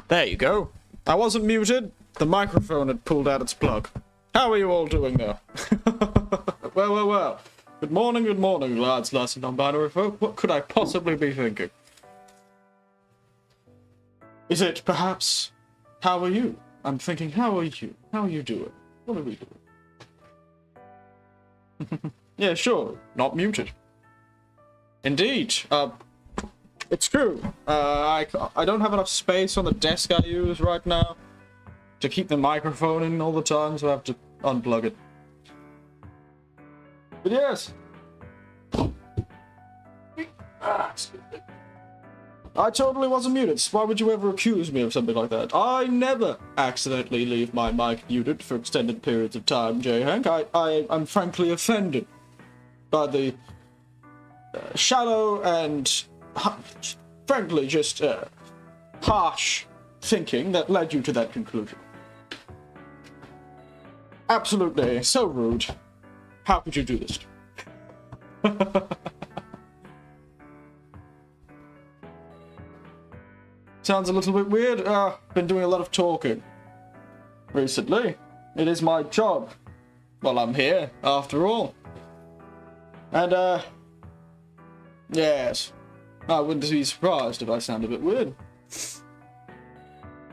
There you go. I wasn't muted. The microphone had pulled out its plug. How are you all doing there? Well. Good morning, lads, and non-binary folk. What could I possibly be thinking? Is it perhaps, how are you? I'm thinking, how are you? How are you doing? What are we doing? Yeah, sure. Not muted. Indeed. It's true. I don't have enough space on the desk I use right now to keep the microphone in all the time, so I have to unplug it. But yes. I totally wasn't muted. Why would you ever accuse me of something like that? I never accidentally leave my mic muted for extended periods of time, J. Hank. I'm frankly offended by the shallow and, frankly, just harsh thinking that led you to that conclusion. Absolutely, so rude. How could you do this? Sounds a little bit weird. Been doing a lot of talking recently. It is my job. Well, I'm here, after all. And, yes. I wouldn't be surprised if I sound a bit weird.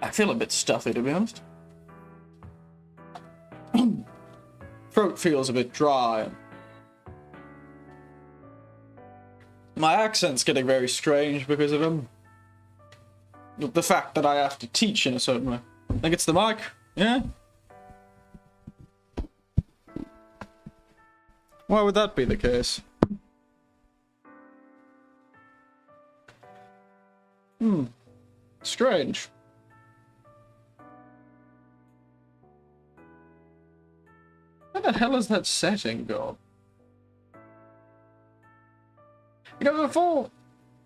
I feel a bit stuffy, to be honest. Throat feels a bit dry. My accent's getting very strange because of the fact that I have to teach in a certain way. I think it's the mic, yeah? Why would that be the case? Strange. Where the hell is that setting gone? You know, before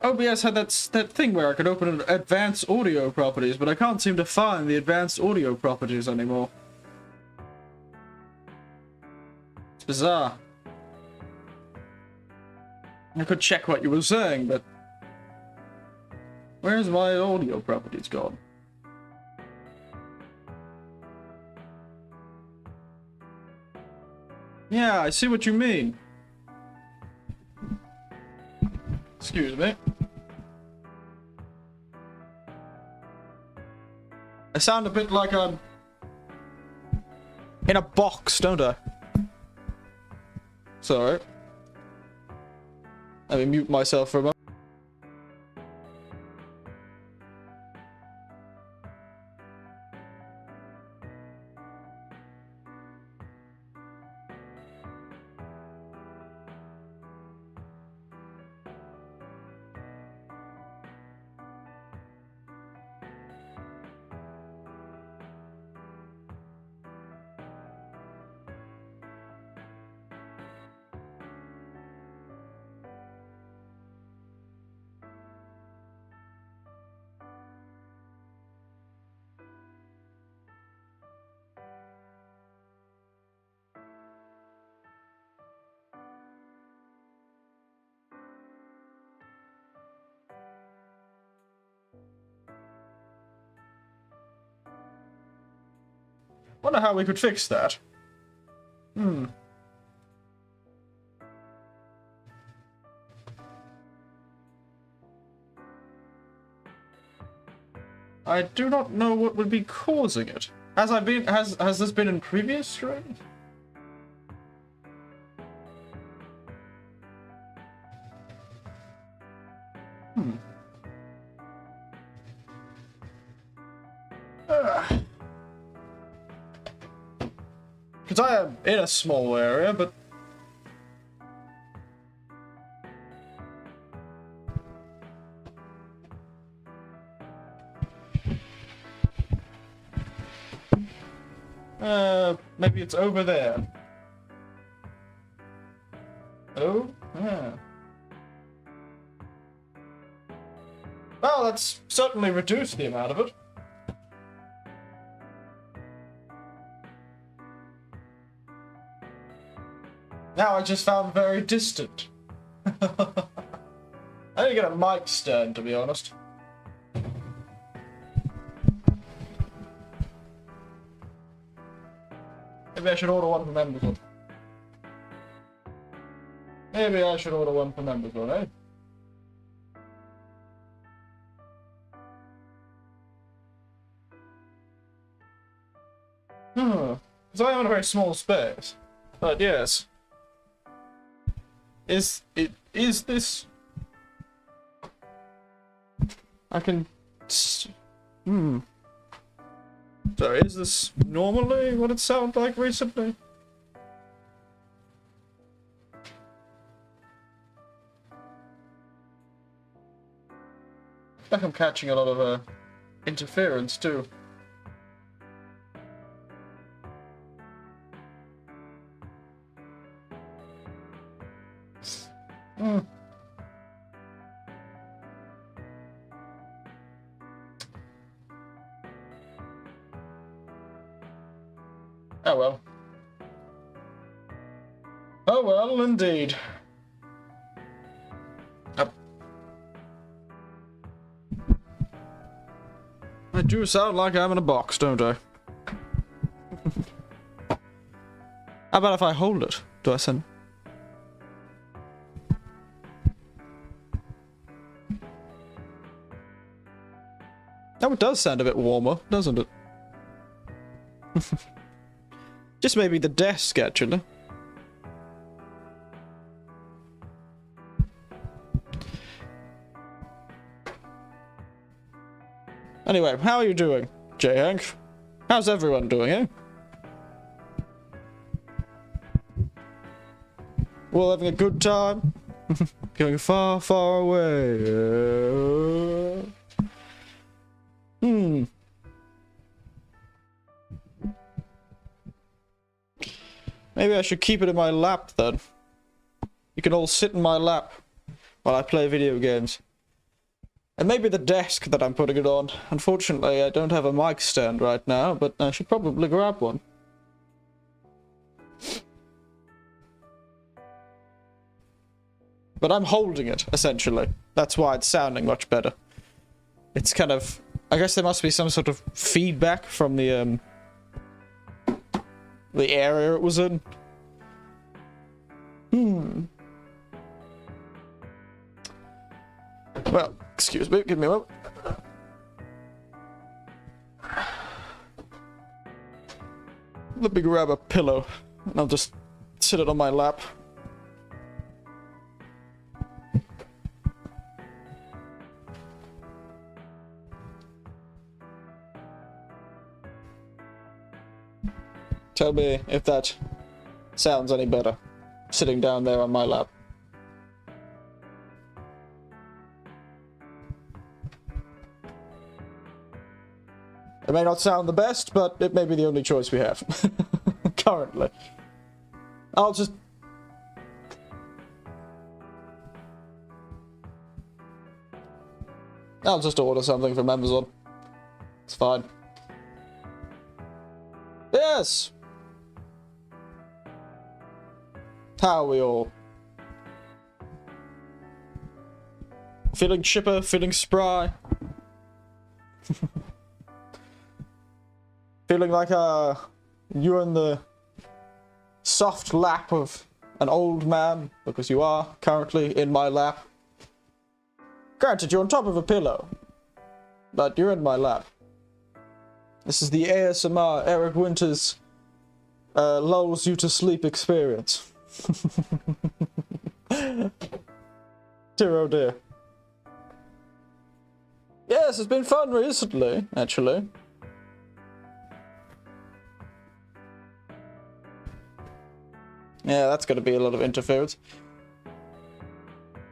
OBS had that thing where I could open advanced audio properties, but I can't seem to find the advanced audio properties anymore. It's bizarre. I could check what you were saying, but where's my audio properties gone? Yeah, I see what you mean. Excuse me. I sound a bit like I'm in a box, don't I? Sorry. Let me mute myself for a moment. Wonder how we could fix that. I do not know what would be causing it. Has this been in previous streams? Because I am in a small area, but maybe it's over there. Oh, yeah. Well, that's certainly reduced the amount of it. Now I just found very distant. I need to get a mic stand, to be honest. Maybe I should order one from Amazon. Maybe I should order one from Amazon, eh? Because I am in a very small space. But yes. Is this... I can... So is this normally what it sounded like recently? I think I'm catching a lot of interference too. Oh well. Oh well, indeed. I do sound like I'm in a box, don't I? How about if I hold it? Do I send... Oh, it does sound a bit warmer, doesn't it? Just maybe the desk, actually. Anyway, how are you doing, J-Hank? How's everyone doing, eh? We're all having a good time? Going far, far away. Maybe I should keep it in my lap, then. You can all sit in my lap while I play video games. And maybe the desk that I'm putting it on. Unfortunately, I don't have a mic stand right now, but I should probably grab one. But I'm holding it, essentially. That's why it's sounding much better. It's kind of... I guess there must be some sort of feedback from the area it was in. Well, excuse me, give me a moment. Let me grab a pillow, and I'll just sit it on my lap. Tell me if that sounds any better, sitting down there on my lap. It may not sound the best, but it may be the only choice we have. Currently. I'll just... order something from Amazon. It's fine. Yes! How are we all? Feeling chipper, feeling spry. Feeling like you're in the soft lap of an old man, because you are currently in my lap. Granted, you're on top of a pillow, but you're in my lap. This is the ASMR Eric Winters lulls you to sleep experience. Dear oh dear. Yes, it's been fun recently, actually. Yeah, that's going to be a lot of interference.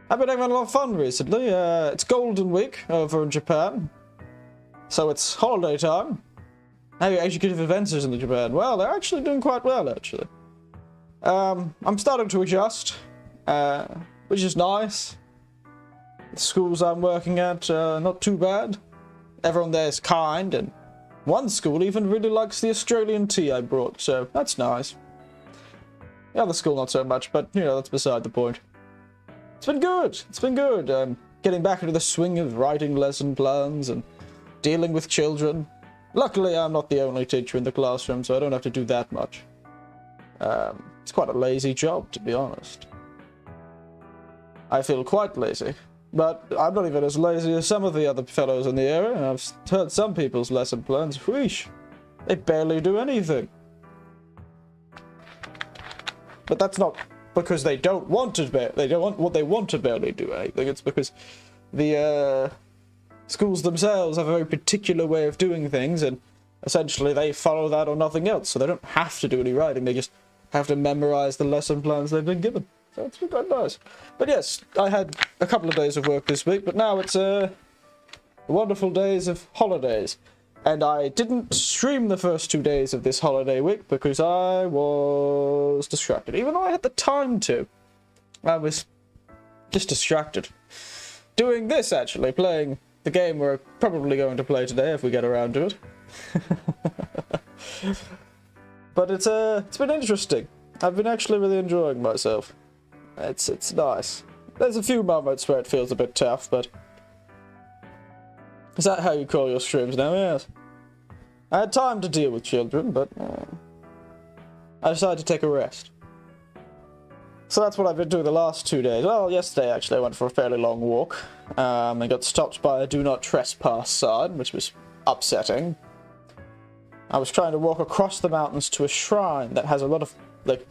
I've been having a lot of fun recently. It's Golden Week over in Japan. So it's holiday time. How executive events in the Japan? Well, they're actually doing quite well, actually. I'm starting to adjust, which is nice. The schools I'm working at, not too bad. Everyone there is kind, and one school even really likes the Australian tea I brought, so that's nice. The other school not so much, but, you know, that's beside the point. It's been good. It's been good. Getting back into the swing of writing lesson plans and dealing with children. Luckily, I'm not the only teacher in the classroom, so I don't have to do that much. It's quite a lazy job, to be honest. I feel quite lazy. But I'm not even as lazy as some of the other fellows in the area. I've heard some people's lesson plans. Wheesh. They barely do anything. But that's not because they don't want to they want to barely do anything. It's because the schools themselves have a very particular way of doing things, and essentially they follow that or nothing else. So they don't have to do any writing. They just have to memorize the lesson plans they've been given. So it's been quite nice. But yes, I had a couple of days of work this week, but now it's wonderful days of holidays. And I didn't stream the first 2 days of this holiday week because I was distracted. Even though I had the time to. I was just distracted. Doing this, actually. Playing the game we're probably going to play today if we get around to it. But it's been interesting. I've been actually really enjoying myself. It's nice. There's a few moments where it feels a bit tough, but... Is that how you call your streams now? Yes. I had time to deal with children, but I decided to take a rest. So that's what I've been doing the last 2 days. Well, yesterday actually I went for a fairly long walk. And got stopped by a do not trespass sign, which was upsetting. I was trying to walk across the mountains to a shrine that has a lot of, like...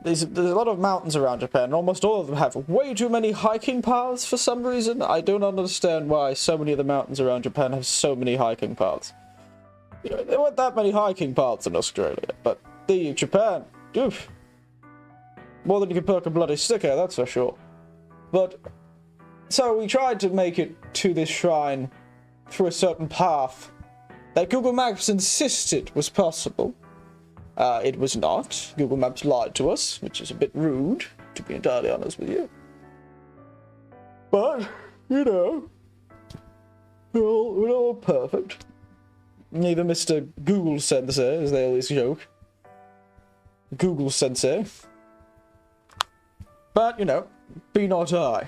There's a lot of mountains around Japan, and almost all of them have way too many hiking paths for some reason. I don't understand why so many of the mountains around Japan have so many hiking paths. You know, there weren't that many hiking paths in Australia, but Japan, oof. More than you can perk a bloody sticker, that's for sure. But, so we tried to make it to this shrine through a certain path that Google Maps insisted was possible. It was not. Google Maps lied to us, which is a bit rude, to be entirely honest with you. But, you know, we're all perfect. Neither Mr. Google Sensei, as they always joke. Google Sensei. But, you know, be not I.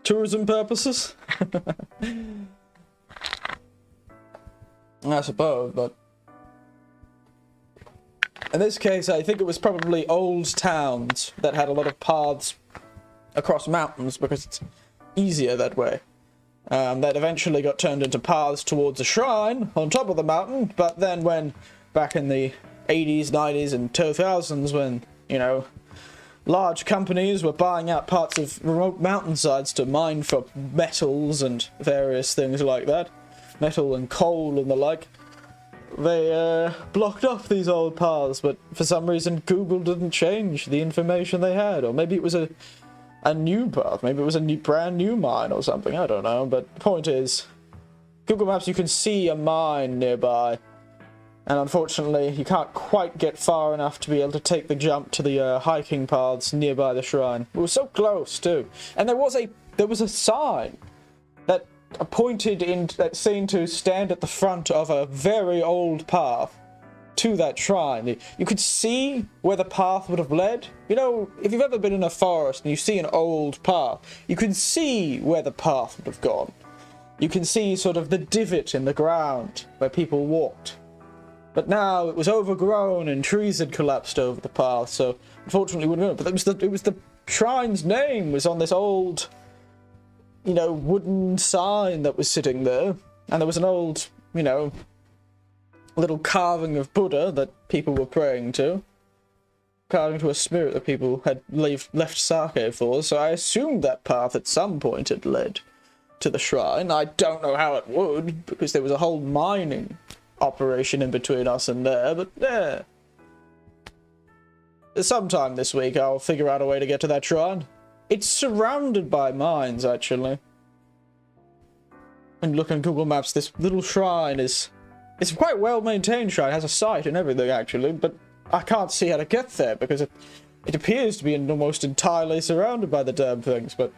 Tourism purposes? I suppose, but... In this case, I think it was probably old towns that had a lot of paths across mountains because it's easier that way. That eventually got turned into paths towards a shrine on top of the mountain, but then when, back in the 80s, 90s, and 2000s, when, you know, large companies were buying out parts of remote mountainsides to mine for metals and various things like that, metal and coal and the like, they blocked off these old paths, but for some reason Google didn't change the information they had, or maybe it was a new path, maybe it was a brand new mine or something, I don't know, but the point is, Google Maps, you can see a mine nearby, and unfortunately you can't quite get far enough to be able to take the jump to the hiking paths nearby the shrine. We were so close too, and there was a sign that that seemed to stand at the front of a very old path to that shrine. You could see where the path would have led. You know, if you've ever been in a forest and you see an old path, you can see where the path would have gone. You can see sort of the divot in the ground where people walked. But now it was overgrown and trees had collapsed over the path, so unfortunately we wouldn't know. But it was the shrine's name was on this old, you know, wooden sign that was sitting there, and there was an old, you know, little carving of Buddha that people were praying to, carving to a spirit that people had left sake for, so I assumed that path at some point had led to the shrine. I don't know how it would, because there was a whole mining operation in between us and there, but yeah. Sometime this week I'll figure out a way to get to that shrine. It's surrounded by mines, actually. And look on Google Maps, this little shrine is... It's a quite well-maintained shrine, it has a site and everything, actually, but I can't see how to get there, because it appears to be almost entirely surrounded by the damn things, but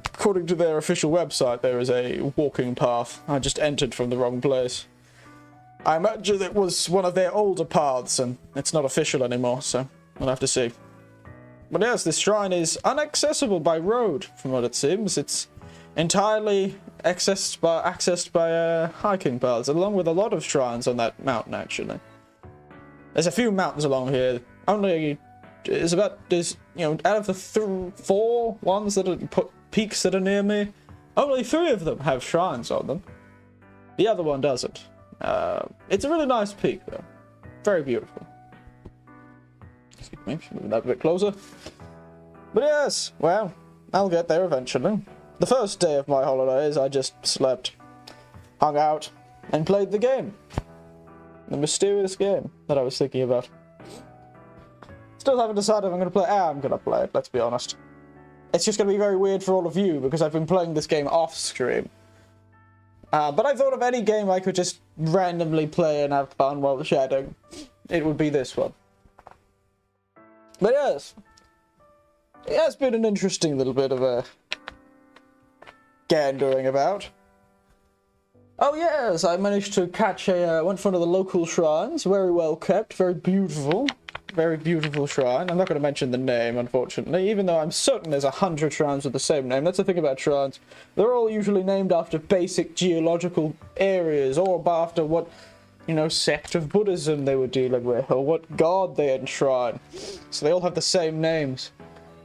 according to their official website, there is a walking path. I just entered from the wrong place. I imagine it was one of their older paths, and it's not official anymore, so we'll have to see. But yes, this shrine is inaccessible by road, from what it seems. It's entirely accessed by hiking paths, along with a lot of shrines on that mountain, actually. There's a few mountains along here. There's out of the 4 ones that are peaks that are near me, only 3 of them have shrines on them. The other one doesn't. It's a really nice peak, though. Very beautiful. Excuse me, moving that a bit closer. But yes, well, I'll get there eventually. The first day of my holidays, I just slept, hung out, and played the game. The mysterious game that I was thinking about. Still haven't decided if I'm going to play. I'm going to play it, let's be honest. It's just going to be very weird for all of you, because I've been playing this game off-screen. But I thought of any game I could just randomly play and have fun while chatting. It would be this one. But yes, it has been an interesting little bit of a gandering about. Oh yes, I managed to catch went for one of the local shrines, very well kept, very beautiful shrine. I'm not going to mention the name, unfortunately, even though I'm certain there's 100 shrines with the same name. That's the thing about shrines. They're all usually named after basic geological areas, or after what, sect of Buddhism they were dealing with, or what god they enshrine. So they all have the same names.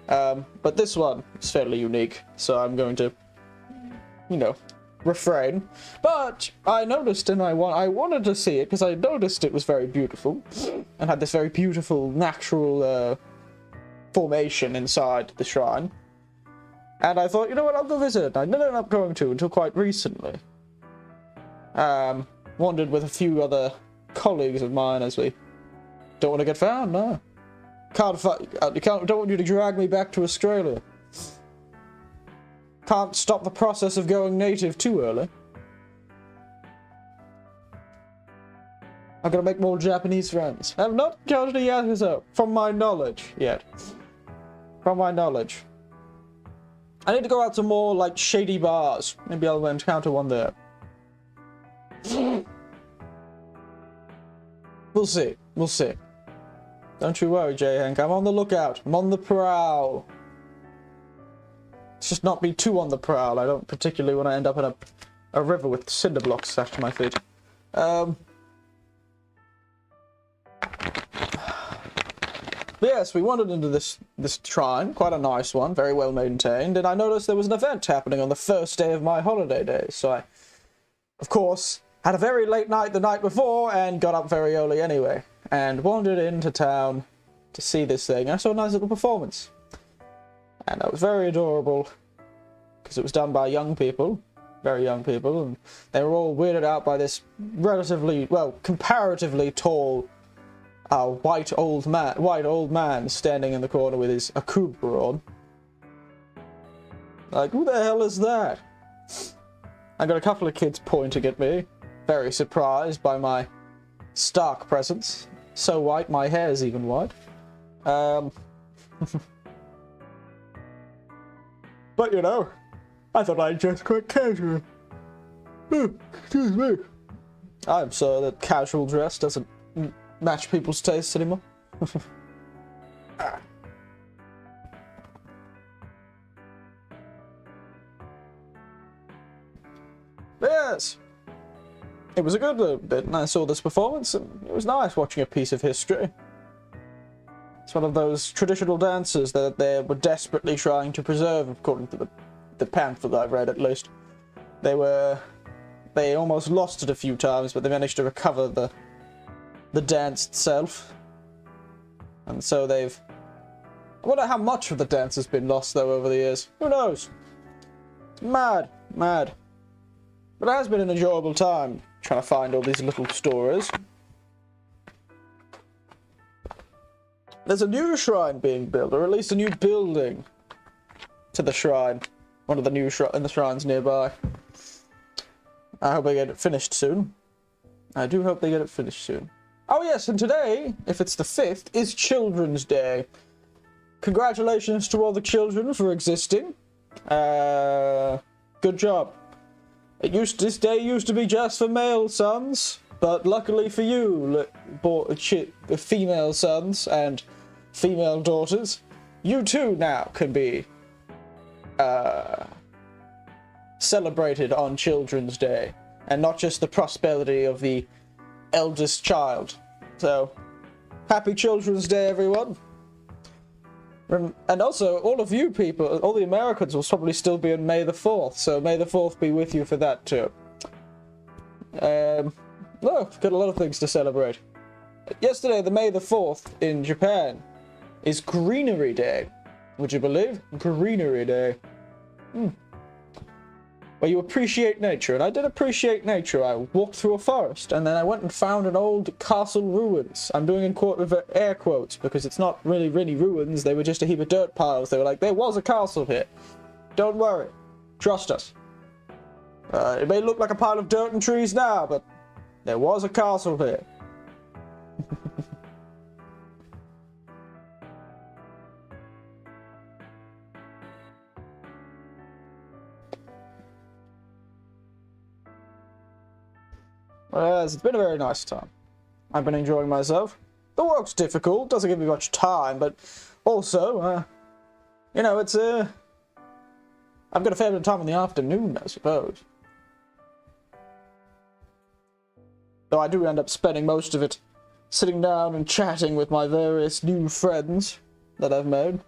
But this one is fairly unique, so I'm going to, refrain. But I noticed, and I wanted to see it because I noticed it was very beautiful and had this very beautiful natural formation inside the shrine. And I thought, you know what, I'll go visit. I ended up going to until quite recently. Wandered with a few other colleagues of mine as we don't want to get found. No, don't want you to drag me back to Australia. Can't stop the process of going native too early. I'm gonna make more Japanese friends. I've not encountered a Yakuza, from my knowledge, yet. From my knowledge. I need to go out to more, shady bars. Maybe I'll encounter one there. We'll see. We'll see. Don't you worry, J-Hank. I'm on the lookout. I'm on the prowl. Just not be too on the prowl. I don't particularly want to end up in a river with cinder blocks attached to my feet. But yes, we wandered into this shrine, quite a nice one, very well maintained, and I noticed there was an event happening on the first day of my holiday days, so I, of course, had a very late night the night before and got up very early anyway, and wandered into town to see this thing. I saw a nice little performance. And that was very adorable, because it was done by young people, very young people, and they were all weirded out by this relatively, comparatively tall, white old man standing in the corner with his Vtuber on. Like, who the hell is that? I got a couple of kids pointing at me, very surprised by my stark presence. So white, my hair's even white. But, I thought I'd dress quite casual. Excuse me. I'm sorry that casual dress doesn't match people's tastes anymore. Yes. It was a good little bit, and I saw this performance, and it was nice watching a piece of history. It's one of those traditional dances that they were desperately trying to preserve, according to the pamphlet I've read, at least. They almost lost it a few times, but they managed to recover the dance itself. And so I wonder how much of the dance has been lost, though, over the years. Who knows? It's mad. But it has been an enjoyable time, trying to find all these little stories. There's a new shrine being built, or at least a new building to the shrine. One of the new shrines nearby. I hope they get it finished soon. I do hope they get it finished soon. Oh yes, and today, if it's the 5th, is Children's Day. Congratulations to all the children for existing. Good job. This day used to be just for male sons, but luckily for you, female sons and female daughters, you too now can be celebrated on Children's Day, and not just the prosperity of the eldest child. So, Happy Children's Day, everyone. And also, all of you people, all the Americans will probably still be on May the 4th, so May the 4th be with you for that too. Got a lot of things to celebrate. Yesterday, the May the 4th in Japan is Greenery Day. Would you believe? Greenery Day. Where you appreciate nature, and I did appreciate nature. I walked through a forest, and then I went and found an old castle ruins. I'm doing in quote with air quotes, because it's not really ruins, they were just a heap of dirt piles. They were like, there was a castle here. Don't worry. Trust us. It may look like a pile of dirt and trees now, but there was a castle here. Well, it's been a very nice time. I've been enjoying myself. The work's difficult, doesn't give me much time, but also, you know, it's, I've got a fair bit of time in the afternoon, I suppose. Though I do end up spending most of it sitting down and chatting with my various new friends that I've made.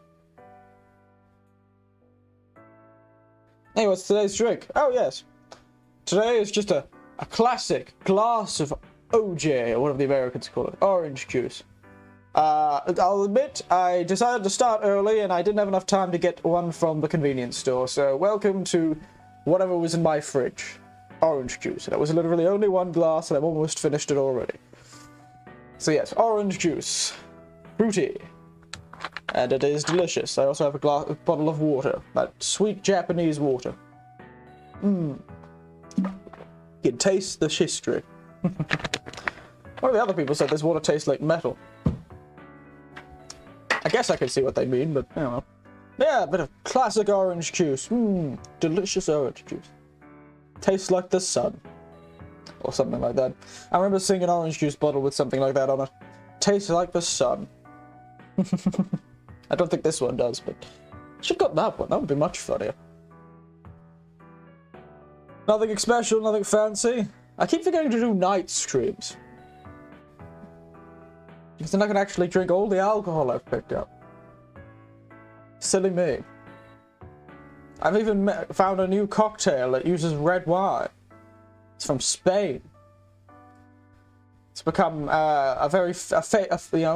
Hey, what's today's drink? Oh, yes. Today is just a classic glass of OJ, or whatever the Americans call it, orange juice. I'll admit, I decided to start early and I didn't have enough time to get one from the convenience store, so welcome to whatever was in my fridge. Orange juice. That was literally only one glass and I've almost finished it already. So yes, orange juice. Fruity. And it is delicious. I also have a bottle of water. That sweet Japanese water. You can taste the history. One of the other people said this water tastes like metal. I guess I can see what they mean, but I don't know. Yeah, a bit of classic orange juice. Delicious orange juice. Tastes like the sun. Or something like that. I remember seeing an orange juice bottle with something like that on it. Tastes like the sun. I don't think this one does, but I should have got that one. That would be much funnier. Nothing special, nothing fancy. I keep forgetting to do night streams. Because then I can actually drink all the alcohol I've picked up. Silly me. I've even found a new cocktail that uses red wine. It's from Spain. It's become a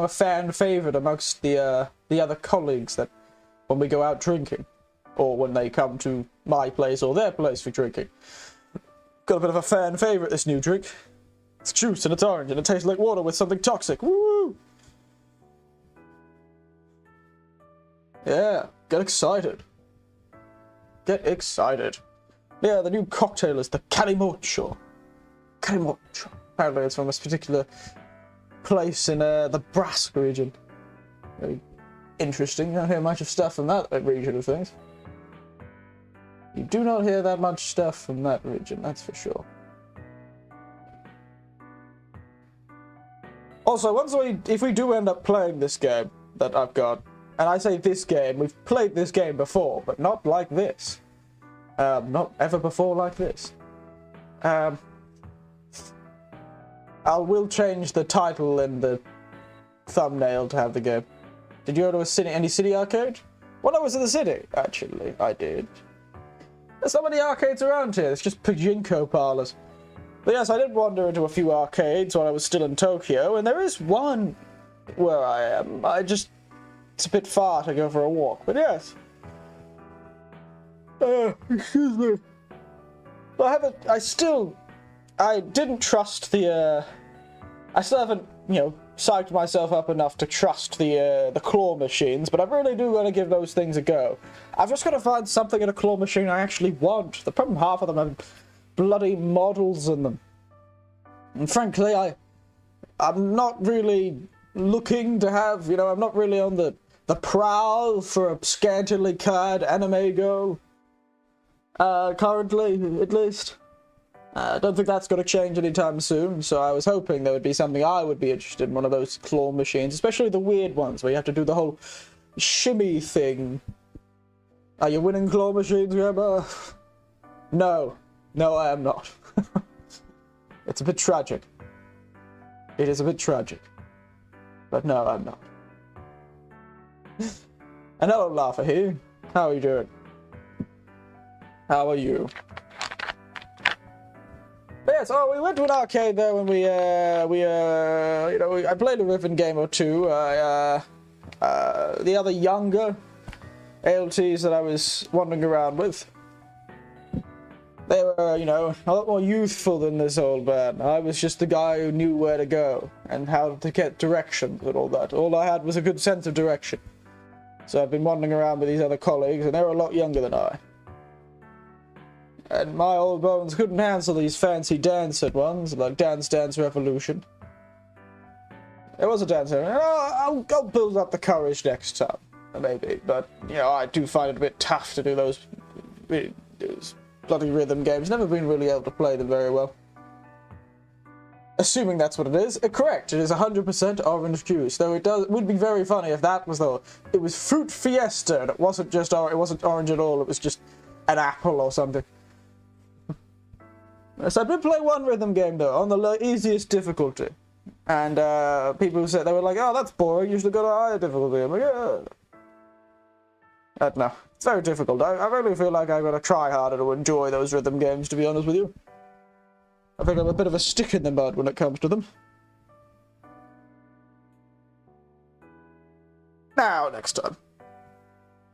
fan favorite amongst the other colleagues that when we go out drinking, or when they come to my place or their place for drinking. Got a bit of a fan favorite, this new drink. It's juice and it's orange and it tastes like water with something toxic. Woo! Yeah, get excited. Get excited. Yeah, the new cocktail is the Calimocho. Calimocho. Apparently it's from this particular place in the Basque region. Very interesting. You don't hear much of stuff from that region of things. You do not hear that much stuff from that region, that's for sure. Also, if we do end up playing this game that I've got, and I say this game, we've played this game before, but not like this. Not ever before like this. I will change the title and the thumbnail to have the game. Did you go to any city arcade? When I was in the city, actually, I did. There's so many arcades around here, it's just pachinko parlors. But yes, I did wander into a few arcades while I was still in Tokyo, and there is one where I am. It's a bit far to go for a walk, but yes. Excuse me. I didn't trust the, I still haven't, psyched myself up enough to trust the claw machines, but I really do want to give those things a go. I've just got to find something in a claw machine I actually want. The problem, half of them have bloody models in them. And frankly, I'm not really looking to have, I'm not really on the prowl for a scantily clad anime girl. Currently, at least. I don't think that's going to change anytime soon, so I was hoping there would be something I would be interested in, one of those claw machines, especially the weird ones where you have to do the whole shimmy thing. Are you winning claw machines, Grandma? No. No, I am not. It's a bit tragic. It is a bit tragic. But no, I'm not. And hello, Laugh-A-Hee. How are you doing? How are you? But yeah, so we went to an arcade there when I played a ribbon game or two. The other younger ALTs that I was wandering around with, they were, a lot more youthful than this old man. I was just the guy who knew where to go and how to get directions and all that. All I had was a good sense of direction. So I've been wandering around with these other colleagues, and they were a lot younger than I. And my old bones couldn't handle these fancy dancing ones, like Dance Dance Revolution. It was a dance. I'll build up the courage next time, maybe. But, I do find it a bit tough to do those bloody rhythm games. Never been really able to play them very well. Assuming that's what it is. Correct, it is 100% orange juice. Though it would be very funny if that was it was Fruit Fiesta, and it wasn't orange at all, it was just an apple or something. So I did play one rhythm game though, on the easiest difficulty. And people said, they were like, oh, that's boring, you should go to higher difficulty. I'm like, yeah. I don't know. It's very difficult. I really feel like I've got to try harder to enjoy those rhythm games, to be honest with you. I think I'm a bit of a stick in the mud when it comes to them. Now, next time.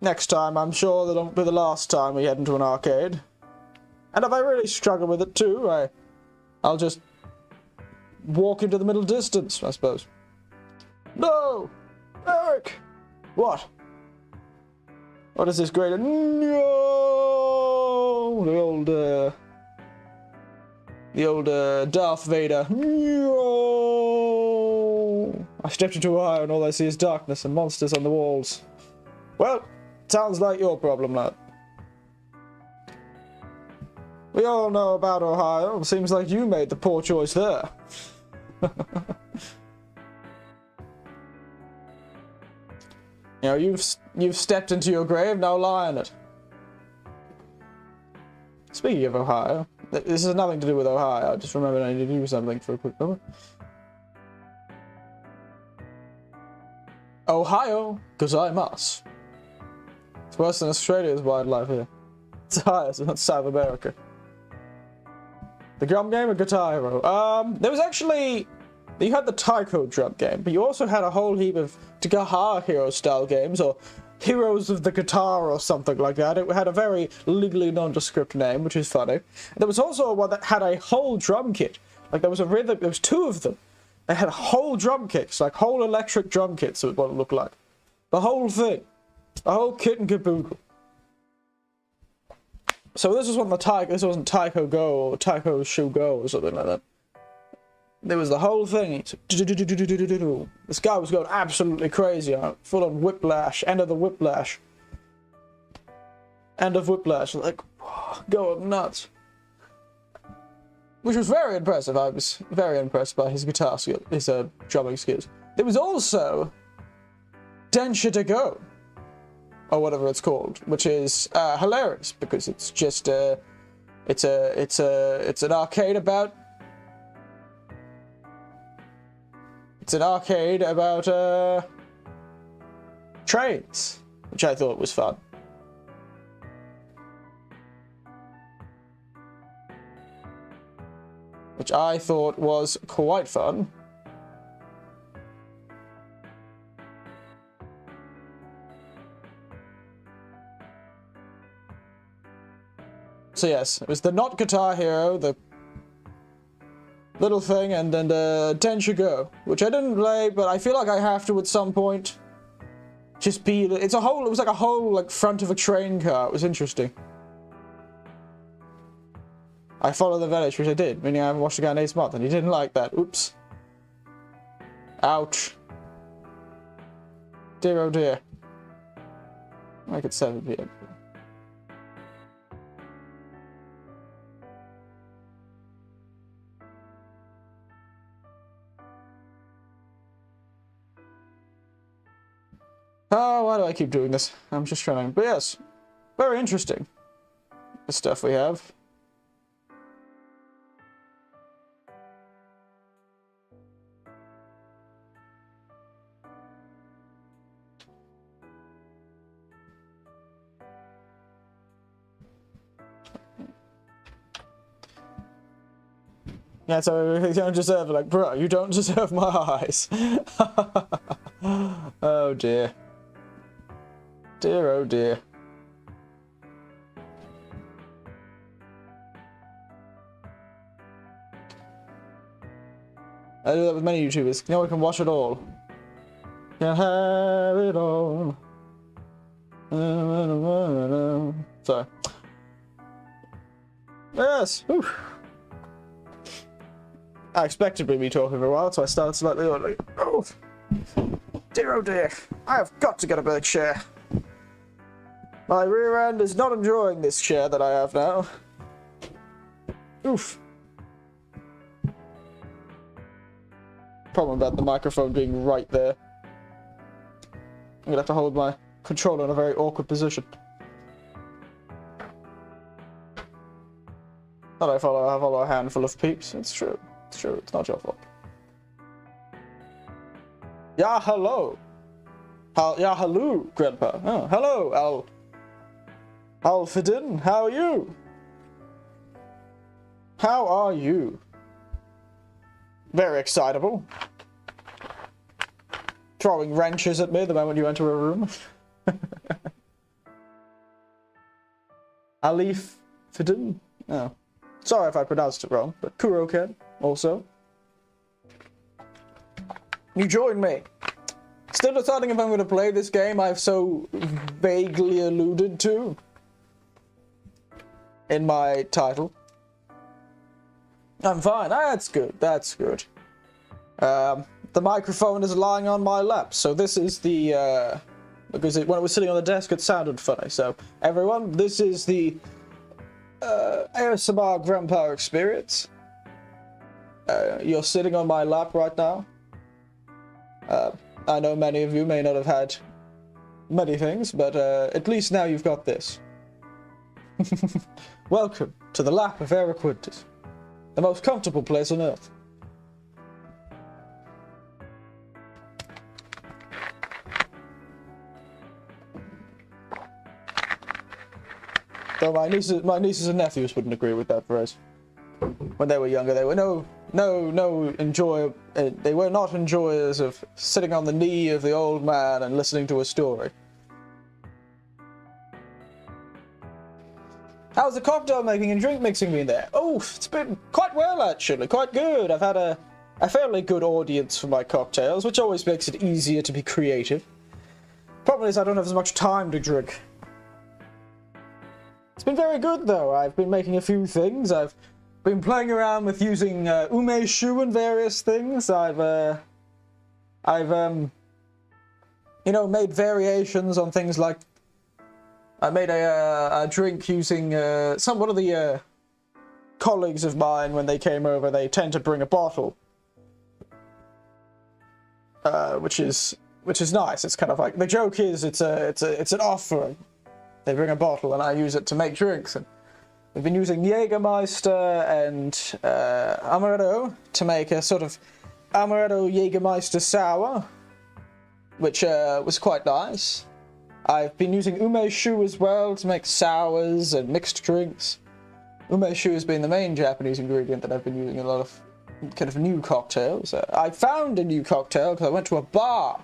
Next time, I'm sure that won't be the last time we head into an arcade. And if I really struggle with it too, I'll just walk into the middle distance, I suppose. No! Eric! What? What is this great? No! The old Darth Vader. No! I stepped into a high and all I see is darkness and monsters on the walls. Well, sounds like your problem, lad. We all know about Ohio. Seems like you made the poor choice there. You've stepped into your grave, now lie on it. Speaking of Ohio, this has nothing to do with Ohio. I just remembered I need to do something for a quick moment. Ohio, gozaimasu. It's worse than Australia's wildlife here. It's higher, so that's South America. The drum game or Guitar Hero? There was actually... You had the Taiko drum game, but you also had a whole heap of Guitar Hero style games, or Heroes of the Guitar or something like that. It had a very legally nondescript name, which is funny. There was also one that had a whole drum kit. Like there was two of them. They had whole drum kits, like whole electric drum kits, is what it looked like. The whole thing. The whole kit and caboodle. So this was this wasn't Taiko Go or Taiko Shu Go or something like that. There was the whole thing. This guy was going absolutely crazy on it. Full on whiplash. End of the whiplash. End of whiplash. Like, going nuts. Which was very impressive. I was very impressed by his guitar skill, his drumming skills. There was also Densha to Go, or whatever it's called, which is hilarious because it's just it's an arcade about trains, which I thought was fun. Which I thought was quite fun. So yes, it was the Not Guitar Hero, the little thing, and then the Densha Go, which I didn't play, but I feel like I have to at some point. Just be, it was like a whole front of a train car. It was interesting. I followed the village, which I did, meaning I haven't watched a guy in 8 months, and he didn't like that. Oops. Ouch. Dear oh dear. Make it 7 PM. Oh, why do I keep doing this? I'm just trying to... But yes, very interesting, the stuff we have. Yeah, so you don't deserve it. Like, bro, you don't deserve my eyes. Oh dear. Dear, oh dear. I do that with many YouTubers. No one can watch it all. Can't have it all. Sorry. Yes. Whew. I expected to be talking for a while, so I started slightly early. Oh dear. I have got to get a big chair. My rear end is not enjoying this chair that I have now. Oof. Problem about the microphone being right there. I'm gonna have to hold my controller in a very awkward position. Not I follow a handful of peeps. It's true. It's true. It's not your fault. Yeah, hello. Yeah, hello, Grandpa. Oh, hello, Alfredin. How are you? How are you? Very excitable. Throwing wrenches at me the moment you enter a room. Alif Fidin? No. Sorry if I pronounced it wrong, but Kuroken also. You join me. Still deciding if I'm going to play this game I've so vaguely alluded to in my title. I'm fine. That's good. That's good. The microphone is lying on my lap, so this is the, because when it was sitting on the desk it sounded funny. So, everyone, this is the ASMR Grandpa experience. You're sitting on my lap right now. I know many of you may not have had many things, but at least now you've got this. Welcome to the lap of Eric Winters, the most comfortable place on earth. Though my nieces and nephews wouldn't agree with that phrase. When they were younger, they were they were not enjoyers of sitting on the knee of the old man and listening to a story. How's the cocktail making and drink mixing been there? Oh, it's been quite well actually, quite good. I've had a fairly good audience for my cocktails, which always makes it easier to be creative. Problem is I don't have as much time to drink. It's been very good though. I've been making a few things. I've been playing around with using umeshu and various things. I've you know, made variations on things like I made a drink using one of the colleagues of mine when they came over. They tend to bring a bottle, which is nice. It's kind of like the joke is it's an offering. They bring a bottle and I use it to make drinks. And we've been using Jägermeister and Amaretto to make a sort of Amaretto Jägermeister sour, which was quite nice. I've been using umeshu as well to make sours and mixed drinks. Umeshu has been the main Japanese ingredient that I've been using in a lot of kind of new cocktails. I found a new cocktail because I went to a bar.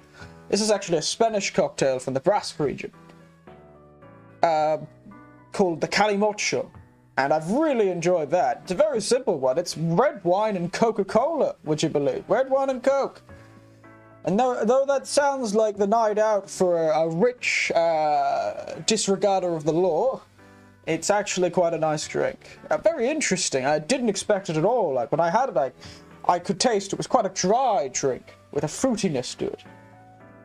This is actually a Spanish cocktail from the Basque region. Called the Calimocho, and I've really enjoyed that. It's a very simple one. It's red wine and Coca-Cola, would you believe? Red wine and Coke. And though that sounds like the night out for a rich disregarder of the law, it's actually quite a nice drink. Very interesting. I didn't expect it at all. Like when I had it, I could taste it was quite a dry drink with a fruitiness to it.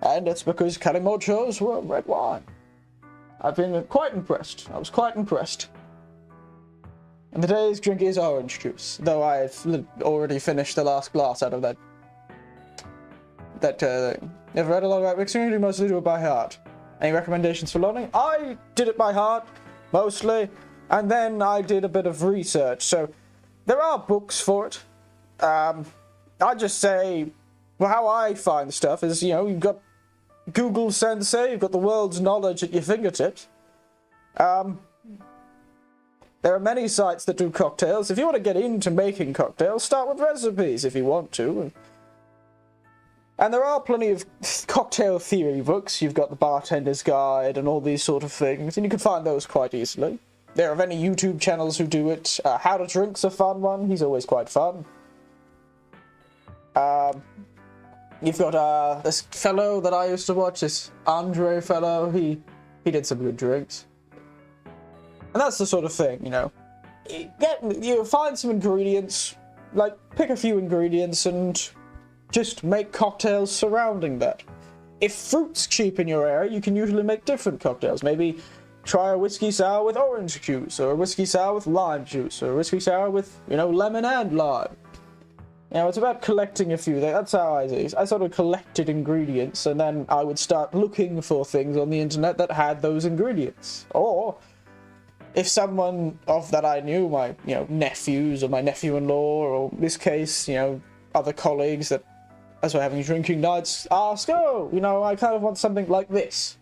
And it's because Calimochos were red wine. I've been quite impressed. I was quite impressed. And today's drink is orange juice, though I've already finished the last glass out of that. Never read a lot about mixing, you mostly do it by heart. Any recommendations for learning? I did it by heart, mostly, and then I did a bit of research. So there are books for it. I just say, well, how I find stuff is, you know, you've got Google Sensei, you've got the world's knowledge at your fingertips. There are many sites that do cocktails. If you want to get into making cocktails, start with recipes if you want to. And there are plenty of cocktail theory books. You've got the Bartender's Guide and all these sort of things, and you can find those quite easily. There are many YouTube channels who do it. How to Drink's a fun one. He's always quite fun. You've got this fellow that I used to watch, this Andre fellow. He did some good drinks. And that's the sort of thing, you know. You find some ingredients, like pick a few ingredients and just make cocktails surrounding that. If fruit's cheap in your area, you can usually make different cocktails. Maybe try a whiskey sour with orange juice, or a whiskey sour with lime juice, or a whiskey sour with, you know, lemon and lime. You know, it's about collecting a few. That's how I see it. I sort of collected ingredients, and then I would start looking for things on the internet that had those ingredients. Or if someone that I knew, my, you know, nephews or my nephew-in-law, or in this case, you know, other colleagues that, as we're having drinking nights, ask, oh, you know, I kind of want something like this.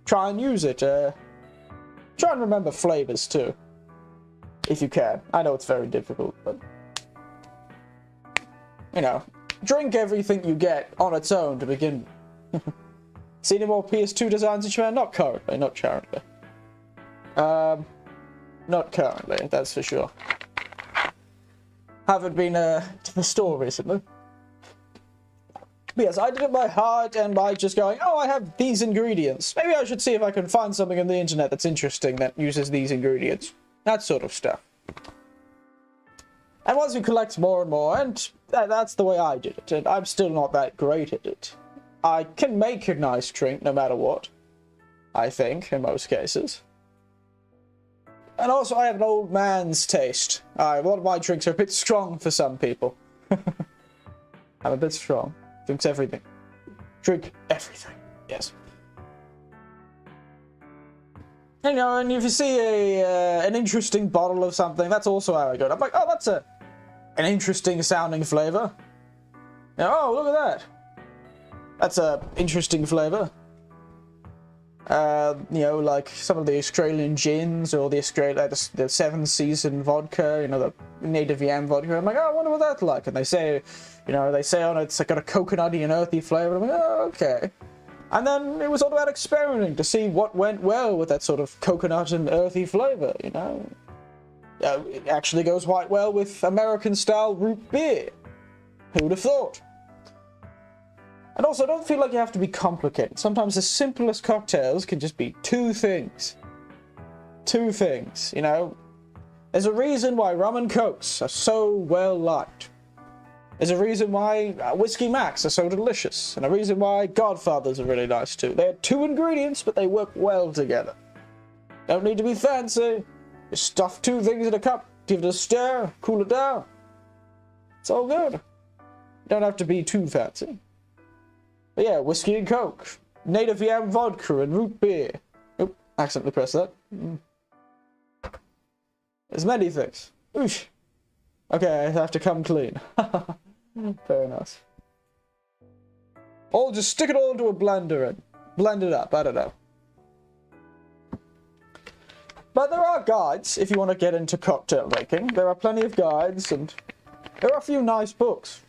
Try and use it. Try and remember flavors too, if you can. I know it's very difficult, but you know, drink everything you get on its own to begin. See any more PS2 designs in Japan? Not currently, not currently. Not currently, that's for sure. Haven't been to the store recently. But yes, I did it by heart and by just going, oh, I have these ingredients. Maybe I should see if I can find something on the internet that's interesting that uses these ingredients. That sort of stuff. And once you collect more and more, and that's the way I did it, and I'm still not that great at it. I can make a nice drink no matter what, I think, in most cases. And also, I have an old man's taste. A lot of my drinks are a bit strong for some people. I'm a bit strong. Drinks everything. Drink everything. Yes. You know, and if you see an interesting bottle of something, that's also how I go. I'm like, oh, that's an interesting sounding flavor. You know, oh, look at that. That's a interesting flavor. You know, like some of the Australian gins or the Seven Season vodka, you know, the native yam vodka. I'm like, oh, I wonder what that's like. And they say, you know, on it, it's got a coconutty and earthy flavor. I'm like, oh, okay. And then it was all about experimenting to see what went well with that sort of coconut and earthy flavor, you know. It actually goes quite well with American-style root beer. Who would have thought? And also, don't feel like you have to be complicated. Sometimes the simplest cocktails can just be two things. Two things, you know. There's a reason why rum and cokes are so well liked. There's a reason why Whiskey Macs are so delicious. And a reason why Godfathers are really nice too. They have two ingredients, but they work well together. Don't need to be fancy. Just stuff two things in a cup, give it a stir, cool it down. It's all good. Don't have to be too fancy. But yeah, whiskey and coke, native yam vodka and root beer. Oop, accidentally pressed that. There's many things. Oosh. Okay, I have to come clean. Fair enough. Or just stick it all into a blender and blend it up, I don't know. But there are guides if you want to get into cocktail making. There are plenty of guides and there are a few nice books.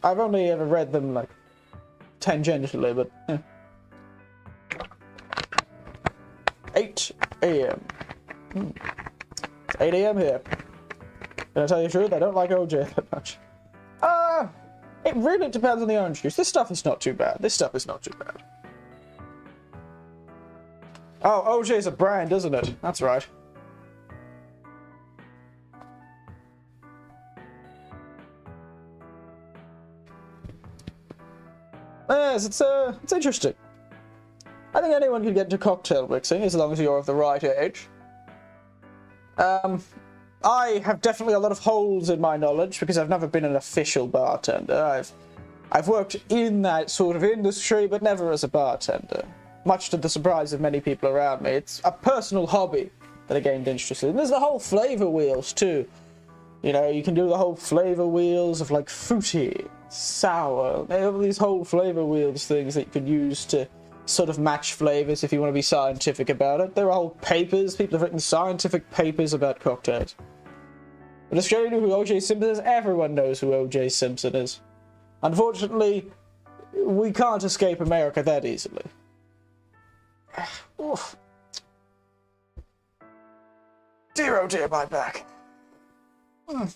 I've only ever read them like tangentially, but yeah. 8 a.m. It's 8 a.m. here. Can I tell you the truth? I don't like OJ that much. It really depends on the orange juice. This stuff is not too bad. This stuff is not too bad. Oh, OJ's a brand, isn't it? That's right. Yes, it's interesting. I think anyone can get into cocktail mixing as long as you're of the right age. I have definitely a lot of holes in my knowledge because I've never been an official bartender. I've worked in that sort of industry, but never as a bartender. Much to the surprise of many people around me. It's a personal hobby that I gained interest in. There's the whole flavor wheels too. You know, you can do the whole flavor wheels of like fruity, sour, all these whole flavor wheels things that you can use to sort of match flavors if you want to be scientific about it. There are whole papers, people have written scientific papers about cocktails. But Australia knew who O.J. Simpson is, everyone knows who O.J. Simpson is. Unfortunately, we can't escape America that easily. Oof. Dear, oh dear, my back. Oh,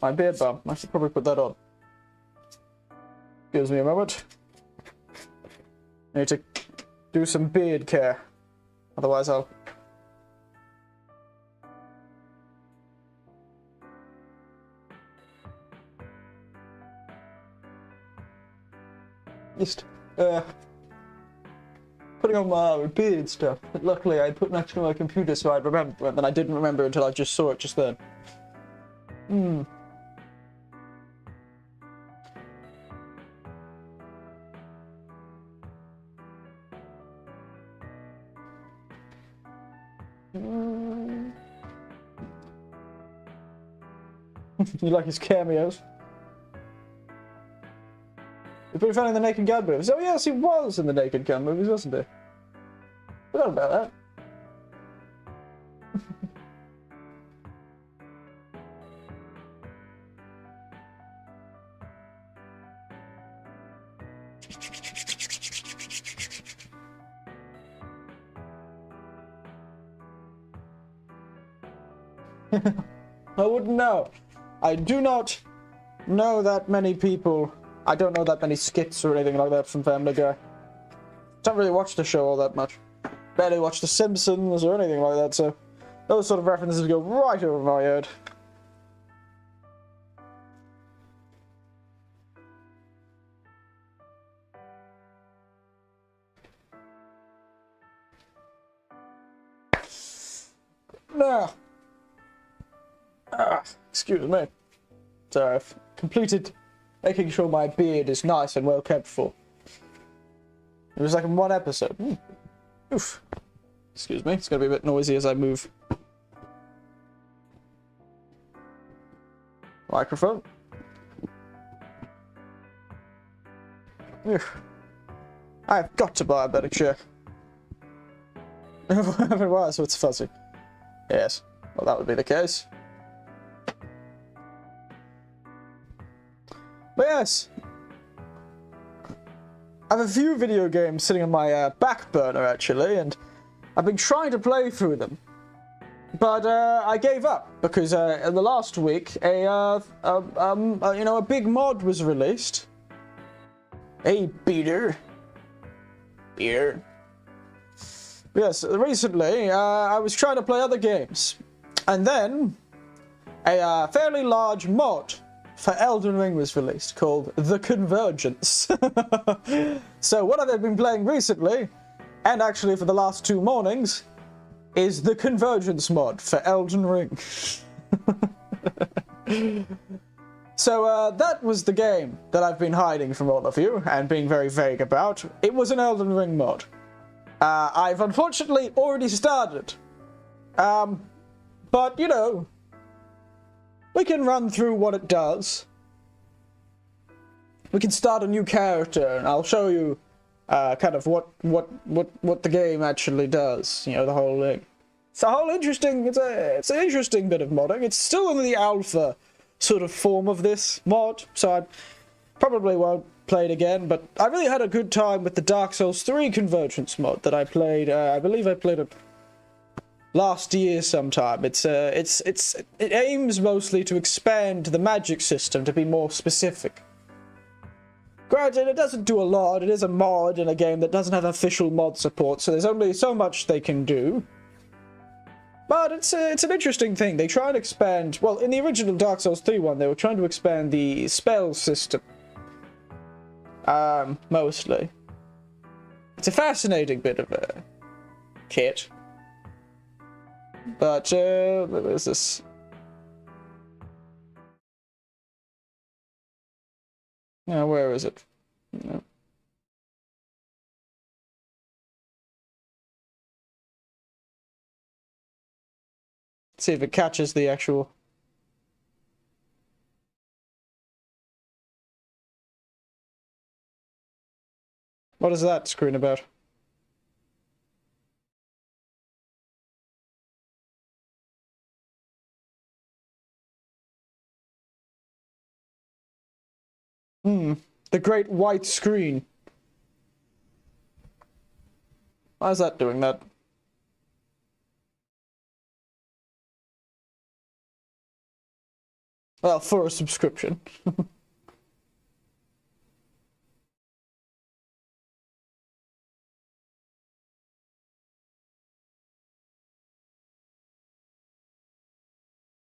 my beard balm. I should probably put that on. Gives me a moment. I need to do some beard care. Otherwise I'll... Just, putting on my beard stuff. But luckily I put next to my computer so I'd remember, and then I didn't remember until I just saw it just then. You like his cameos? He's pretty funny in the Naked Gun movies. Oh yes, he was in the Naked Gun movies, wasn't he? Forgot about that. I wouldn't know. I do not know that many people. I don't know that many skits or anything like that from Family Guy. Don't really watch the show all that much. Barely watch The Simpsons or anything like that, so those sort of references go right over my head. Now, excuse me. So I've completed making sure my beard is nice and well kept for. It was like in one episode. Oof. Excuse me, it's going to be a bit noisy as I move. Microphone. Oof. I've got to buy a better chair. Why so it's fuzzy? Yes, well that would be the case. But yes, I have a few video games sitting on my back burner actually, and I've been trying to play through them, but I gave up because in the last week a big mod was released. Hey, Peter. Yes, recently I was trying to play other games, and then a fairly large mod for Elden Ring was released, called The Convergence. So what I've been playing recently, and actually for the last 2 mornings, is the Convergence mod for Elden Ring. So that was the game that I've been hiding from all of you, and being very vague about. It was an Elden Ring mod. I've unfortunately already started. But, you know, we can run through what it does. We can start a new character, and I'll show you kind of what the game actually does. You know, the whole thing. It's a whole interesting. It's an interesting bit of modding. It's still in the alpha sort of form of this mod, so I probably won't play it again. But I really had a good time with the Dark Souls 3 Convergence mod that I played. I believe I played it last year sometime. It aims mostly to expand the magic system to be more specific. Granted, it doesn't do a lot. It is a mod in a game that doesn't have official mod support, so there's only so much they can do. But it's an interesting thing. They try and expand. Well, in the original Dark Souls 3 one, they were trying to expand the spell system. Mostly. It's a fascinating bit of a kit. But, what is this? Now, where is it? No. See if it catches the actual... What is that screen about? The great white screen. Why is that doing that? Well, for a subscription.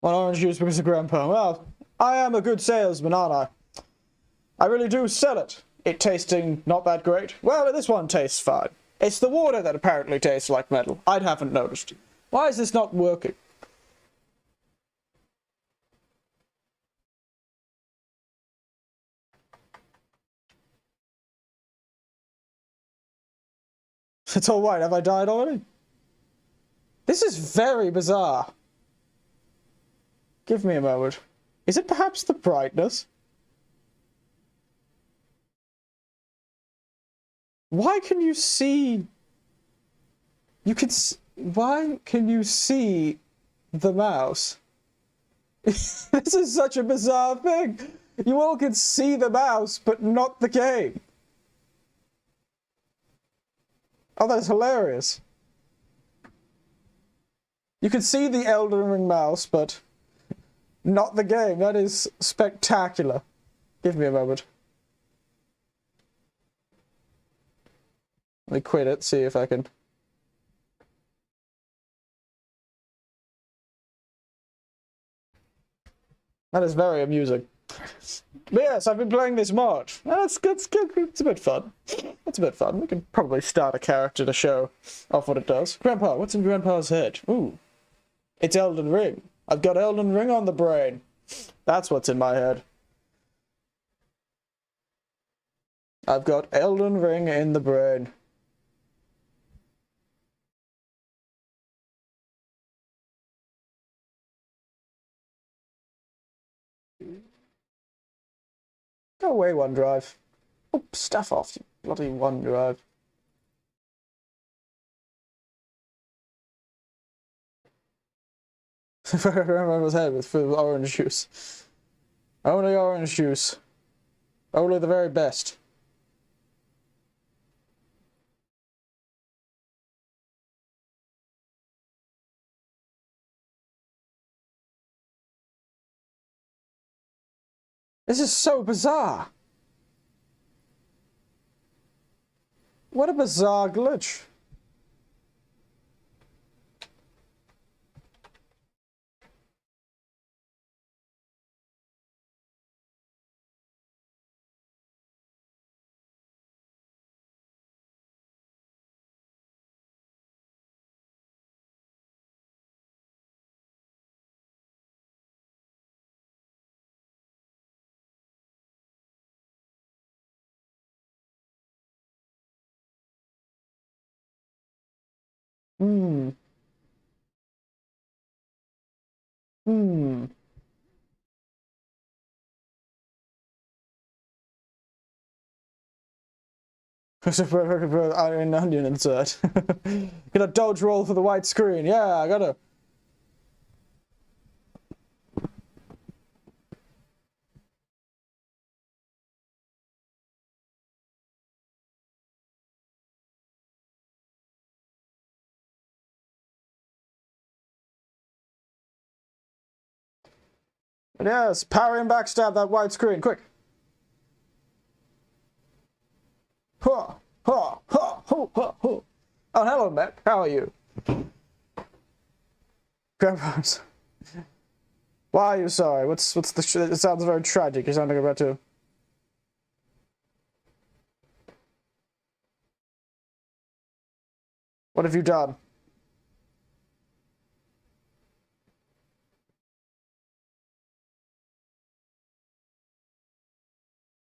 One orange juice because of Grandpa. Well, I am a good salesman, aren't I? I really do sell it. It tasting not that great. Well, this one tastes fine. It's the water that apparently tastes like metal. I haven't noticed. Why is this not working? It's all right. Have I died already? This is very bizarre. Give me a moment. Is it perhaps the brightness? Why can you see... Why can you see the mouse? This is such a bizarre thing. You all can see the mouse, but not the game. Oh, that's hilarious. You can see the Elden Ring mouse, but not the game. That is spectacular. Give me a moment. Let me quit it, see if I can... That is very amusing. But yes, I've been playing this mod. That's good. It's a bit fun. It's a bit fun. We can probably start a character to show off what it does. Grandpa, what's in Grandpa's head? Ooh. It's Elden Ring. I've got Elden Ring on the brain. That's what's in my head. I've got Elden Ring in the brain. Go away, OneDrive. Oh, stuff off, you bloody OneDrive. If I remember his head with orange juice. Only orange juice. Only the very best. This is so bizarre. What a bizarre glitch. Hmm. Hmm. Iron onion insert. Gonna dodge roll for the white screen. Yeah, I gotta. Yes, parry and backstab that white screen, quick. Ha, ha, ha, ha, ha, ha. Oh, hello, Mac. How are you? Grandpa's. Why are you sorry? What's the? It sounds very tragic. You're sounding about to. What have you done?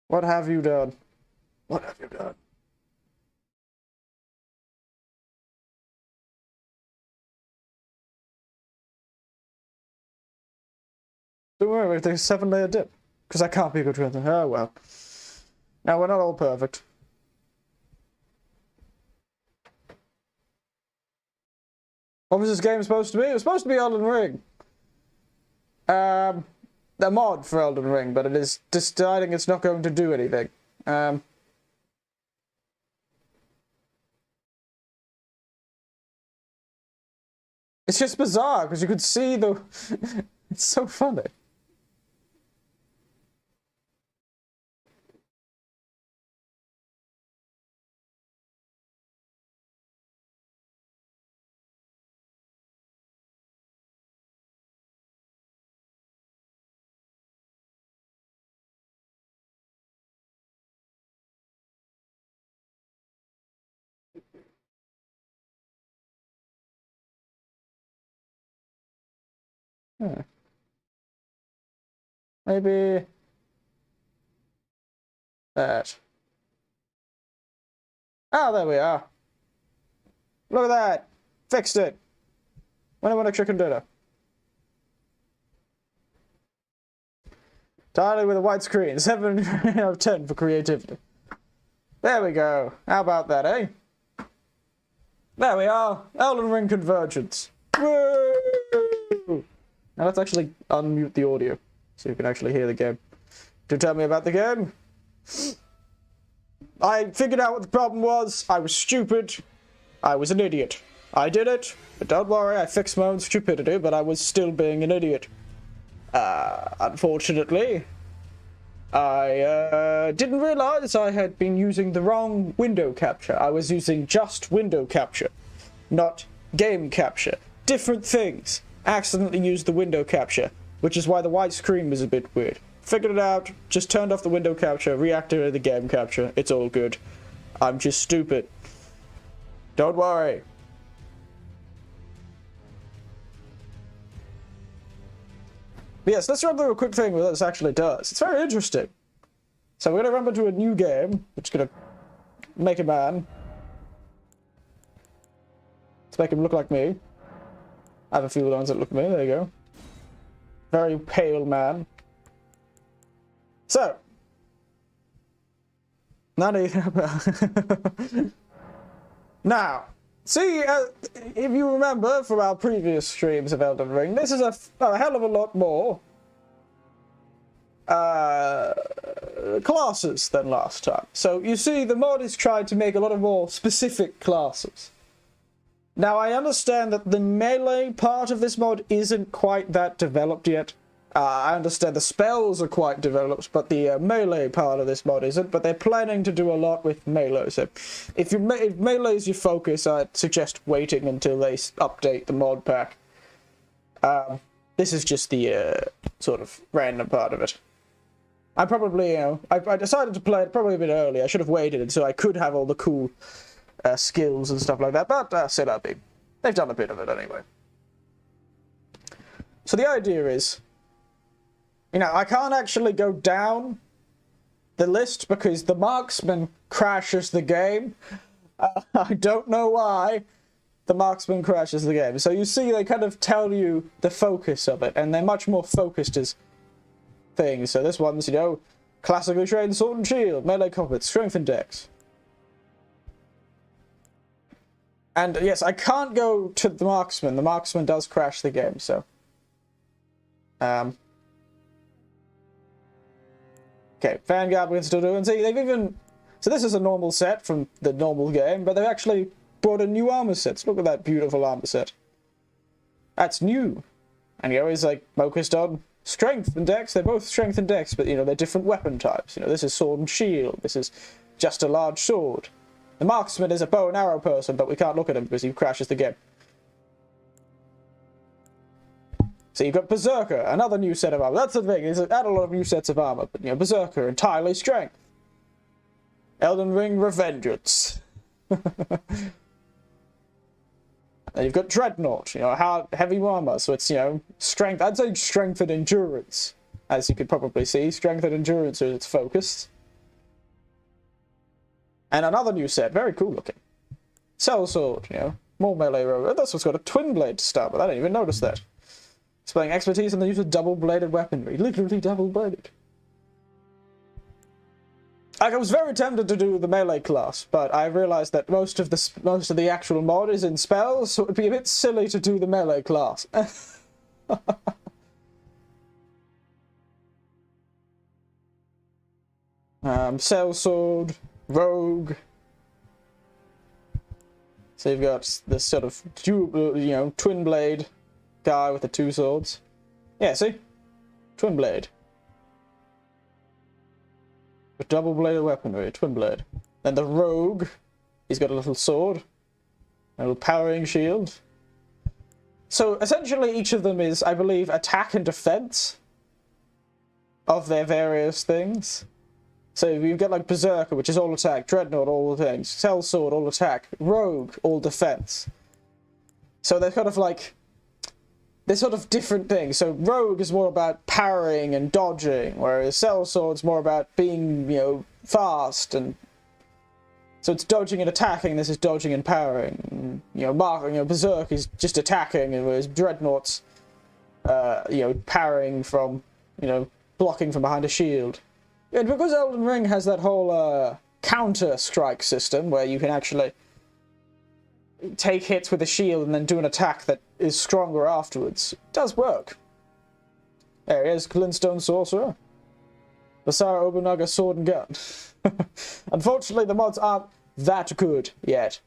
What have you done? What have you done? Don't worry, there's a 7-layer dip. Because I can't be a good translator. Oh well. Now, we're not all perfect. What was this game supposed to be? It was supposed to be Elden Ring. The mod for Elden Ring, but it is deciding it's not going to do anything. It's just bizarre, because you could see the... It's so funny. Maybe... that. Oh, there we are. Look at that! Fixed it! When I want a chicken dinner. Entirely with a white screen. 7 out of 10 for creativity. There we go. How about that, eh? There we are. Elden Ring Convergence. Woo! Now let's actually unmute the audio so you can actually hear the game. Do tell me about the game. I figured out what the problem was. I was stupid. I was an idiot. I did it, but don't worry, I fixed my own stupidity, but I was still being an idiot. Unfortunately, I didn't realize I had been using the wrong window capture. I was using just window capture, not game capture. Different things. Accidentally used the window capture, which is why the white screen was a bit weird. Figured it out, just turned off the window capture, reactivated the game capture. It's all good. I'm just stupid. Don't worry. But yes, let's run through a quick thing what this actually does. It's very interesting. So we're going to run into a new game, which is going to make a man. Let's make him look like me. I have a few ones that look like me, there you go. Very pale man. So. Now, see, if you remember from our previous streams of Elden Ring, this is a hell of a lot more classes than last time. So you see, the mod is trying to make a lot of more specific classes. Now, I understand that the melee part of this mod isn't quite that developed yet. I understand the spells are quite developed, but the melee part of this mod isn't. But they're planning to do a lot with melee. So, if melee is your focus, I'd suggest waiting until they update the mod pack. This is just the sort of random part of it. I probably, I decided to play it probably a bit early. I should have waited until I could have all the cool skills and stuff like that. But c'est la vie. They've done a bit of it anyway. So the idea is, I can't actually go down the list because the marksman crashes the game. I don't know why the marksman crashes the game. So you see, they kind of tell you the focus of it, and they're much more focused as things. So this one's, classically trained sword and shield, melee combat, strength and dex. And yes, I can't go to the marksman. The marksman does crash the game, so. Okay, Vanguard we can still do, and see, they've even... So this is a normal set from the normal game, but they've actually brought in new armor sets. Look at that beautiful armor set. That's new. And you're always, focused on strength and dex. They're both strength and dex, but, they're different weapon types. This is sword and shield. This is just a large sword. The marksman is a bow and arrow person, but we can't look at him because he crashes the game. So you've got Berserker, another new set of armor. That's the thing, is add a lot of new sets of armor, but Berserker, entirely strength. Elden Ring Revengeance. And you've got Dreadnought, heavy armor, so it's, strength, I'd say strength and endurance. As you could probably see, strength and endurance is its focus. And another new set, very cool looking. Sellsword, more melee rover. That's what's got a twin blade to start with, I didn't even notice that. Displaying expertise in the use of double-bladed weaponry. Literally double-bladed. I was very tempted to do the melee class, but I realized that most of the actual mod is in spells, so it'd be a bit silly to do the melee class. Sellsword, rogue. So you've got this sort of twin blade guy with the two swords. Yeah, see, twin blade. With double-bladed weaponry, twin blade. Then the rogue, he's got a little sword, a little powering shield. So essentially each of them is, I believe, attack and defense of their various things. So you've got like Berserker, which is all attack, Dreadnought, all things, Sellsword, all attack, Rogue, all defense. So they're kind of like, they're sort of different things. So Rogue is more about parrying and dodging, whereas Sellsword's more about being, fast, and so it's dodging and attacking. This is dodging and parrying. Berserk is just attacking, and whereas Dreadnought's, parrying from, blocking from behind a shield. And because Elden Ring has that whole counter-strike system, where you can actually take hits with a shield and then do an attack that is stronger afterwards, it does work. There he is, Glintstone Sorcerer. Basara Obunaga Sword and Gun. Unfortunately, the mods aren't that good yet.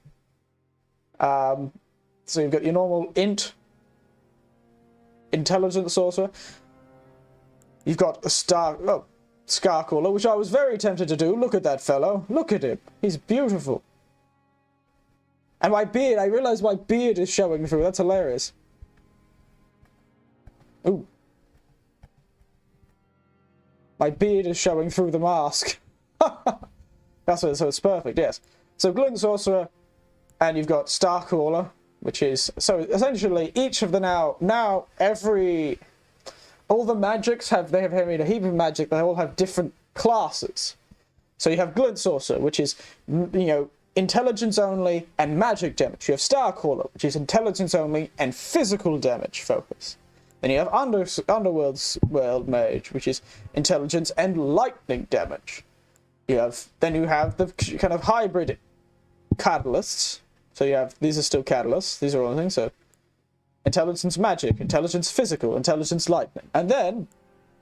So you've got your normal Intelligent Sorcerer. You've got a Scarcaller, which I was very tempted to do. Look at that fellow. Look at him. He's beautiful. And my beard, I realized my beard is showing through. That's hilarious. Ooh. My beard is showing through the mask. That's it, so it's perfect, yes. So Glint Sorcerer, and you've got Starcaller, which is, so essentially each of the all the magics they have a heap of magic, they all have different classes. So you have Glint Sorcerer, which is, intelligence only and magic damage. You have Starcaller, which is intelligence only and physical damage focus. Then you have World Mage, which is intelligence and lightning damage. Then you have the kind of hybrid catalysts. So these are still catalysts. These are all things. So intelligence magic, intelligence physical, intelligence lightning, and then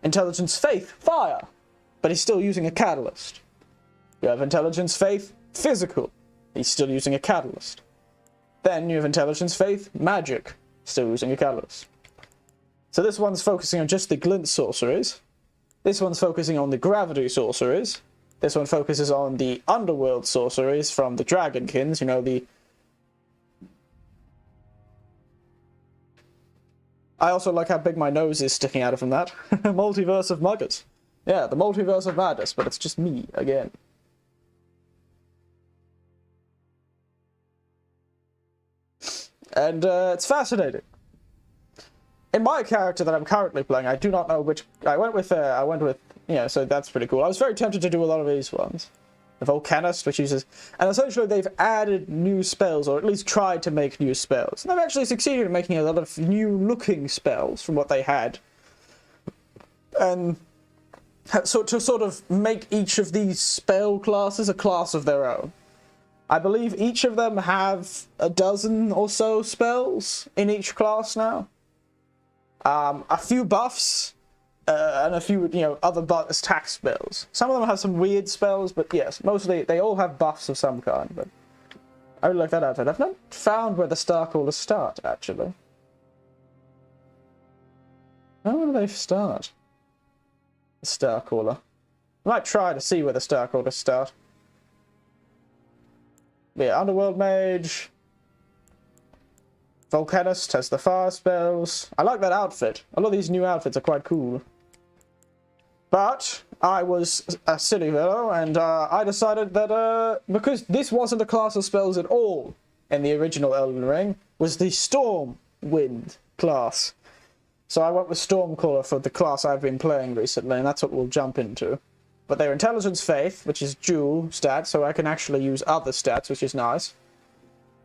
intelligence faith fire. But he's still using a catalyst. You have intelligence faith physical. He's still using a catalyst. Then you have intelligence faith magic, still using a catalyst. So this one's focusing on just the glint sorceries. This one's focusing on the gravity sorceries. This one focuses on the underworld sorceries from the Dragonkins, I also like how big my nose is sticking out from that. Multiverse of Muggers. Yeah, the Multiverse of Madness, but it's just me, again. And it's fascinating. In my character that I'm currently playing, I do not know which... I went with, so that's pretty cool. I was very tempted to do a lot of these ones. The Volcanist, which uses... And essentially they've added new spells, or at least tried to make new spells. And they've actually succeeded in making a lot of new-looking spells from what they had. And so to sort of make each of these spell classes a class of their own. I believe each of them have a dozen or so spells in each class now. A few buffs, and a few, other attack spells. Some of them have some weird spells, but yes, mostly they all have buffs of some kind, but I really like that outfit. I've not found where the Starcallers start, actually. Where do they start? The Starcaller. I might try to see where the Starcallers start. Yeah, Underworld Mage. Volcanist has the fire spells. I like that outfit. A lot of these new outfits are quite cool. But I was a silly fellow, and I decided that because this wasn't a class of spells at all in the original Elden Ring, was the Stormwind class. So I went with Stormcaller for the class I've been playing recently, and that's what we'll jump into. But they're Intelligence Faith, which is dual stats, so I can actually use other stats, which is nice.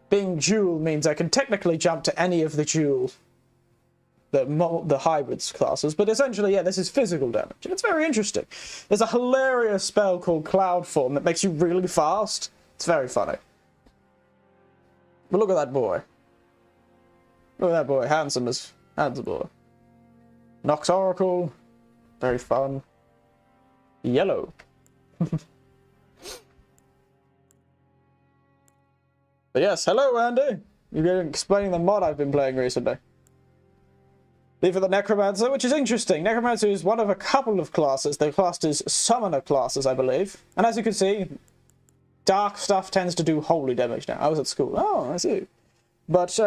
Being dual means I can technically jump to any of the dual the hybrids classes, but essentially, yeah, this is physical damage, and it's very interesting. There's a hilarious spell called Cloud Form that makes you really fast. It's very funny. But look at that boy. Look at that boy, handsome boy. Nox Oracle, very fun. Yellow. But yes, hello Andy. You've been explaining the mod I've been playing recently. Leave for the Necromancer, which is interesting. Necromancer is one of a couple of classes. They're classed as summoner classes, I believe. And as you can see, dark stuff tends to do holy damage now. I was at school. Oh, I see. But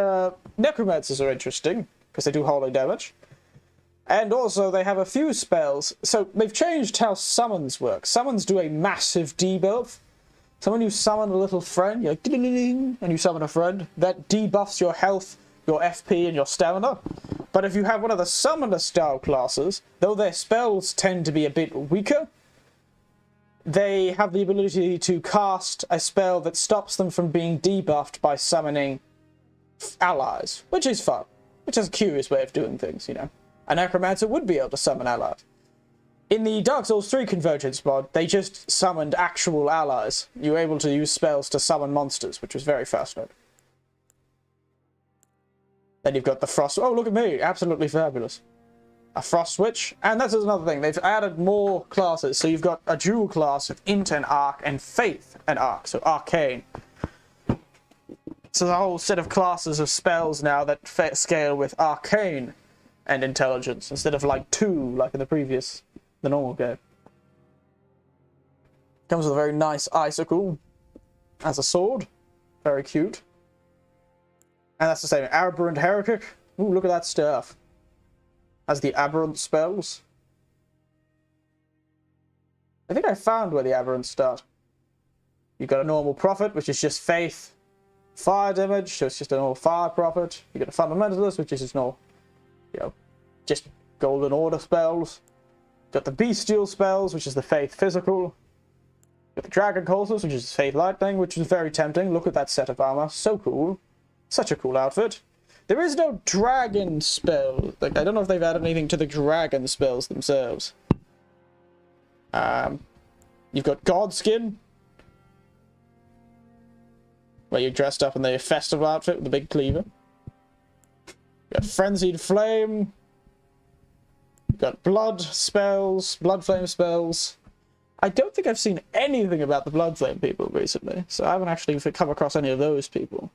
Necromancers are interesting, because they do holy damage. And also, they have a few spells. So, they've changed how summons work. Summons do a massive debuff. So when you summon a little friend, you're like, ding-ding-ding, and you summon a friend, that debuffs your health, your FP, and your stamina. But if you have one of the summoner style classes, though their spells tend to be a bit weaker, they have the ability to cast a spell that stops them from being debuffed by summoning allies, which is fun. Which is a curious way of doing things, you know. A Necromancer would be able to summon allies. In the Dark Souls 3 Convergence mod, they just summoned actual allies. You were able to use spells to summon monsters, which was very fascinating. Then you've got the Frost... Oh, look at me! Absolutely fabulous. A Frost Witch. And that's another thing. They've added more classes. So you've got a dual class of Int and Arc and Faith and Arc. So Arcane. So there's a whole set of classes of spells now that scale with Arcane and Intelligence, instead of like 2, like in the normal game. Comes with a very nice icicle as a sword. Very cute. And that's the same. Aberrant Heretic. Ooh, look at that stuff. Has the aberrant spells. I think I found where the aberrants start. You've got a normal prophet, which is just faith, fire damage, so it's just a normal fire prophet. You've got a fundamentalist, which is just normal, you know, just golden order spells. Got the bestial spells, which is the faith physical. Got the dragon cultist, which is faith lightning, which is very tempting. Look at that set of armor, so cool. Such a cool outfit. There is no dragon spell. Like, I don't know if they've added anything to the dragon spells themselves. You've got Godskin, where you're dressed up in the festival outfit with the big cleaver. You've got Frenzied Flame. You've got Blood spells, Blood Flame spells. I don't think I've seen anything about the Blood Flame people recently, so I haven't actually come across any of those people.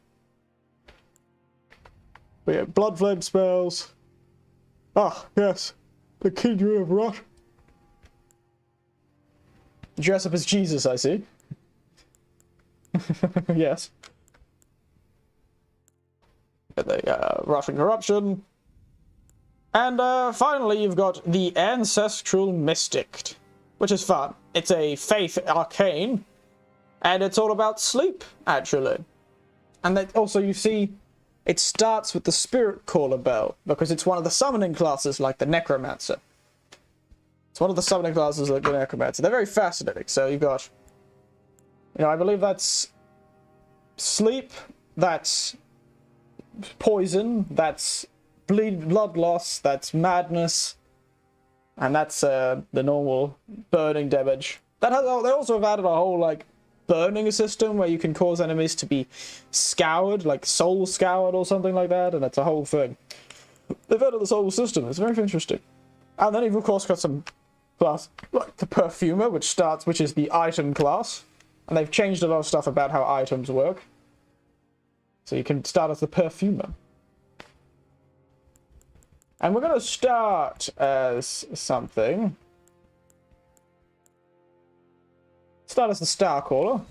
But yeah, Blood Flame spells. Ah, yes. The Kindred of Rot. Dress up as Jesus, I see. Yes. The Rot and Corruption. And finally, you've got the Ancestral Mystic, which is fun. It's a faith arcane, and it's all about sleep, actually. And then also you see, it starts with the Spirit Caller Bell, because it's one of the summoning classes like the Necromancer. It's one of the summoning classes like the Necromancer. They're very fascinating. So you've got, you know, I believe that's sleep, that's poison, that's blood loss, that's madness, and that's the normal burning damage. They also have added a whole, like, burning system where you can cause enemies to be scoured, like soul scoured or something like that, and it's a whole thing. They've added this whole system. It's very interesting. And then you've of course got some class like the Perfumer, which is the item class, and they've changed a lot of stuff about how items work. So you can start as the Perfumer. And we're going to start as something. Start as the Starcaller.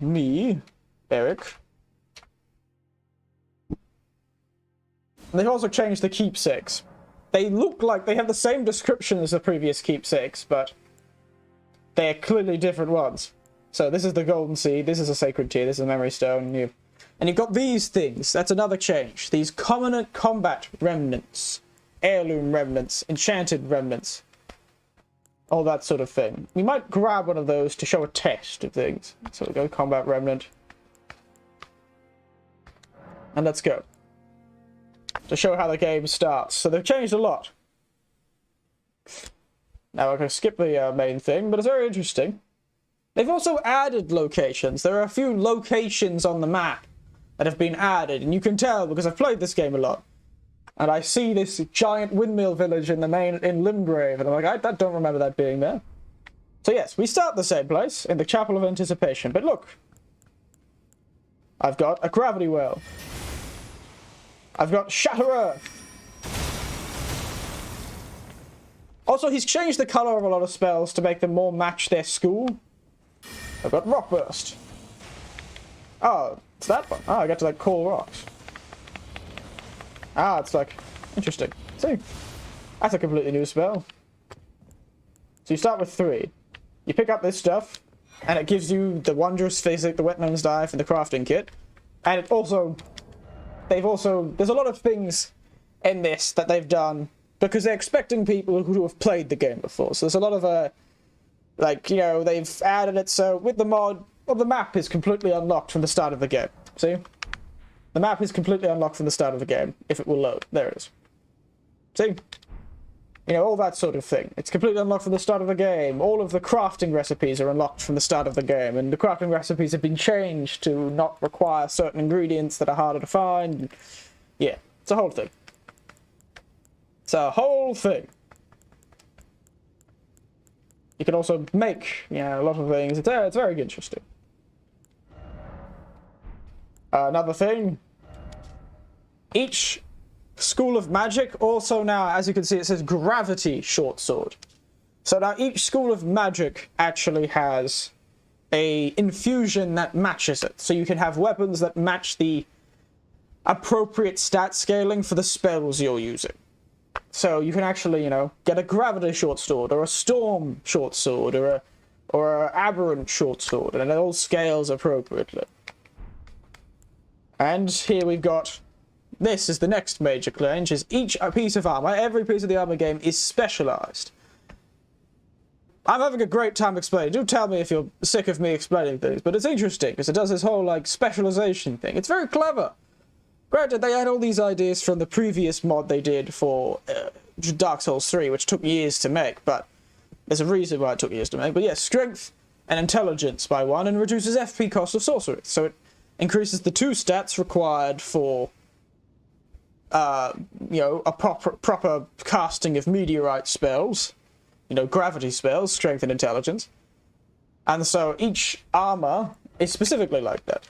Me, Eric. And they've also changed the keepsakes. They look like they have the same description as the previous keepsakes, but they're clearly different ones. So this is the Golden Seed, this is a Sacred Tear, this is a Memory Stone, and you've got these things. That's another change. These Covenant Combat Remnants, Heirloom Remnants, Enchanted Remnants, all that sort of thing. We might grab one of those to show a test of things. So we'll go Combat Remnant. And let's go. To show how the game starts. So they've changed a lot. Now I'm going to skip the main thing, but it's very interesting. They've also added locations. There are a few locations on the map that have been added, and you can tell because I've played this game a lot. And I see this giant windmill village in Limgrave, and I'm like, I don't remember that being there. So yes, we start the same place, in the Chapel of Anticipation, but look. I've got a gravity well. I've got Shatter Earth. Also, he's changed the colour of a lot of spells to make them more match their school. I've got Rock Burst. Oh, it's that one. Oh, I get to, like, call rocks. Ah, it's, like, interesting. See? That's a completely new spell. So you start with 3. You pick up this stuff, and it gives you the Wondrous Physic, the Wetman's Dive, and the crafting kit. And it also... There's a lot of things in this that they've done because they're expecting people who have played the game before. So there's a lot of, like, you know, they've added it so with the mod, well, the map is completely unlocked from the start of the game. See? The map is completely unlocked from the start of the game, if it will load. There it is. See? You know, all that sort of thing. It's completely unlocked from the start of the game. All of the crafting recipes are unlocked from the start of the game, and the crafting recipes have been changed to not require certain ingredients that are harder to find. Yeah, it's a whole thing. It's a whole thing. You can also make, you know, a lot of things. It's very interesting. Another thing. Each School of Magic also now, as you can see, it says Gravity Short Sword. So now each School of Magic actually has a infusion that matches it. So you can have weapons that match the appropriate stat scaling for the spells you're using. So you can actually, you know, get a Gravity Short Sword, or a Storm Short Sword, or a Aberrant Short Sword, and it all scales appropriately. And here we've got... This is the next major change, is each piece of armor, every piece of the armor game is specialized. I'm having a great time explaining. Do tell me if you're sick of me explaining things, but it's interesting, because it does this whole, like, specialization thing. It's very clever. Granted, they had all these ideas from the previous mod they did for Dark Souls 3, which took years to make, but there's a reason why it took years to make. But yes, strength and intelligence by 1, and reduces FP cost of sorcery. So it increases the 2 stats required for... you know, a proper casting of meteorite spells, you know, gravity spells, strength and intelligence. And so each armor is specifically like that.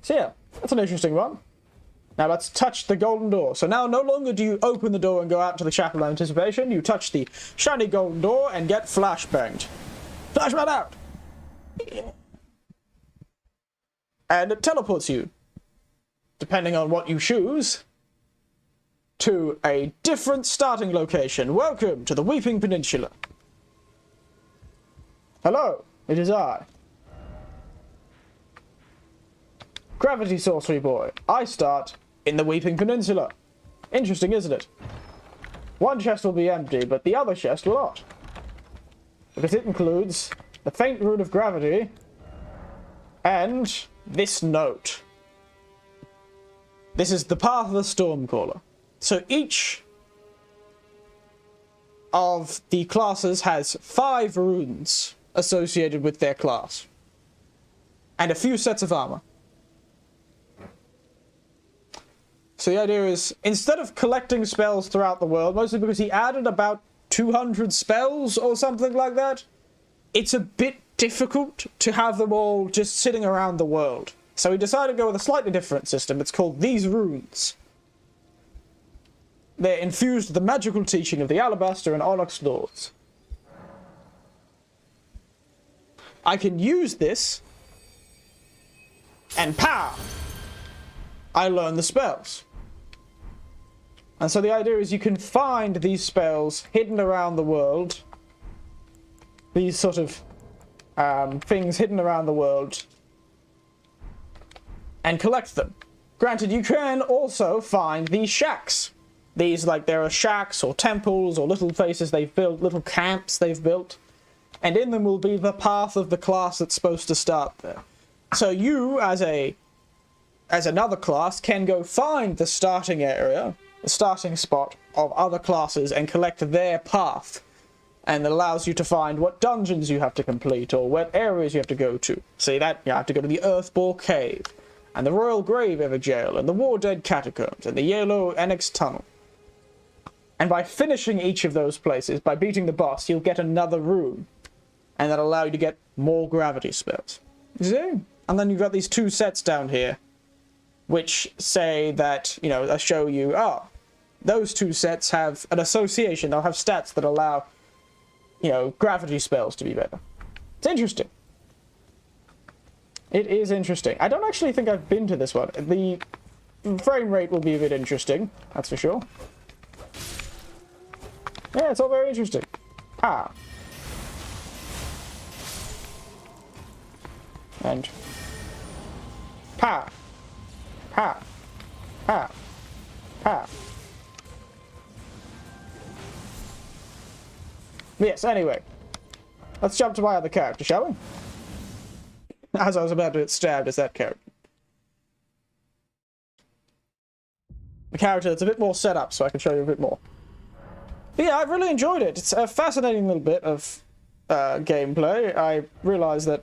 So yeah, that's an interesting one. Now let's touch the golden door. So now no longer do you open the door and go out to the Chapel of Anticipation, you touch the shiny golden door and get flashbanged. Flashbang out! Yeah. And it teleports you, depending on what you choose, to a different starting location. Welcome to the Weeping Peninsula. Hello, it is I. Gravity Sorcery Boy. I start in the Weeping Peninsula. Interesting, isn't it? One chest will be empty, but the other chest will not. Because it includes the Faint Rune of Gravity and this note. This is the Path of the Stormcaller. So each of the classes has 5 runes associated with their class. And a few sets of armor. So the idea is, instead of collecting spells throughout the world, mostly because he added about 200 spells or something like that, it's a bit difficult to have them all just sitting around the world. So he decided to go with a slightly different system. It's called These Runes. They're infused with the magical teaching of the Alabaster and Onyx Lords. I can use this, and pow! I learn the spells. And so the idea is you can find these spells hidden around the world. These sort of things hidden around the world. And collect them. Granted, you can also find these shacks. These, like, there are shacks or temples or little places they've built, little camps they've built. And in them will be the path of the class that's supposed to start there. So you, as a as another class, can go find the starting area, the starting spot of other classes and collect their path. And it allows you to find what dungeons you have to complete or what areas you have to go to. See that? You have to go to the Earthball Cave, and the Royal Grave Ever Jail, and the War Dead Catacombs, and the Yellow Annex Tunnel. And by finishing each of those places, by beating the boss, you'll get another room. And that'll allow you to get more gravity spells. You see? And then you've got these two sets down here, which say that, you know, show you, oh, those two sets have an association. They'll have stats that allow, you know, gravity spells to be better. It's interesting. It is interesting. I don't actually think I've been to this one. The frame rate will be a bit interesting, that's for sure. Yeah, it's all very interesting. Ah. And pa, pa, pa, pa. Yes, anyway. Let's jump to my other character, shall we? As I was about to get stabbed as that character. The character that's a bit more set up, so I can show you a bit more. But yeah, I've really enjoyed it. It's a fascinating little bit of gameplay. I realise that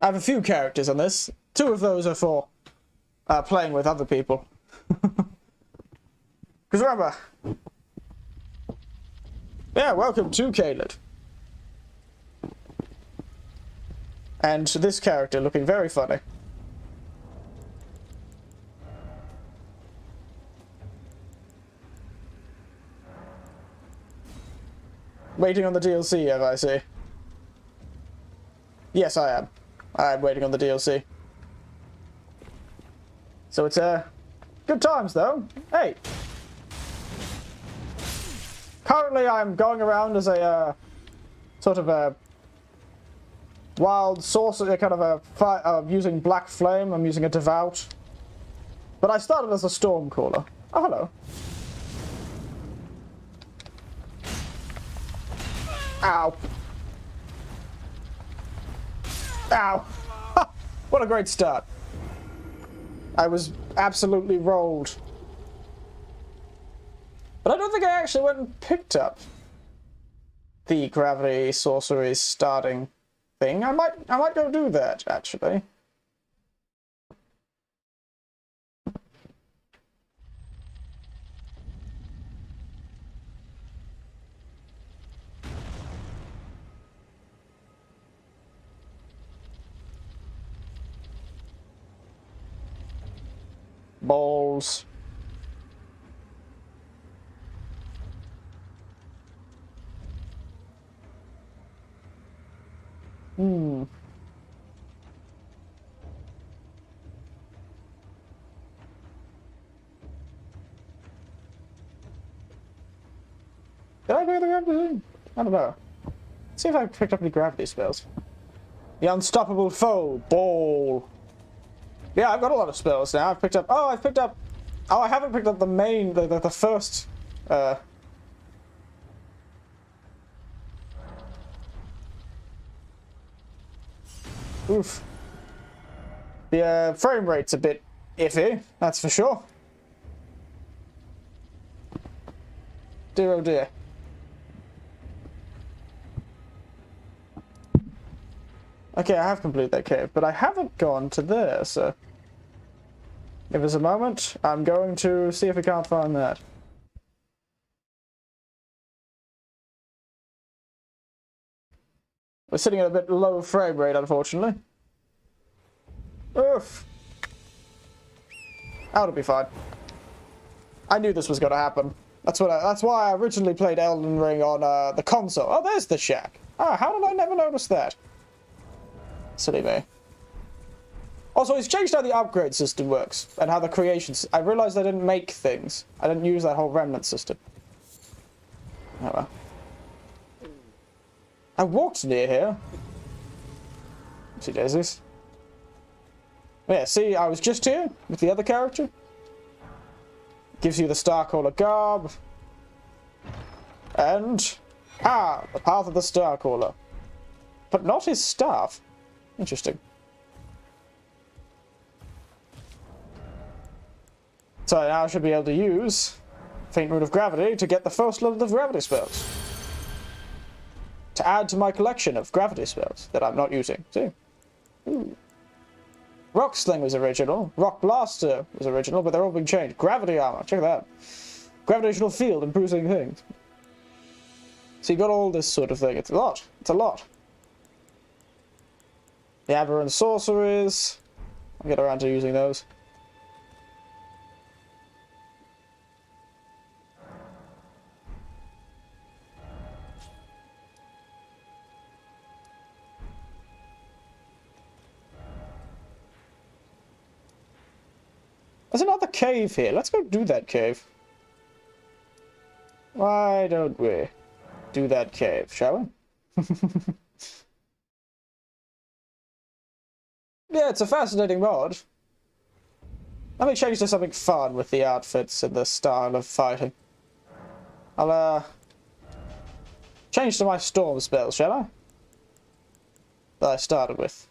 I have a few characters on this. 2 of those are for playing with other people. Because remember... Yeah, welcome to Caelid. And this character looking very funny. Waiting on the DLC, have I see? Yes, I am. I'm waiting on the DLC. So it's good times though. Hey. Currently I'm going around as a sort of a wild sorcerer, kind of a using Black Flame. I'm using a Devout. But I started as a Stormcaller. Oh, hello. Ow. Ow. What a great start. I was absolutely rolled. But I don't think I actually went and picked up the Gravity Sorcery starting thing. I might go do that, actually. Balls. Hmm. Did I pick up the gravity? I don't know. Let's see if I picked up any gravity spells. The Unstoppable Foe. Ball. Yeah, I've got a lot of spells now. I've picked up... Oh, I've picked up... Oh, I haven't picked up the main... The first... Oof. The frame rate's a bit iffy, that's for sure. Dear oh dear. Okay, I have completed that cave, but I haven't gone to there, so... Give us a moment. I'm going to see if we can't find that. We're sitting at a bit low frame rate, unfortunately. Oof. That'll be fine. I knew this was going to happen. That's why I originally played Elden Ring on the console. Oh, there's the shack. Ah, how did I never notice that? Silly me. Also, he's changed how the upgrade system works and how the creations. I realized I didn't make things. I didn't use that whole remnant system. Oh well. I walked near here. See daisies. Yeah, see, I was just here with the other character. Gives you the Starcaller garb. And... the path of the Starcaller. But not his staff. Interesting. So I now should be able to use Faint Root of Gravity to get the first level of gravity spells. To add to my collection of gravity spells that I'm not using. See? Ooh. Rock Sling was original. Rock Blaster was original, but they're all being changed. Gravity Armor, check that. Gravitational Field, improving things. So you got all this sort of thing. It's a lot. It's a lot. The Aberrant Sorceries. I'll get around to using those. There's another cave here. Let's go do that cave. Why don't we do that cave, shall we? Yeah, it's a fascinating mod. Let me change to something fun with the outfits and the style of fighting. I'll, change to my storm spells, shall I? That I started with.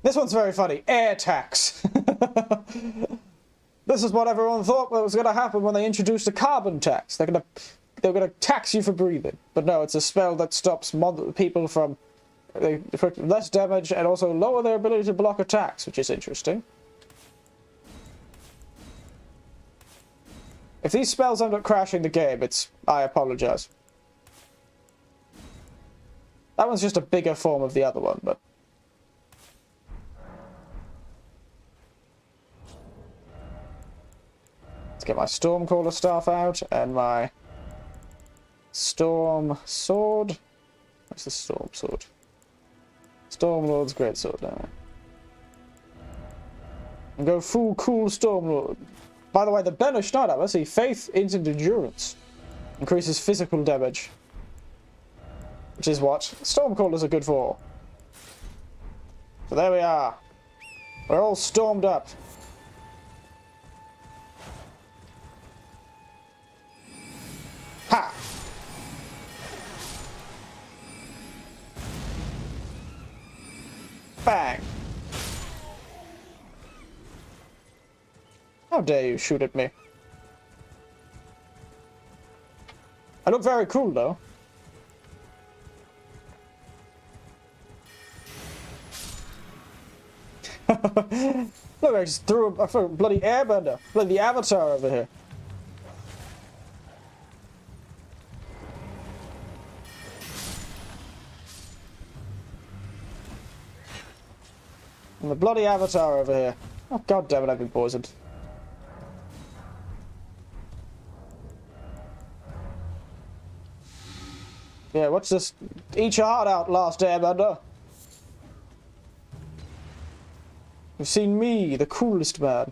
This one's very funny. Air tax. This is what everyone thought was going to happen when they introduced a carbon tax. They're going to tax you for breathing. But no, it's a spell that stops people from less damage and also lower their ability to block attacks, which is interesting. If these spells end up crashing the game, I apologize. That one's just a bigger form of the other one, but... Let's get my Stormcaller Staff out, and my Storm Sword. What's the Storm Sword? Stormlord's Greatsword, damn it. And go full cool Stormlord. By the way, the Banished Knight Armor, see, Faith into Endurance. Increases physical damage. Which is what Stormcallers are good for. So there we are. We're all stormed up. Ha! Bang! How dare you shoot at me? I look very cool, though. Look, I just threw a bloody airbender. Bloody avatar over here. And the bloody avatar over here. Oh, god damn it, I've been poisoned. Yeah, what's this? Eat your heart out, last airbender. You've seen me, the coolest man.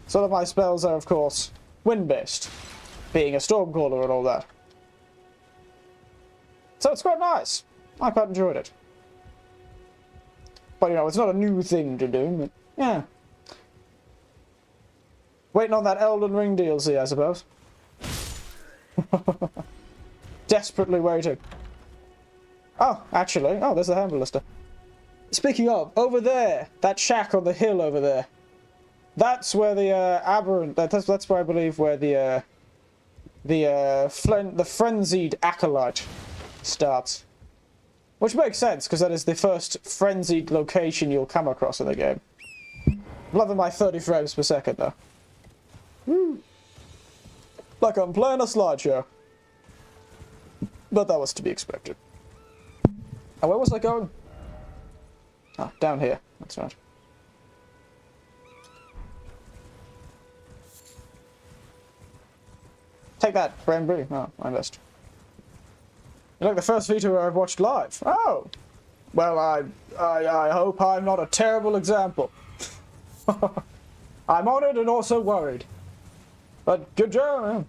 Some of my spells are, of course, wind-based, being a Stormcaller and all that. So it's quite nice. I quite enjoyed it. But, you know, it's not a new thing to do, but, yeah. Waiting on that Elden Ring DLC, I suppose. Desperately waiting. Oh, actually. Oh, there's the hand ballista. Speaking of, over there, that shack on the hill over there. That's where the aberrant. That's where I believe where the frenzied acolyte starts. Which makes sense because that is the first frenzied location you'll come across in the game. I'm loving my 30 frames per second though. Woo. Like I'm playing a slideshow. But that was to be expected. Oh, where was I going? Oh, down here. That's right. Take that, Brambury. Oh, I missed. You're like the first Vtuber I've watched live. Oh! Well, I hope I'm not a terrible example. I'm honoured and also worried. But good job, man.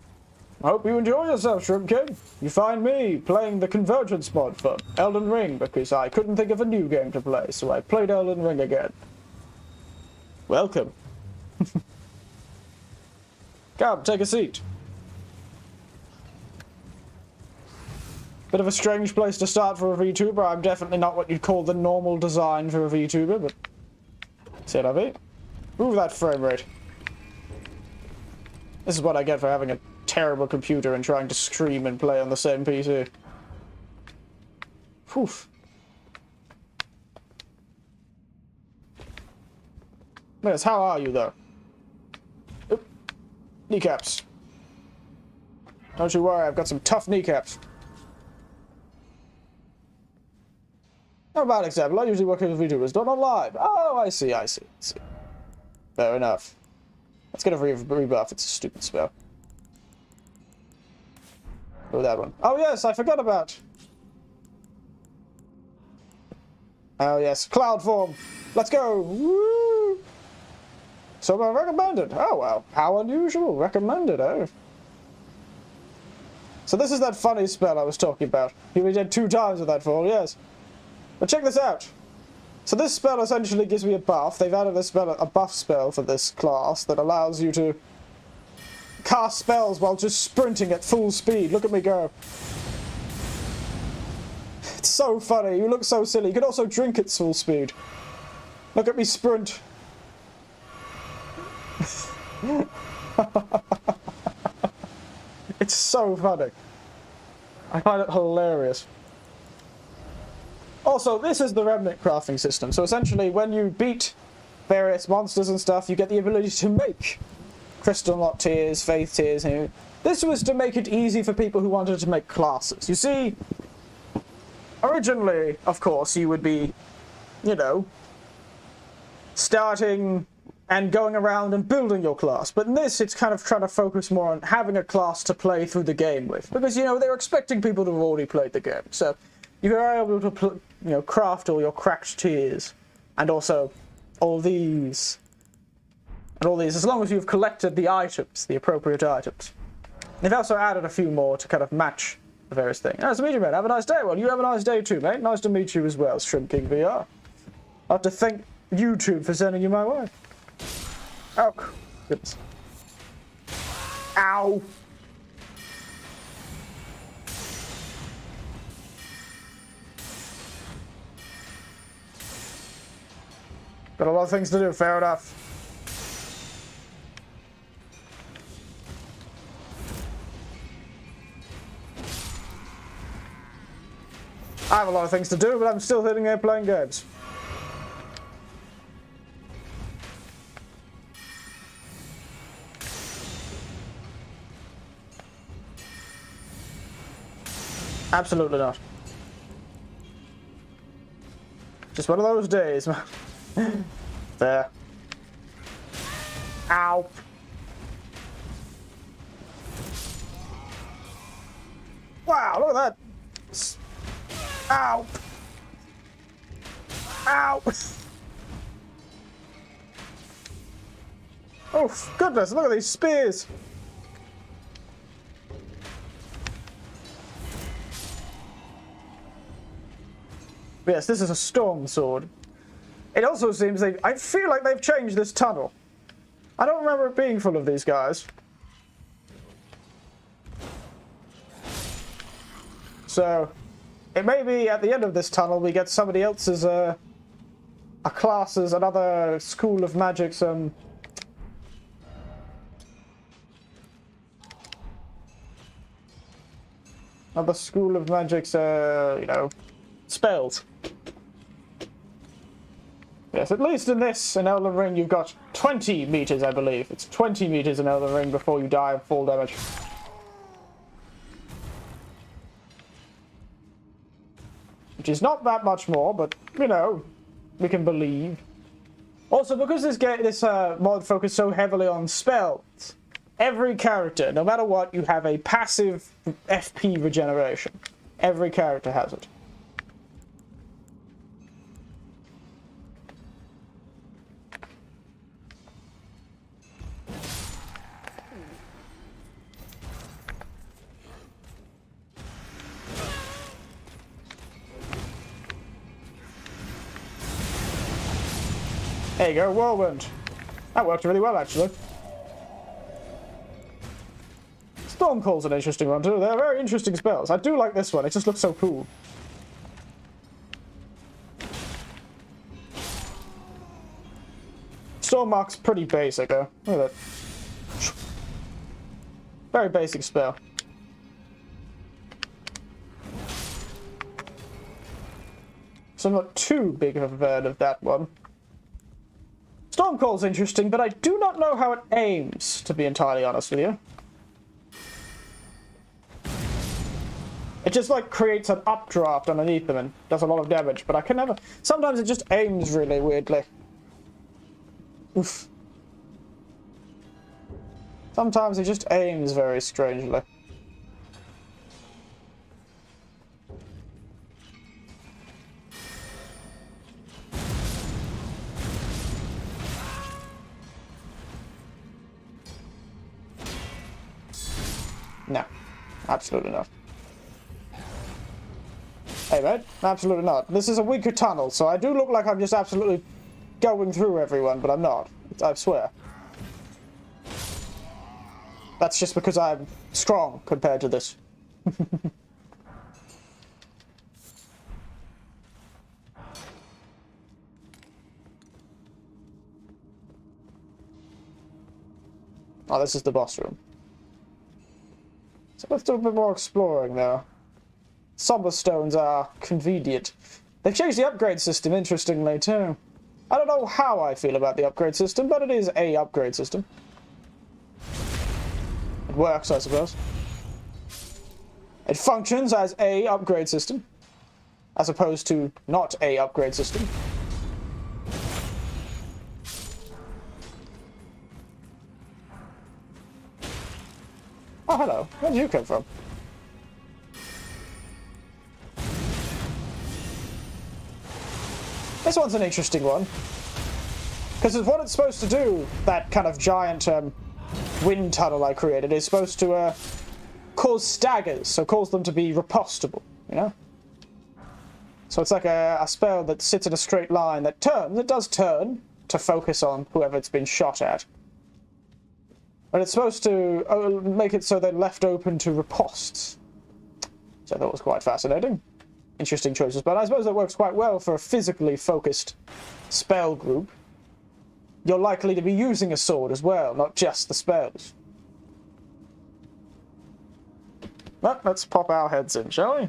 I hope you enjoy yourself, Shrimp King. You find me playing the Convergence mod for Elden Ring because I couldn't think of a new game to play, so I played Elden Ring again. Welcome. Come, take a seat. Bit of a strange place to start for a VTuber. I'm definitely not what you'd call the normal design for a VTuber, but... C'est la vie. Move that frame rate. This is what I get for having a terrible computer and trying to stream and play on the same PC. Poof. Miss, how are you, though? Oop. Kneecaps. Don't you worry, I've got some tough kneecaps. Not a bad example. I usually work with VTubers, not live. Oh, I see. Fair enough. Let's get a rebuff. It's a stupid spell. Oh, that one. Oh, yes, I forgot about. Oh, yes, cloud form. Let's go. Woo! So recommended. Oh, wow. How unusual. Recommended, oh. So this is that funny spell I was talking about. He only did 2 times with that fall, yes. But check this out. So this spell essentially gives me a buff. They've added a buff spell for this class that allows you to cast spells while just sprinting at full speed. Look at me go. It's so funny. You look so silly. You can also drink at full speed. Look at me sprint. It's so funny. I find it hilarious. Also, this is the Remnant crafting system. So essentially, when you beat various monsters and stuff, you get the ability to make Crystal Knot Tears, Faith Tears. This was to make it easy for people who wanted to make classes. You see, originally, of course, you would be, you know, starting and going around and building your class. But in this, it's kind of trying to focus more on having a class to play through the game with. Because, you know, they're expecting people to have already played the game. So you are able to, you know, craft all your cracked tears. And also all these. And all these, as long as you've collected the items, the appropriate items. They've also added a few more to kind of match the various things. Nice to meet you, mate. Have a nice day. Well, you have a nice day too, mate. Nice to meet you as well, Shrimp King VR. I have to thank YouTube for sending you my way. Oh, goodness. Ow! Got a lot of things to do, fair enough. I have a lot of things to do, but I'm still sitting here playing games. Absolutely not. Just one of those days, man. There. Ow. Wow, look at that. Ow. Ow. Oh, goodness, look at these spears. Yes, this is a storm sword. It also seems I feel like they've changed this tunnel. I don't remember it being full of these guys. So, it may be at the end of this tunnel we get somebody else's, a class's, another school of magic's, another school of magic's, you know, spells. Yes, at least in this, in Elden Ring, you've got 20 meters, I believe. It's 20 meters in Elden Ring before you die of full damage. Which is not that much more, but, you know, we can believe. Also, because this mod focuses so heavily on spells, every character, no matter what, you have a passive FP regeneration. Every character has it. There you go, whirlwind. That worked really well, actually. Stormcall's an interesting one too. They're very interesting spells. I do like this one. It just looks so cool. Stormmark's pretty basic though. Look at that. Very basic spell. So I'm not too big of a fan of that one. Stormcall's interesting, but I do not know how it aims, to be entirely honest with you. It just, like, creates an updraft underneath them and does a lot of damage, but I can never... Sometimes it just aims really weirdly. Oof. Sometimes it just aims very strangely. No, absolutely not. Hey, mate, absolutely not. This is a weaker tunnel, so I do look like I'm just absolutely going through everyone, but I'm not. I swear. That's just because I'm strong compared to this. Oh, this is the boss room. So let's do a bit more exploring now. Somber stones are convenient. They've changed the upgrade system, interestingly, too. I don't know how I feel about the upgrade system, but it is a upgrade system. It works, I suppose. It functions as a upgrade system, as opposed to not a upgrade system. Oh, hello. Where did you come from? This one's an interesting one. Because what it's supposed to do, that kind of giant wind tunnel I created, is supposed to cause staggers, so cause them to be repostable, you know? So it's like a spell that sits in a straight line that turns. It does turn to focus on whoever it's been shot at. But it's supposed to make it so they're left open to riposts. So I thought it was quite fascinating. Interesting choices, but I suppose that works quite well for a physically focused spell group. You're likely to be using a sword as well, not just the spells. But let's pop our heads in, shall we?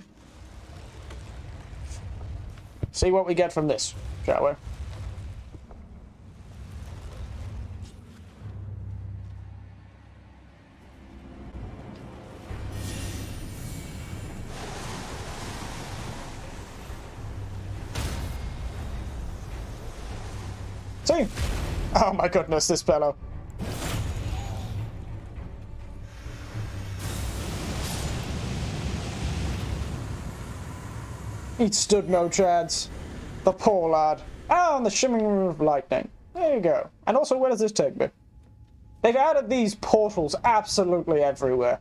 See what we get from this, shall we? See? Oh my goodness, this fellow. He stood no chance. The poor lad. Oh, and the shimmering of lightning. There you go. And also, where does this take me? They've added these portals absolutely everywhere.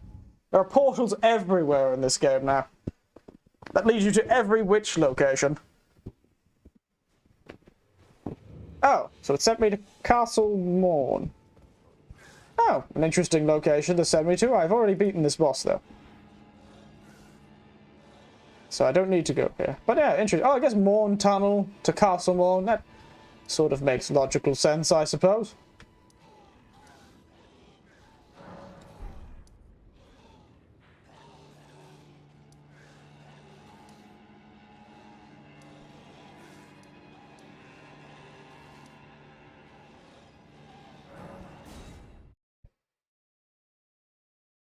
There are portals everywhere in this game now. That leads you to every witch location. Oh, so it sent me to Castle Morn. Oh, an interesting location to send me to. I've already beaten this boss, though. So I don't need to go here. But yeah, interesting. Oh, I guess Morn Tunnel to Castle Morn. That sort of makes logical sense, I suppose.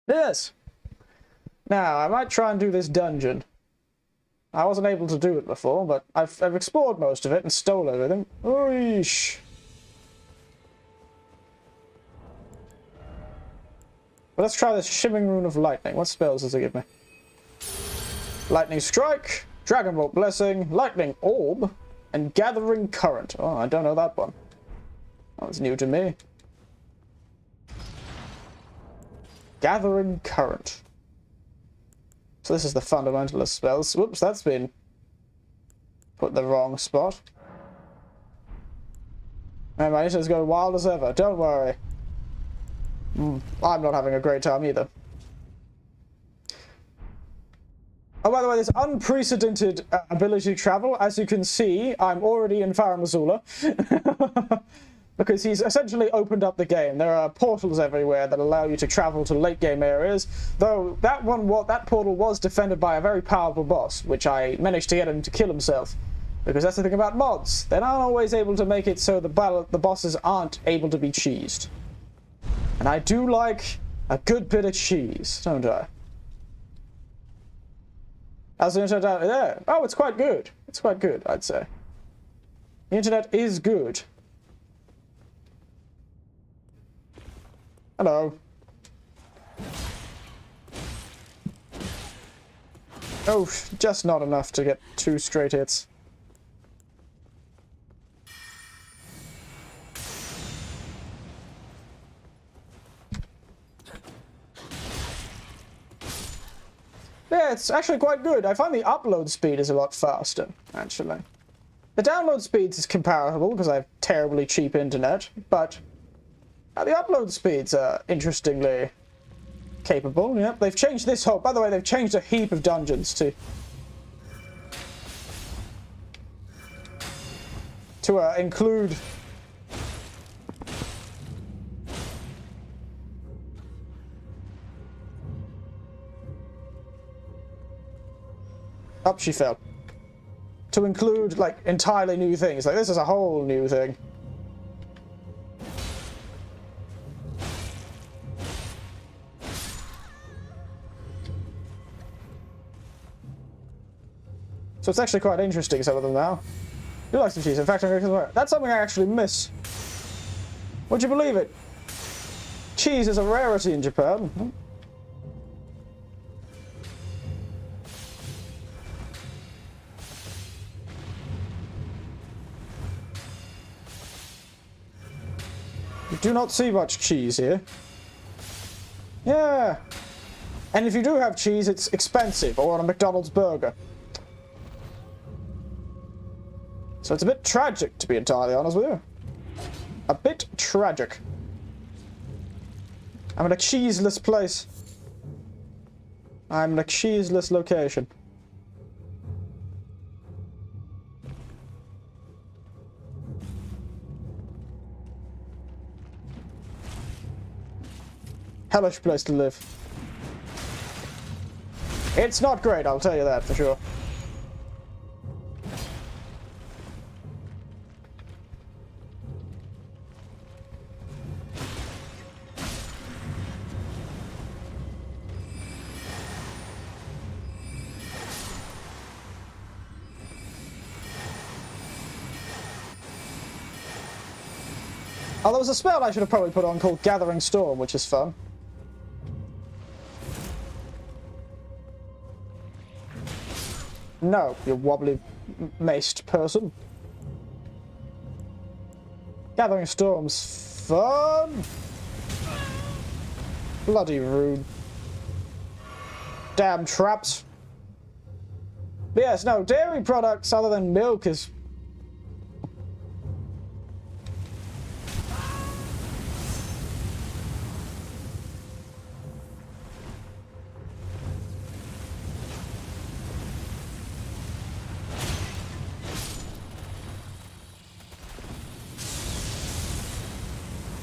Yes. Now, I might try and do this dungeon. I wasn't able to do it before, but I've explored most of it and stole everything. Oish. But let's try this Shimmering Rune of Lightning. What spells does it give me? Lightning Strike, Dragon Bolt Blessing, Lightning Orb, and Gathering Current. Oh, I don't know that one. That was new to me. Gathering Current. So this is the fundamentalist spells. Whoops, that's been put in the wrong spot. Man, my internet's going wild as ever. Don't worry. I'm not having a great time either. Oh, by the way, this unprecedented ability to travel. As you can see, I'm already in Farum Azula. Because he's essentially opened up the game. There are portals everywhere that allow you to travel to late game areas. Though that portal was defended by a very powerful boss, which I managed to get him to kill himself. Because that's the thing about mods. They're not always able to make it so the bosses aren't able to be cheesed. And I do like a good bit of cheese, don't I? As the internet out there. Oh, it's quite good. It's quite good, I'd say. The internet is good. Hello. Oh, just not enough to get 2 straight hits. Yeah, it's actually quite good. I find the upload speed is a lot faster, actually. The download speed is comparable because I have terribly cheap internet, but the upload speeds are interestingly capable. Yep, they've changed this whole... By the way, they've changed a heap of dungeons to include... Up she fell. To include, like, entirely new things. Like, this is a whole new thing. So it's actually quite interesting, some of them now. You like some cheese. In fact, that's something I actually miss. Would you believe it? Cheese is a rarity in Japan. You do not see much cheese here. Yeah. And if you do have cheese, it's expensive, or on a McDonald's burger. So it's a bit tragic, to be entirely honest with you. A bit tragic. I'm in a cheeseless place. I'm in a cheeseless location. Hellish place to live. It's not great, I'll tell you that for sure. Oh, there was a spell I should have probably put on called Gathering Storm, which is fun. No, you wobbly maced person. Gathering Storm's fun. Bloody rude. Damn traps. But yes, no, dairy products other than milk is...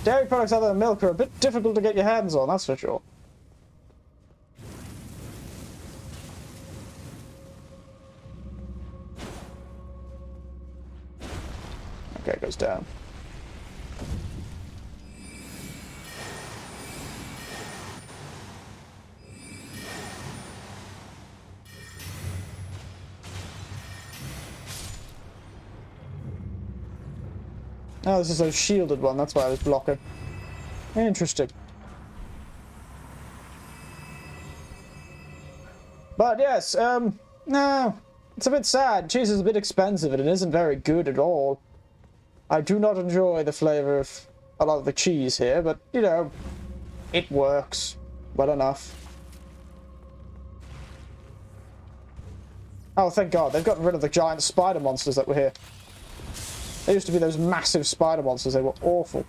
Dairy products other than milk are a bit difficult to get your hands on, that's for sure. Okay, it goes down. Oh, this is a shielded one, that's why I was blocking. Interesting. But yes, no, it's a bit sad. Cheese is a bit expensive and it isn't very good at all. I do not enjoy the flavour of a lot of the cheese here, but, you know, it works well enough. Oh, thank God, they've gotten rid of the giant spider monsters that were here. There used to be those massive spider monsters, they were awful.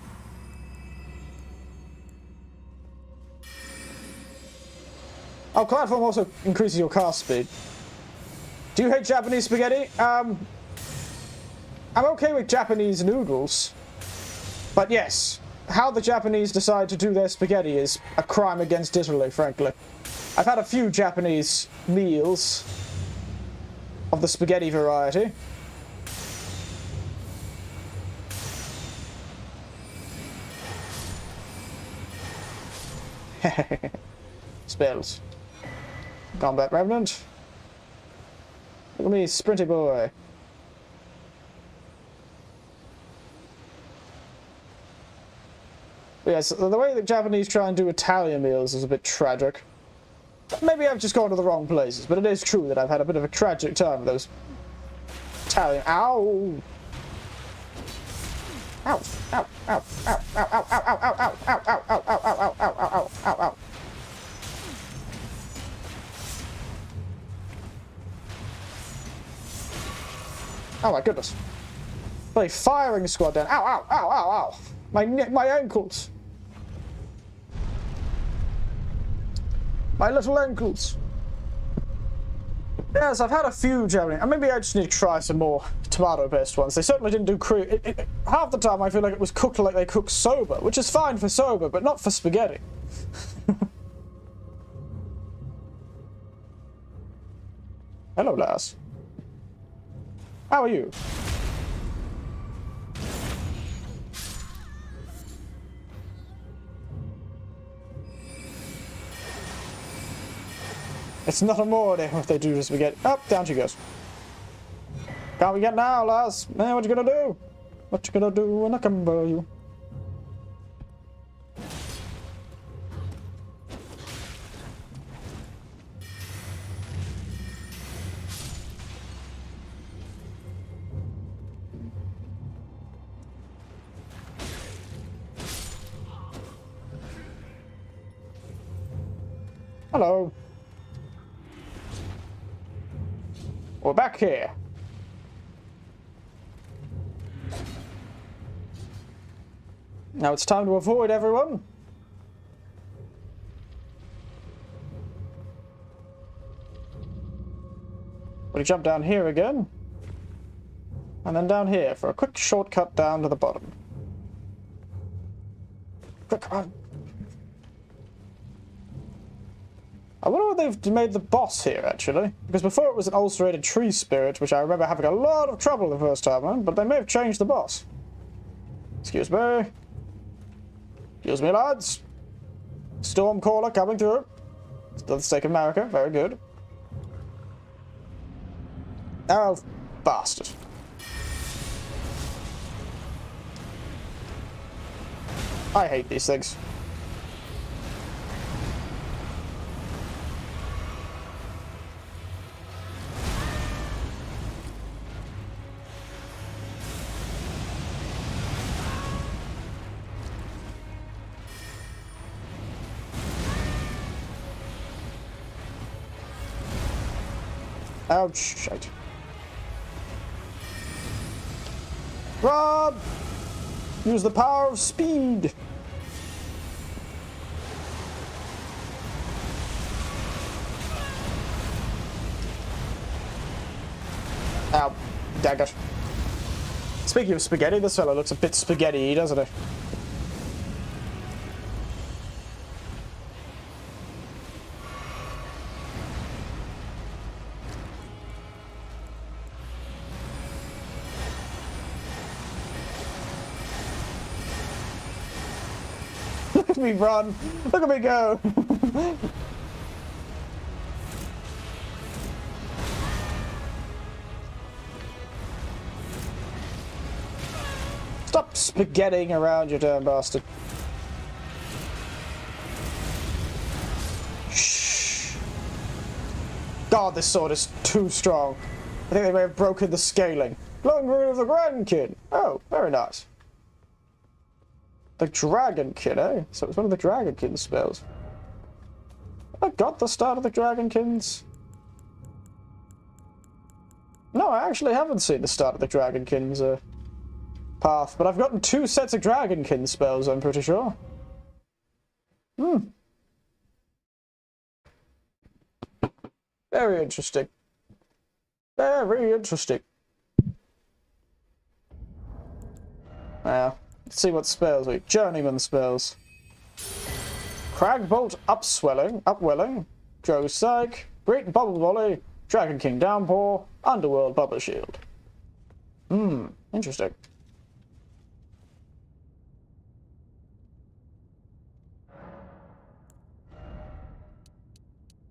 Oh, platform also increases your cast speed. Do you hate Japanese spaghetti? I'm okay with Japanese noodles. But yes, how the Japanese decide to do their spaghetti is a crime against Italy, frankly. I've had a few Japanese meals of the spaghetti variety. Spells. Combat Revenant. Look at me, sprinty boy. Yes, the way the Japanese try and do Italian meals is a bit tragic. Maybe I've just gone to the wrong places, but it is true that I've had a bit of a tragic time with those Italian. Ow! Ow! Ow! Ow! Ow! Ow! Ow! Ow! Ow! Ow! Ow! Ow! Ow! Ow! Ow! Ow! Ow! Ow! Ow! Oh my goodness. Bloody firing squad down. Ow, ow, ow, ow, ow. My ankles. My little ankles. Yes, I've had a few Japanese. And maybe I just need to try some more tomato-based ones. They certainly didn't do cream. Half the time I feel like it was cooked like they cook soba, which is fine for soba, but not for spaghetti. Hello, Lars. How are you? It's not a morning if they do this spaghetti. Up, down she goes. Can't we get now, Lars? Man, what you gonna do? What you gonna do when I come by you? Hello. We're back here. Now it's time to avoid everyone. We jump down here again. And then down here for a quick shortcut down to the bottom. Quick run. I wonder what they've made the boss here, actually. Because before it was an ulcerated tree spirit, which I remember having a lot of trouble the first time around, but they may have changed the boss. Excuse me. Excuse me, lads. Stormcaller coming through. Still the stake of America. Very good. Oh, bastard. I hate these things. Oh, shite. Rob! Use the power of speed! Ow. Dagger. Speaking of spaghetti, this fellow looks a bit spaghetti-y, doesn't he? Look at me run! Look at me go! Stop spaghetting around, you damn bastard. Shh. God, this sword is too strong. I think they may have broken the scaling. Glowing rune of the Dragonkin. Oh, very nice. The Dragonkin, eh? So it's one of the Dragonkin spells. I got the start of the Dragonkins. No, I actually haven't seen the start of the Dragonkins path, but I've gotten 2 sets of Dragonkin spells, I'm pretty sure. Very interesting. Very interesting. Now, let's see what spells we... Journeyman spells. Cragbolt Upwelling, Joe Psych, Great Bubble Volley, Dragon King Downpour, Underworld Bubble Shield. Interesting.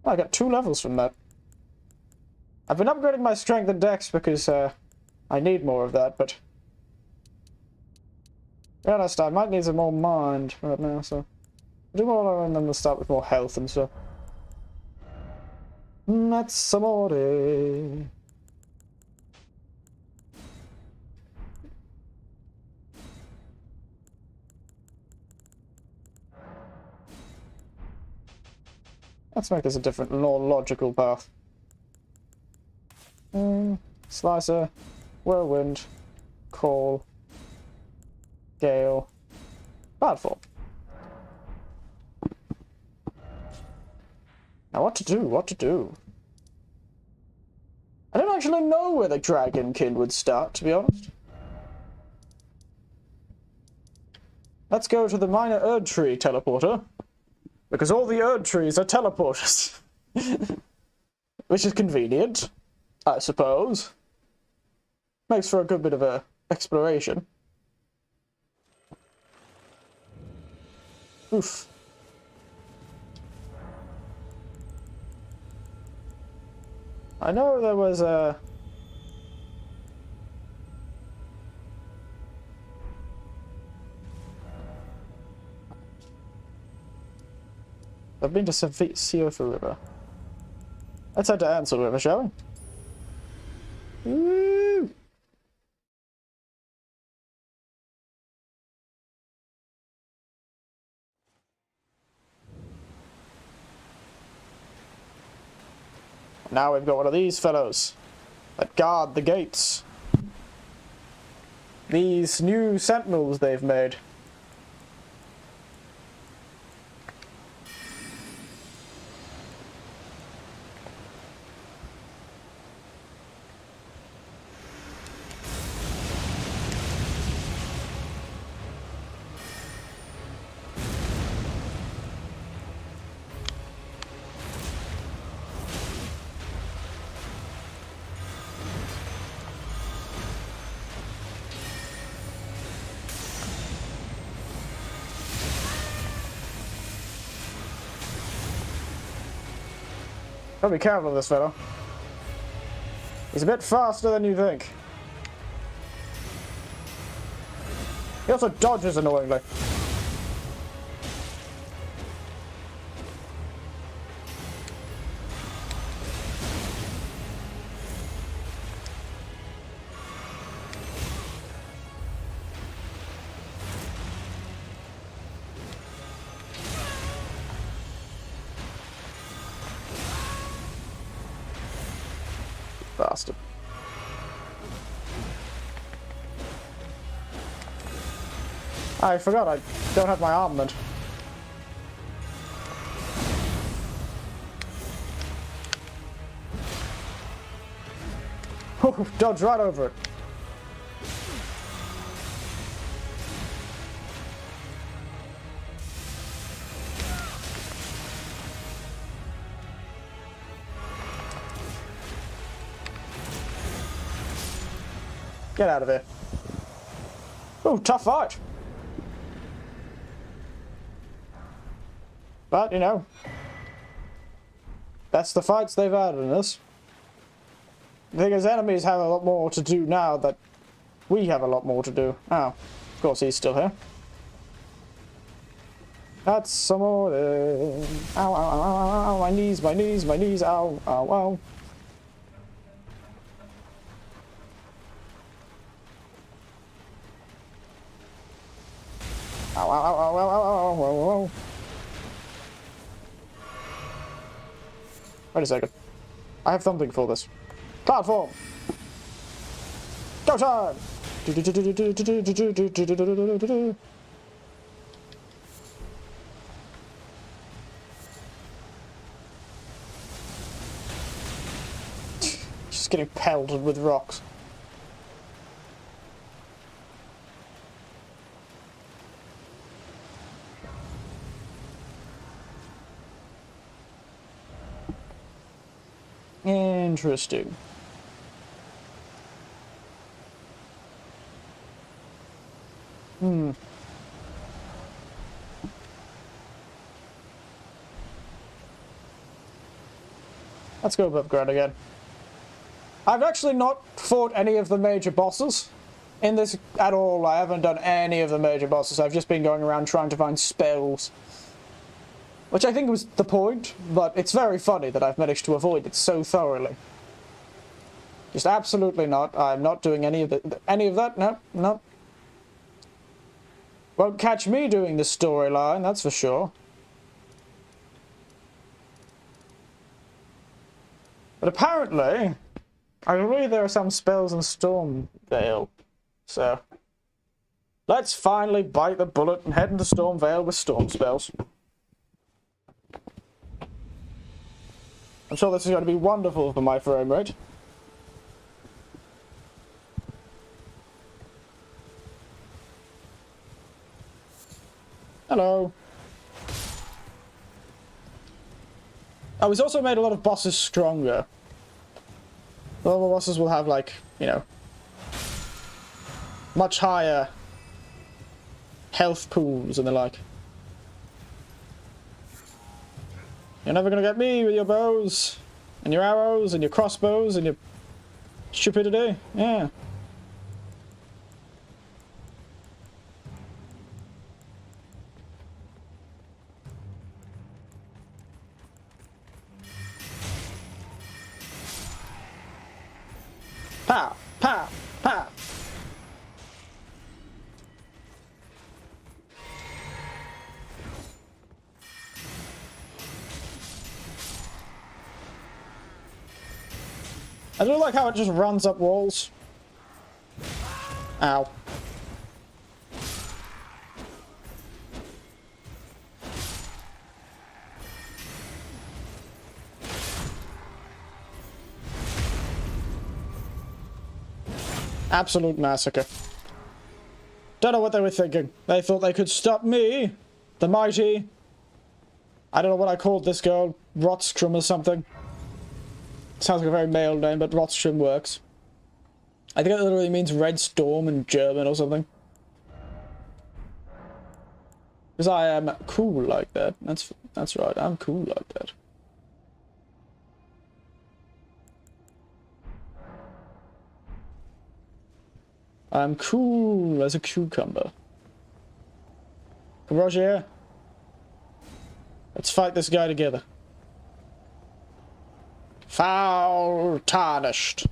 I got 2 levels from that. I've been upgrading my strength and dex because I need more of that, but... to be honest, I might need some more mind right now, so... I'll do more and then we'll start with more health and stuff. Matsamori. Let's make this a different, more logical path. Slicer, Whirlwind, Call, Gale, Bad Form. Now what to do, what to do? I don't actually know where the Dragonkin would start, to be honest. Let's go to the Minor Erd Tree teleporter. Because all the Erd Trees are teleporters. Which is convenient, I suppose. Makes for a good bit of a exploration. Oof. I know there was a... I've been to Seofa River. Let's head to Ansel River, shall we? Woo! Now we've got one of these fellows that guard the gates. These new sentinels they've made. Gotta be careful of this fellow. He's a bit faster than you think. He also dodges annoyingly. Bastard. I forgot I don't have my armament. Oh, dodge right over it. Get out of here. Oh, tough fight. But, you know, that's the fights they've had in this. The thing is, enemies have a lot more to do now that we have a lot more to do. Oh, of course he's still here. That's some more. Ow, ow, ow, ow, ow, my knees, my knees, my knees, ow, ow, ow. Ow, ow, ow, ow, ow, ow, ow, ow, ow. Wait a second. I have something for this. Cloud form! Go time! Just getting pelted with rocks. Interesting. Let's go above ground again. I've actually not fought any of the major bosses in this at all. I haven't done any of the major bosses. I've just been going around trying to find spells. Which I think was the point, but it's very funny that I've managed to avoid it so thoroughly. Just absolutely not. I'm not doing any of that. No, no. Won't catch me doing this storyline, that's for sure. But apparently, I believe there are some spells in Stormvale. So, let's finally bite the bullet and head into Stormvale with storm spells. I'm sure this is going to be wonderful for my frame rate. Hello. Oh, he's also made a lot of bosses stronger. A lot of the bosses will have, like, you know, much higher health pools and the like. You're never gonna get me with your bows, and your arrows, and your crossbows, and your stupidity. Yeah. Pow! Pow! Pow! I do like how it just runs up walls. Ow. Absolute massacre. Don't know what they were thinking. They thought they could stop me, the mighty... I don't know what I called this girl, Rotstrom or something. Sounds like a very male name, but Rotstrom works. I think it literally means red storm in German or something. Because I am cool like that. That's right, I'm cool like that. I'm cool as a cucumber. Come, Roger. Let's fight this guy together. Foul tarnished.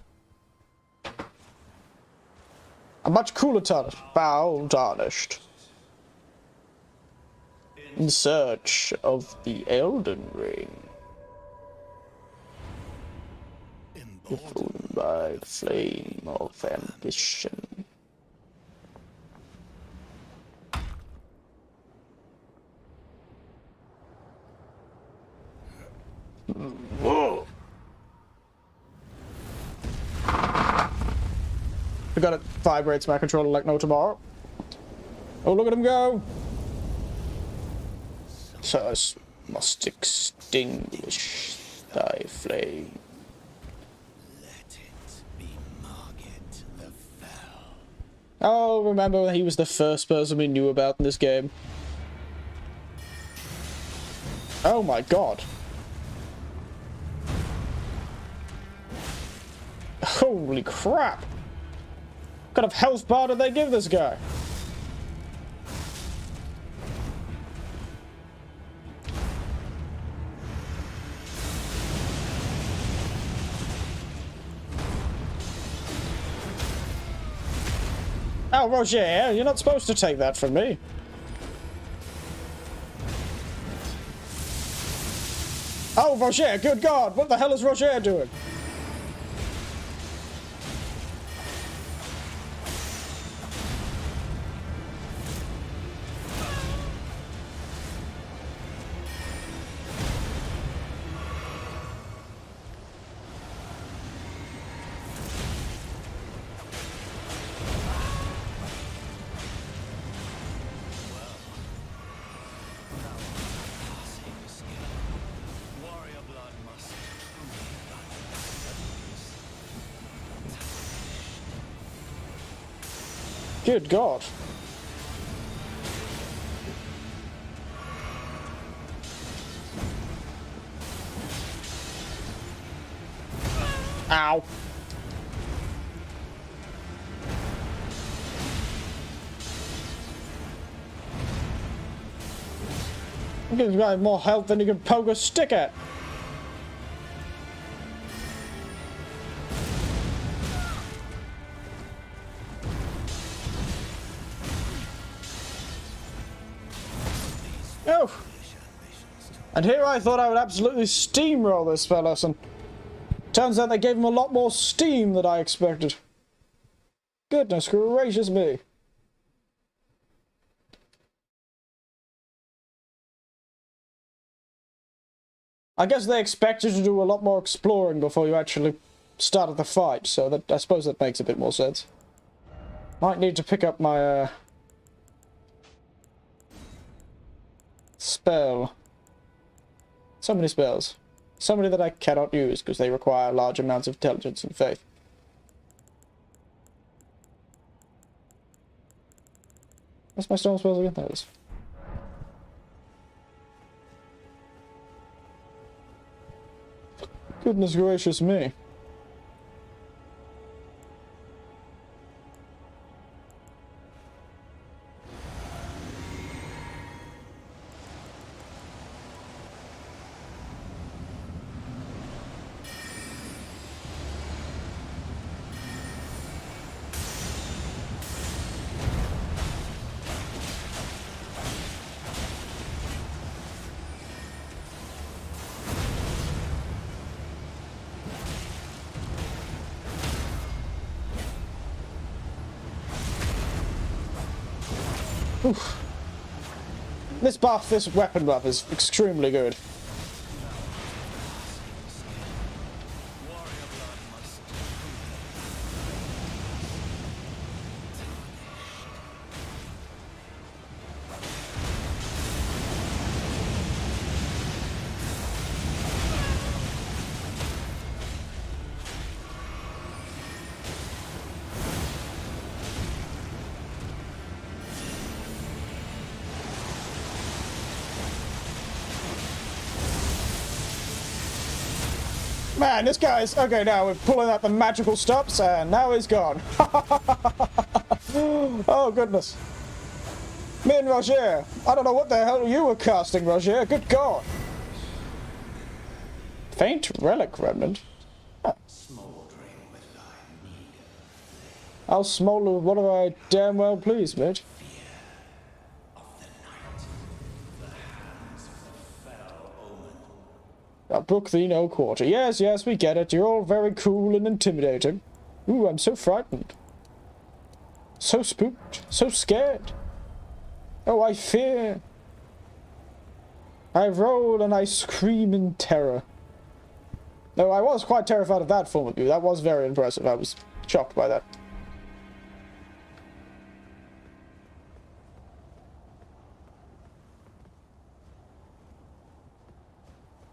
A much cooler tarnished. Foul tarnished. In search of the Elden Ring. Before by the flame of ambition. Whoa! Forgot it vibrates my controller like no tomorrow. Oh, look at him go! First must extinguish thy flame. Oh, remember when he was the first person we knew about in this game? Oh my god. Holy crap! What kind of health bar did they give this guy? Oh, Roger, you're not supposed to take that from me. Oh, Roger, good God, what the hell is Roger doing? Good God. Ow. It gives guy more health than you can poke a stick at. Oh! And here I thought I would absolutely steamroll this fella, and turns out they gave him a lot more steam than I expected. Goodness gracious me. I guess they expect you to do a lot more exploring before you actually start the fight, so that I suppose that makes a bit more sense. Might need to pick up my spell. So many spells. So many that I cannot use because they require large amounts of intelligence and faith. What's my storm spells again? There it is. Goodness gracious me. Oof. This weapon buff is extremely good. Man, this guy's... Okay, now we're pulling out the magical stops, and now he's gone. Oh, goodness. Me and Roger. I don't know what the hell you were casting, Roger. Good God. Faint relic remnant? Huh. I'll smolder with whatever I damn well please, mate. Book thee no quarter. Yes, yes, we get it. You're all very cool and intimidating. Ooh, I'm so frightened. So spooked. So scared. Oh, I fear. I roll and I scream in terror. No, I was quite terrified of that form of you. That was very impressive. I was shocked by that.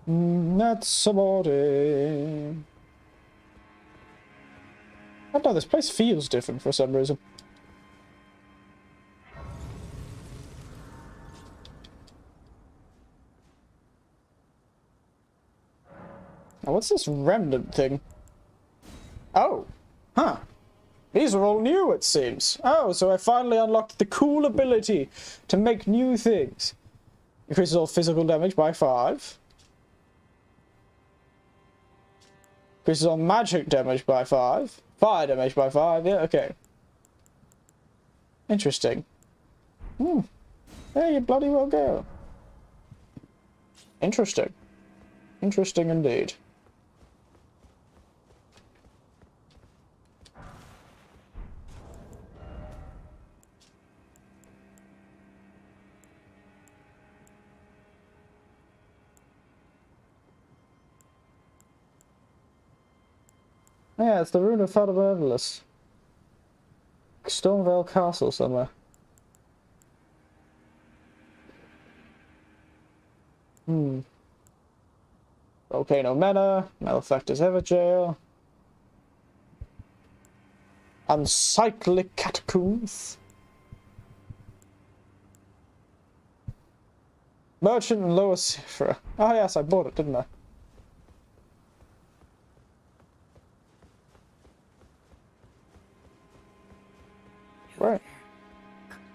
That's somebody. I don't know, this place feels different for some reason. Now, what's this remnant thing? Oh, huh. These are all new, it seems. Oh, so I finally unlocked the cool ability to make new things. Increases all physical damage by 5. Increases on magic damage by 5. Fire damage by 5, yeah, okay. Interesting. There you bloody well go. Interesting. Interesting indeed. Yeah, it's the rune of Vtuber. Stormvale Castle somewhere. Volcano Manor, Malefactor's Everjail. Unsightly Catacombs. Merchant and lower Seafarer. Oh yes, I bought it, didn't I? Right.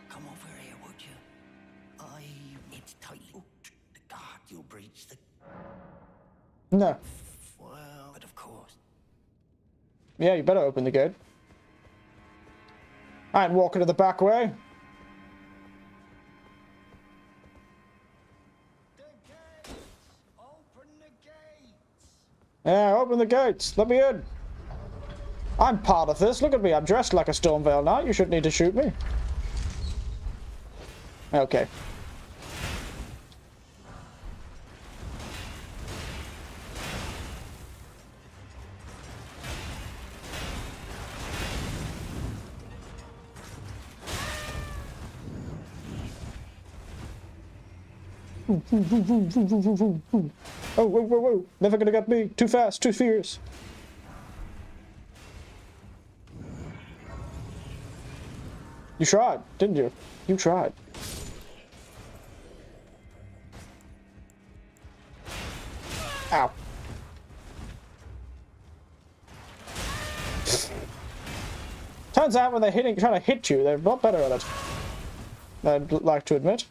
Come over here, would you? It's tight. The guard, you'll breach the... No. Well, but of course. Yeah, you better open the gate. I ain't walking to the back way. The gates! Open the gates! Yeah, open the gates. Let me in. I'm part of this. Look at me. I'm dressed like a Stormvale Knight. You shouldn't need to shoot me. Okay. Oh, whoa, whoa, whoa. Never gonna get me. Too fast, too fierce. You tried, didn't you? You tried. Ow. Turns out when they're trying to hit you, they're a lot better at it. I'd like to admit.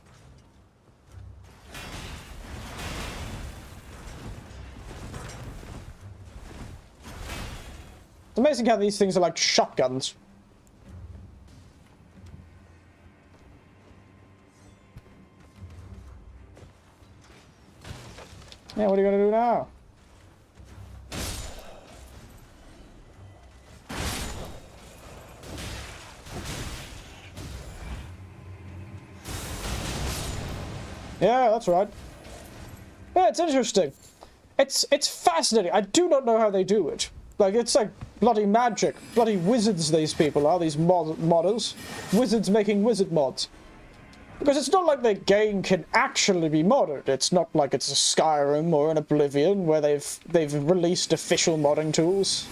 It's amazing how these things are like shotguns. Yeah, what are you gonna do now? Yeah, that's right. Yeah, it's interesting. It's fascinating. I do not know how they do it. Like, it's like bloody magic. Bloody wizards these people are, these modders. Wizards making wizard mods. Because it's not like the game can actually be modded. It's not like it's a Skyrim or an Oblivion where they've released official modding tools.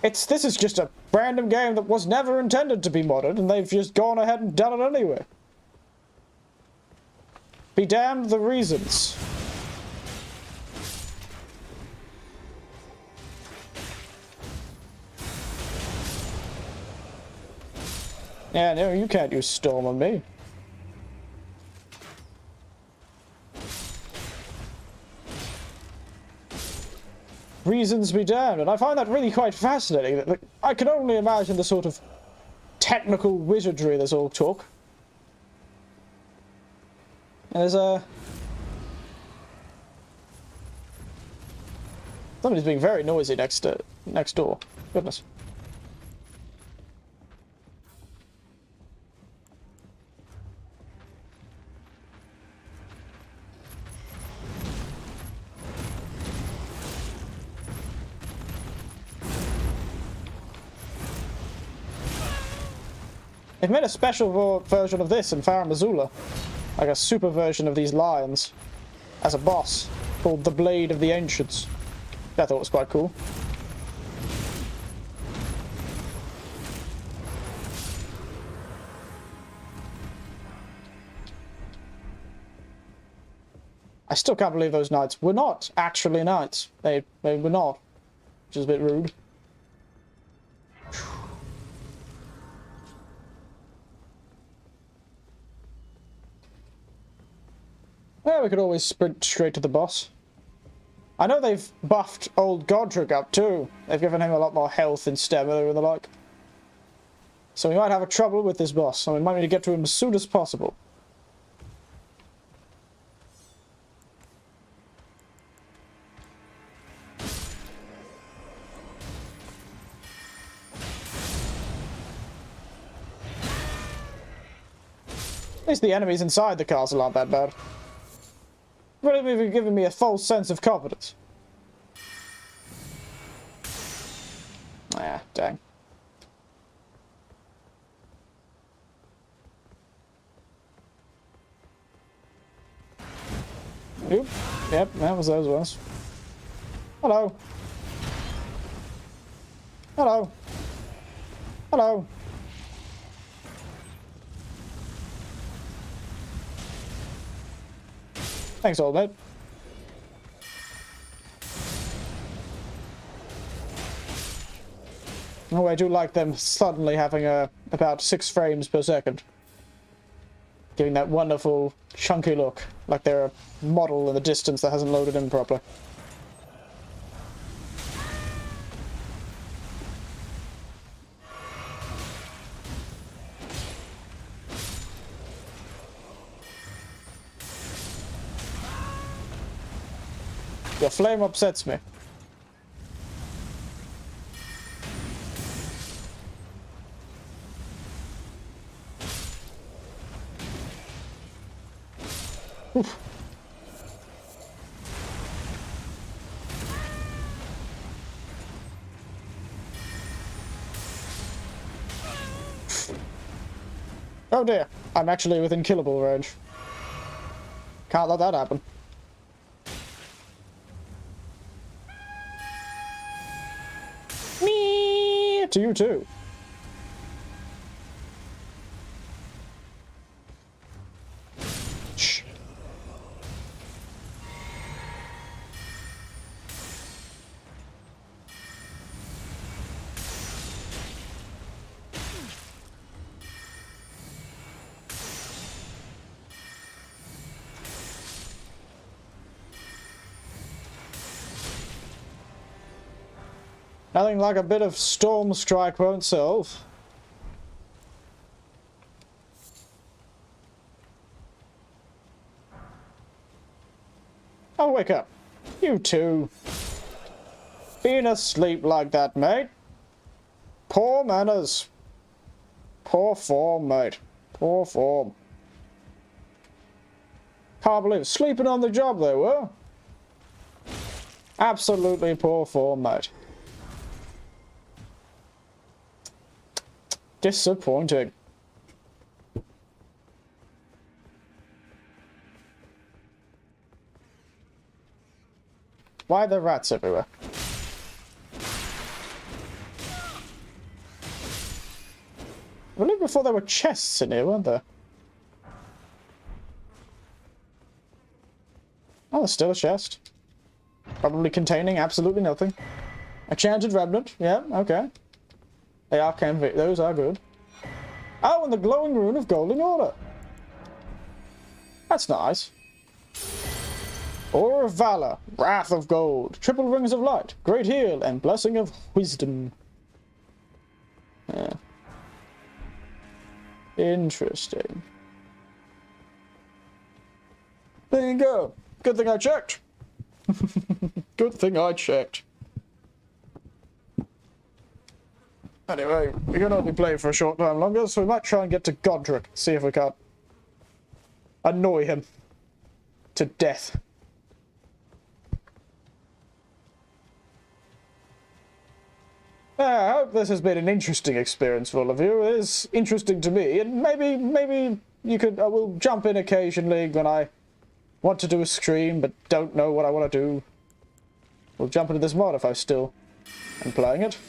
This is just a random game that was never intended to be modded, and they've just gone ahead and done it anyway. Be damned the reasons. Yeah, no, you can't use Storm on me. Reasons be damned, and I find that really quite fascinating. Like, I can only imagine the sort of technical wizardry this all took. And there's a... Somebody's being very noisy next door. Goodness. They've made a special version of this in Farum Azula. Like a super version of these lions. As a boss. Called the Blade of the Ancients. I thought it was quite cool. I still can't believe those knights were not actually knights. They were not. Which is a bit rude. Yeah, we could always sprint straight to the boss. I know they've buffed old Godric up too. They've given him a lot more health and stamina and the like. So we might have a trouble with this boss, so we might need to get to him as soon as possible. At least the enemies inside the castle aren't that bad. Really even giving me a false sense of confidence. Ah, dang. Oop. Yep, that was those ones. Hello. Hello. Hello. Thanks, old mate. Oh, I do like them suddenly having about 6 frames per second. Giving that wonderful, chunky look, like they're a model in the distance that hasn't loaded in properly. Your flame upsets me. Oof. Oh dear, I'm actually within killable range. Can't let that happen. Me to you too. Shh. Nothing like a bit of storm strike won't solve. Oh, wake up. You too. Being asleep like that, mate. Poor manners. Poor form, mate. Poor form. Can't believe it. Sleeping on the job they were. Absolutely poor form, mate. Disappointing. Why are there rats everywhere? I believe before there were chests in here, weren't there? Oh, there's still a chest. Probably containing absolutely nothing. A chanted remnant. Yeah, okay. They are those are good. Oh, and the glowing rune of golden order. That's nice. Aura of valor, wrath of gold, triple rings of light, great heal, and blessing of wisdom. Yeah. Interesting. There you go. Good thing I checked. Good thing I checked. Anyway, we can only play for a short time longer, so we might try and get to Godric, see if we can't annoy him to death. I hope this has been an interesting experience for all of you. It is interesting to me, and maybe you could. I will jump in occasionally when I want to do a stream, but don't know what I want to do. We'll jump into this mod if I still am playing it.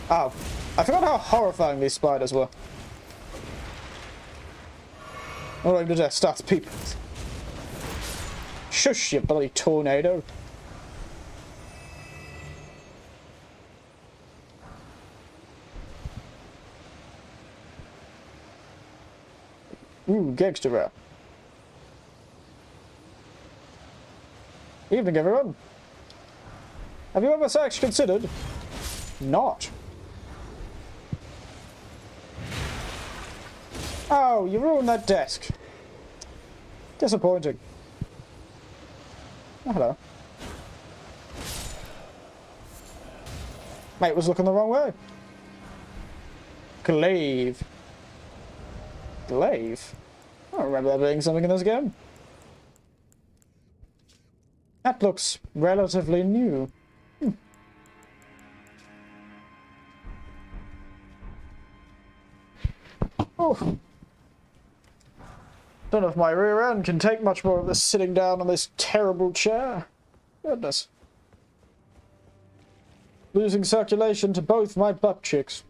Oh, I forgot how horrifying these spiders were. All I'm to death starts peeping. Shush, you bloody tornado. Ooh, gangster rap. Evening, everyone. Have you ever actually considered not? Oh, you ruined that desk. Disappointing. Oh, hello. Mate was looking the wrong way. Glaive. Glaive? I don't remember there being something in this game. That looks relatively new. Oh. Don't know if my rear end can take much more of this sitting down on this terrible chair. Goodness. Losing circulation to both my butt cheeks.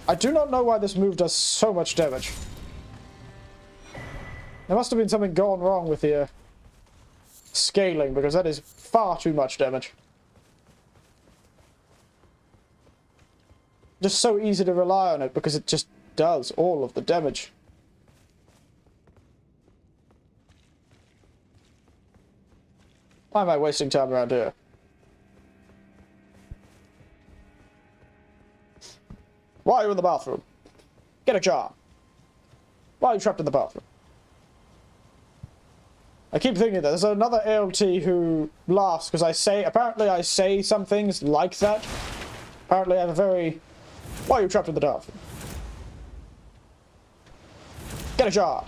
I do not know why this move does so much damage. There must have been something gone wrong with the scaling, because that is far too much damage. Just so easy to rely on it, because it just does all of the damage. Why am I wasting time around here? Why are you in the bathroom? Get a job. Why are you trapped in the bathroom? I keep thinking that there's another ALT who laughs because apparently I say some things like that. Apparently I have a very... Why are you trapped in the bathroom? Get a job.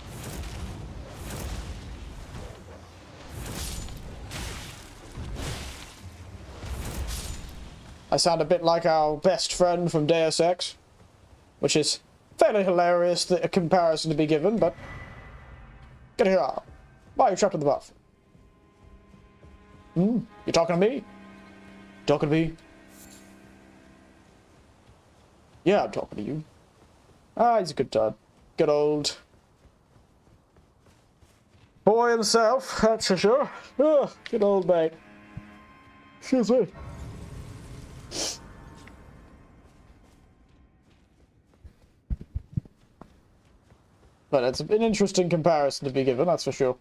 I sound a bit like our best friend from Deus Ex, which is fairly hilarious, a comparison to be given, but... Get a job. Why are you trapped in the bathroom? You talking to me? Talking to me? Yeah, I'm talking to you. Ah, he's a good time. Good old... boy himself, that's for sure. Oh, good old mate. Excuse me. But it's an interesting comparison to be given, that's for sure.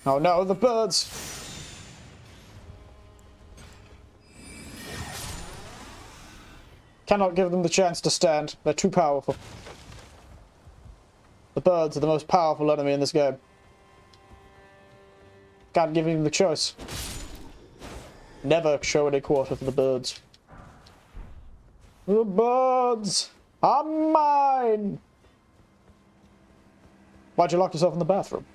Oh no, the birds! Cannot give them the chance to stand. They're too powerful. The birds are the most powerful enemy in this game. Can't give them the choice. Never show any quarter for the birds. The birds are mine! Why'd you lock yourself in the bathroom?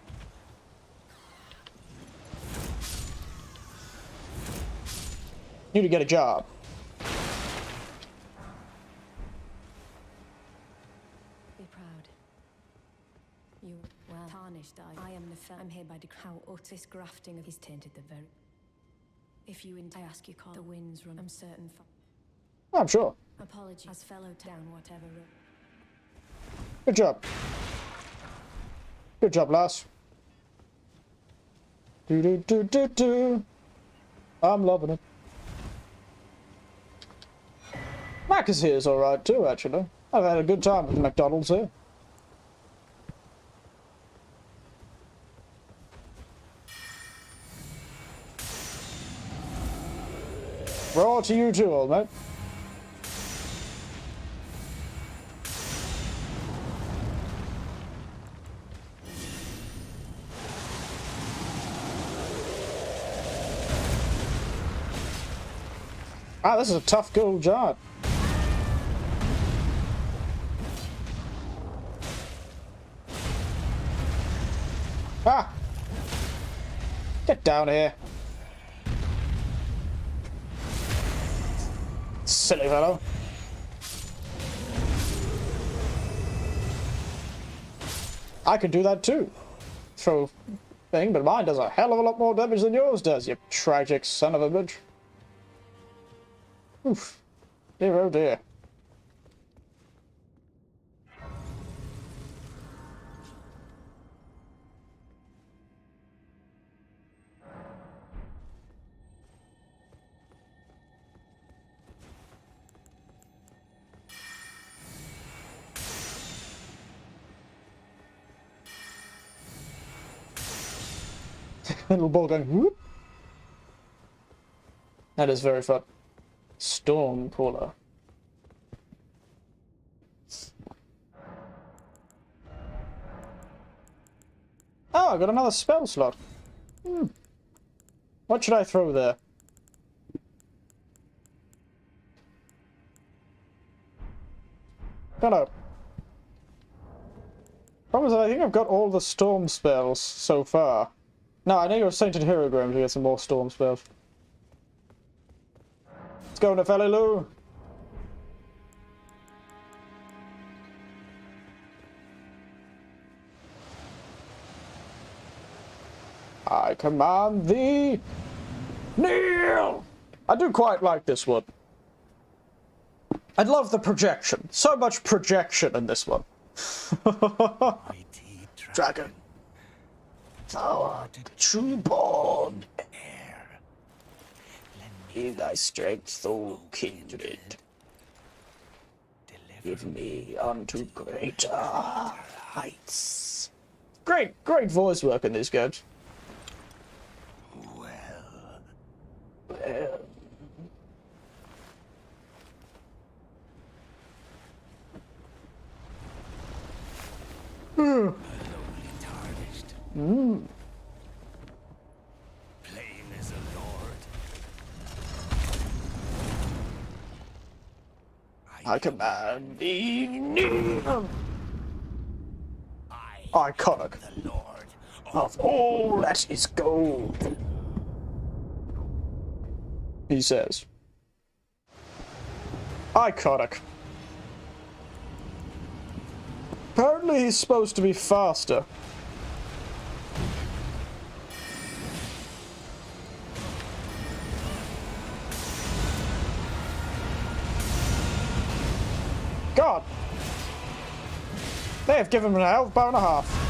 You need to get a job. Be proud. You, well, tarnished I am I'm here by how utter grafting of his tainted the very... If you I ask you call the winds run, I'm certain for... I'm sure. Apologies as fellow down whatever. Good job. Good job, lass. Do do do do do. I'm loving it. Macca's here is alright too, actually. I've had a good time with McDonald's here. Raw to you too, old mate. Ah, this is a tough gold giant. Ah! Get down here. Silly fellow. I could do that too. Throw thing, but mine does a hell of a lot more damage than yours does, you tragic son of a bitch. Oof. Dear oh dear. Little ball going whoop. That is very fun. Storm Caller. Oh, I got another spell slot. What should I throw there? Hello. Problem is that I think I've got all the storm spells so far. No, I know you're Sainted Herogram to get some more storm spells. Let's go, Nefeli Lou. I command thee Kneel! I do quite like this one. I love the projection. So much projection in this one. Mighty Dragon. Thou art the true born heir. Lend me in thy strength, O kindred. deliver Give me unto greater heights. Great voice work in these games. well. Well, Lowly tarnished. Plain as a lord. I command thee, kneel. I Iconic. the lord Of all that is gold, he says. Iconic. Apparently he's supposed to be faster. God! They have given him an health bar and a half.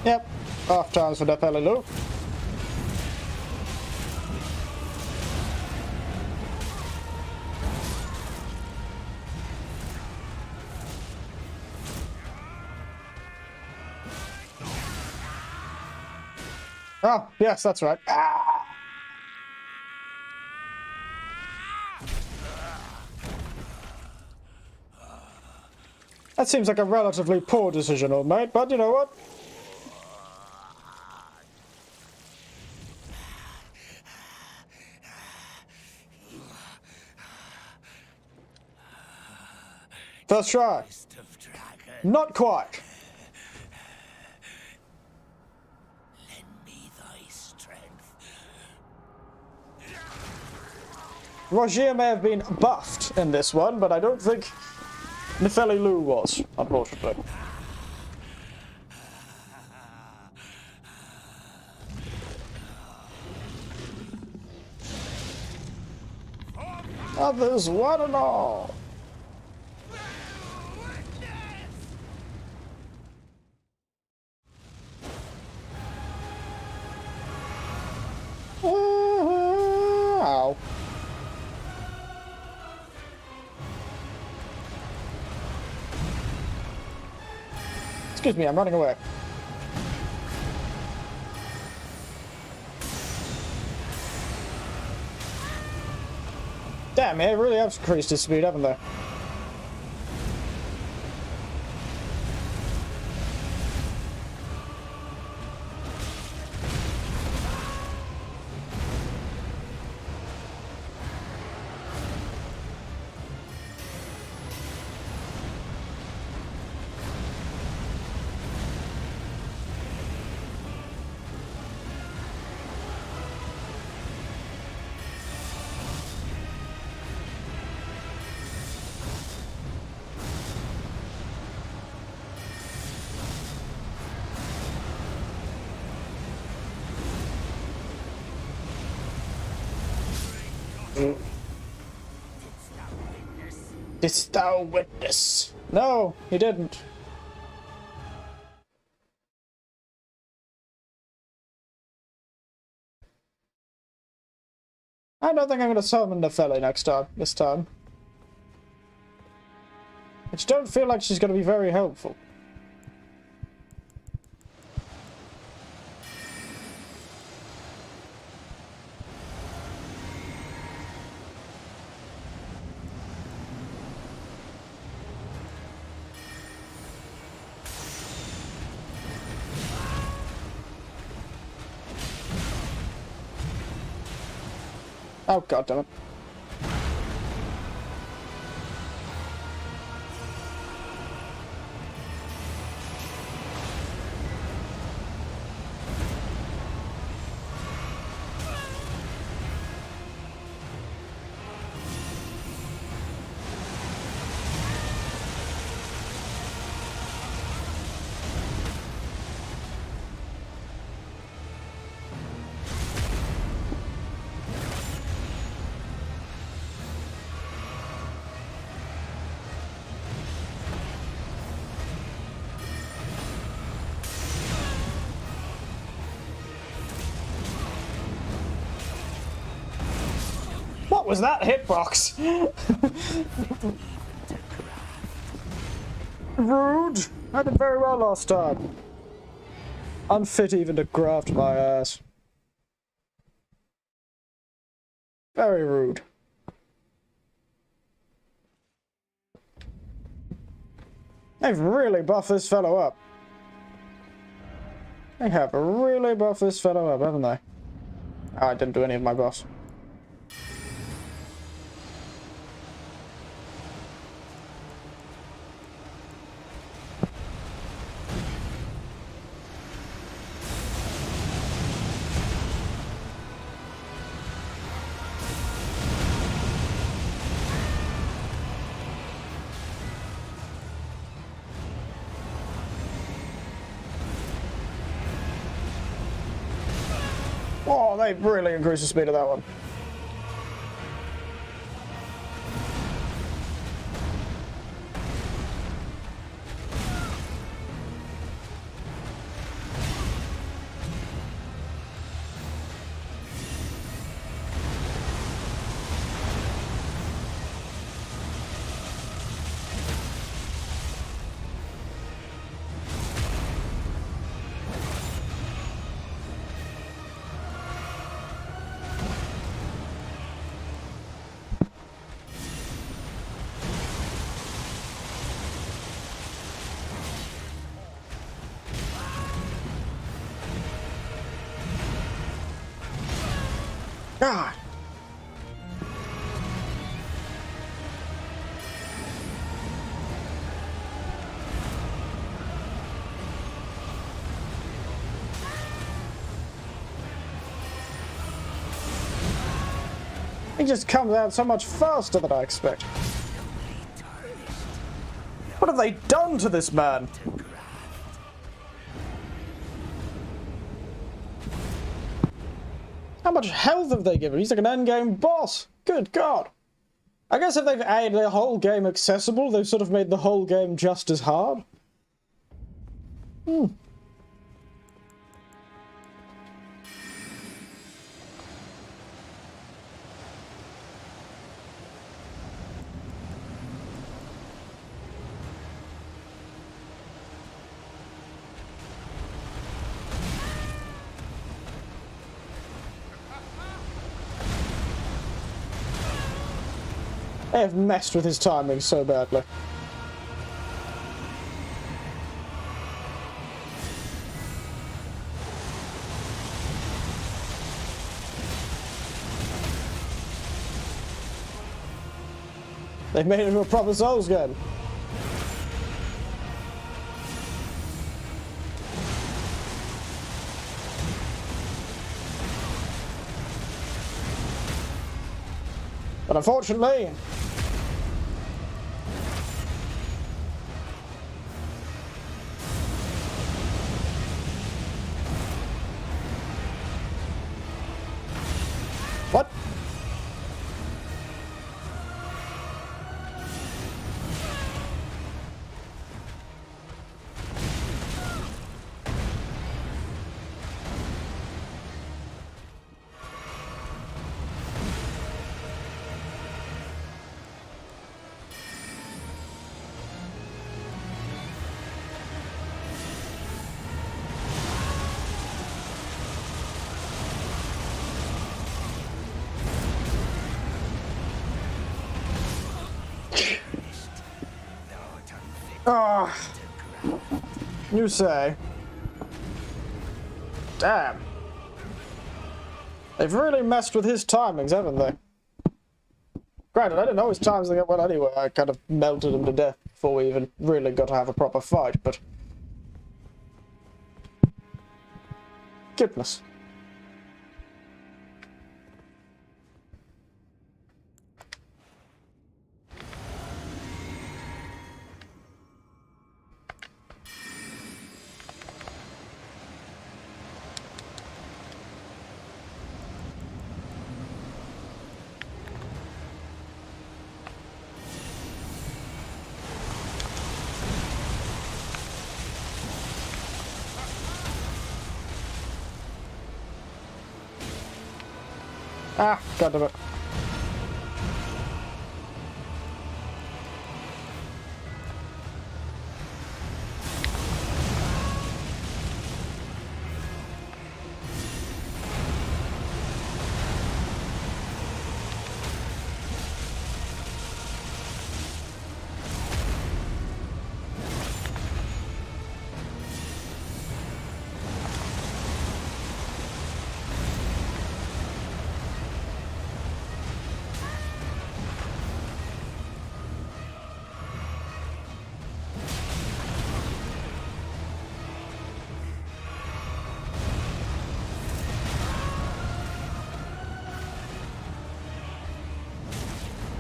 Yep, half times for Death Alley. Oh, yes, that's right. Ah! That seems like a relatively poor decision, old mate, but you know what? First try. Fist of dragon. Not quite. Lend me thy strength. Rogier may have been buffed in this one, but I don't think Nefeli Lu was, unfortunately. Others, one and all. Ow. Excuse me, I'm running away. Damn, they really have increased his speed, haven't they? Didst thou witness? No, he didn't. I don't think I'm going to summon Nepheli this time. I just don't feel like she's going to be very helpful. Oh, God damn it. What was that hitbox? Rude! I did very well last time. Unfit even to graft my ass. Very rude. They've really buffed this fellow up. They have really buffed this fellow up, haven't they? Oh, I didn't do any of my buffs. Oh, they really increased the speed of that one. God. He just comes out so much faster than I expect. What have they done to this man? How much health have they given? He's like an endgame boss. Good God. I guess if they've made the whole game accessible, they've sort of made the whole game just as hard. They have messed with his timing so badly. They've made it into a proper Souls game. But unfortunately, what? Ah, you say. Damn. They've really messed with his timings, haven't they? Granted, I didn't know his times that went anyway. I kind of melted him to death before we even really got to have a proper fight, but... Goodness. Ah, goddammit.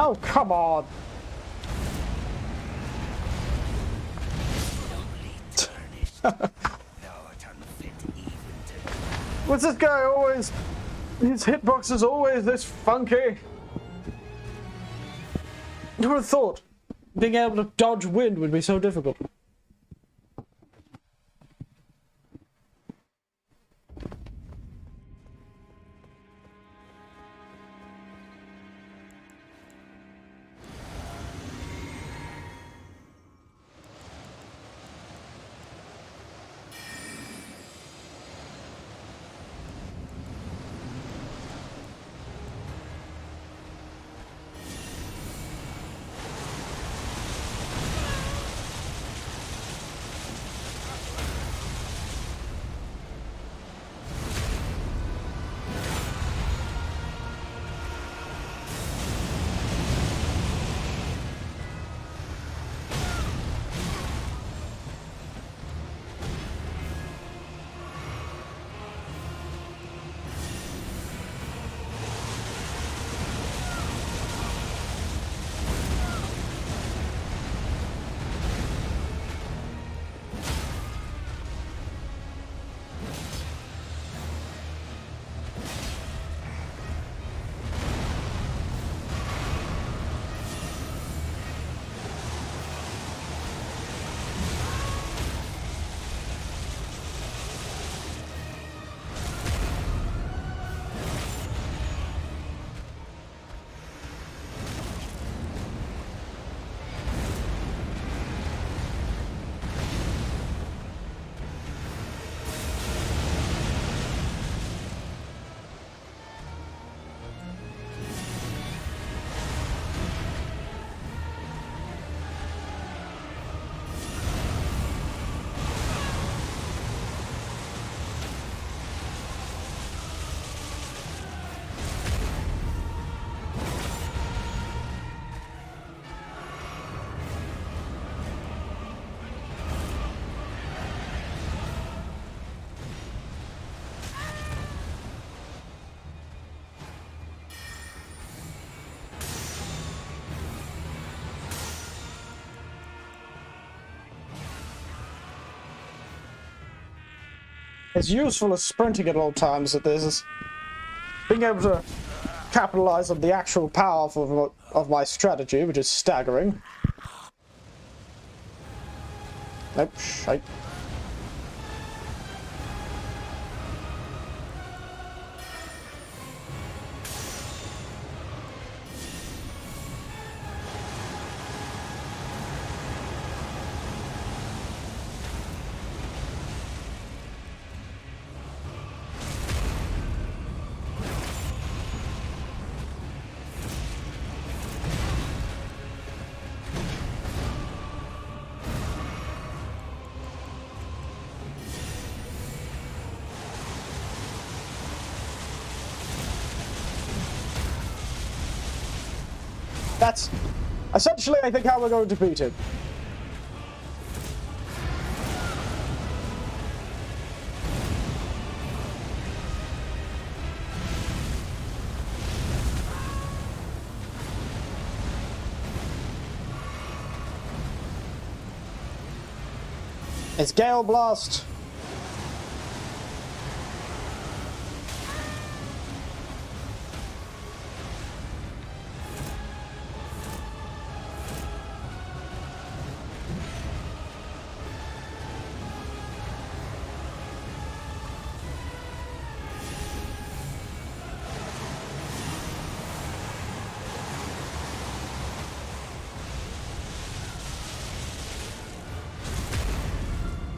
Oh, come on! What's this guy always... His hitbox is always this funky. Who would have thought being able to dodge wind would be so difficult? As useful as sprinting at all times at this is being able to capitalize on the actual power of my strategy, which is staggering. Nope, shite. That's essentially, I think, how we're going to beat him. It's Gale Blast.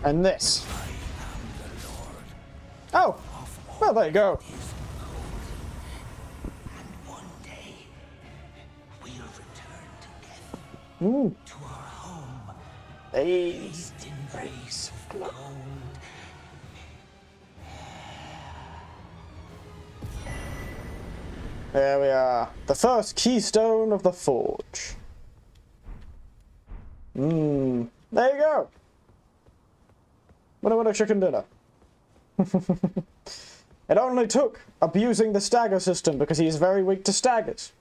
And this. Oh, well, there you go. And one day, we'll return together Ooh. to our home, Hey. bathed in rays of gold. There we are. The first keystone of the forge. There you go. Winner, chicken dinner. It only took abusing the stagger system because he is very weak to staggers.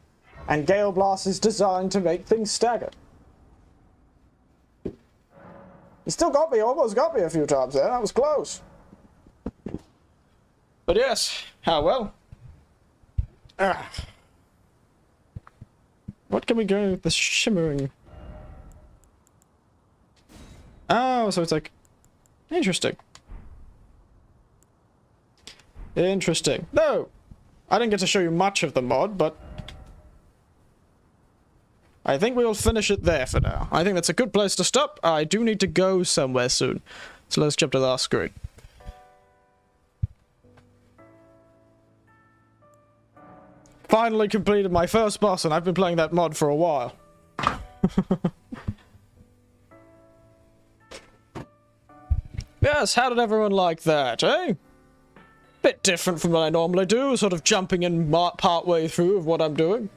And Gale Blast is designed to make things stagger. He still got me, almost got me a few times there. That was close. But yes, how well. What can we go with the shimmering? Oh, so it's like... Interesting. Interesting. No! I didn't get to show you much of the mod, but... I think we will finish it there for now. I think that's a good place to stop. I do need to go somewhere soon. So let's jump to the last screen. Finally completed my first boss, and I've been playing that mod for a while. Yes, how did everyone like that, eh? Bit different from what I normally do, sort of jumping in part way through of what I'm doing.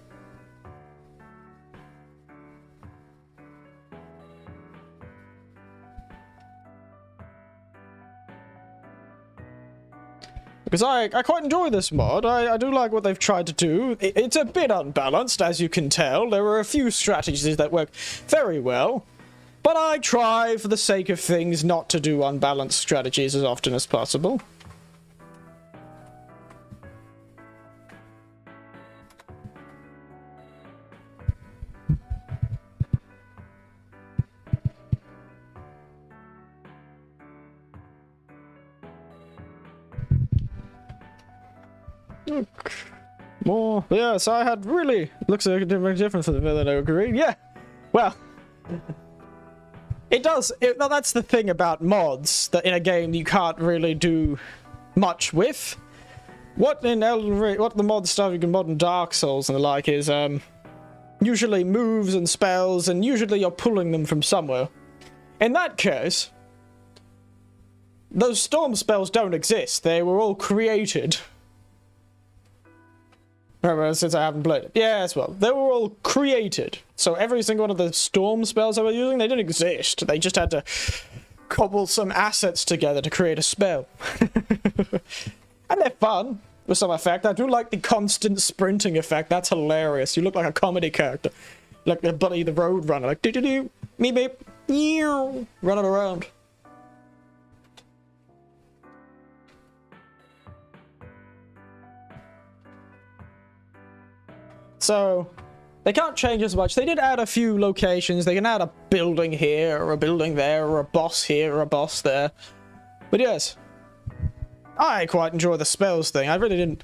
Because I quite enjoy this mod. I do like what they've tried to do. It's a bit unbalanced, as you can tell. There are a few strategies that work very well. But I try, for the sake of things, not to do unbalanced strategies as often as possible. Look. More. Yes, I had really... Looks like it didn't make a difference for the villain, I agree. Yeah. Well... It does. Well, that's the thing about mods, that in a game you can't really do much with. What in Elden Ring, what the mod stuff you can mod in Dark Souls and the like is, usually moves and spells, and usually you're pulling them from somewhere. In that case, those storm spells don't exist. They were all created. Remember, since I haven't played it. Yes, well, they were all created. So every single one of the storm spells I was using, they didn't exist. They just had to cobble some assets together to create a spell. And they're fun, with some effect. I do like the constant sprinting effect. That's hilarious. You look like a comedy character. Like the Buddy the Road Runner. Like, do-do-do, meep, meep, meow, running around. So, they can't change as much. They did add a few locations. They can add a building here, or a building there, or a boss here, or a boss there. But yes, I quite enjoy the spells thing. I really didn't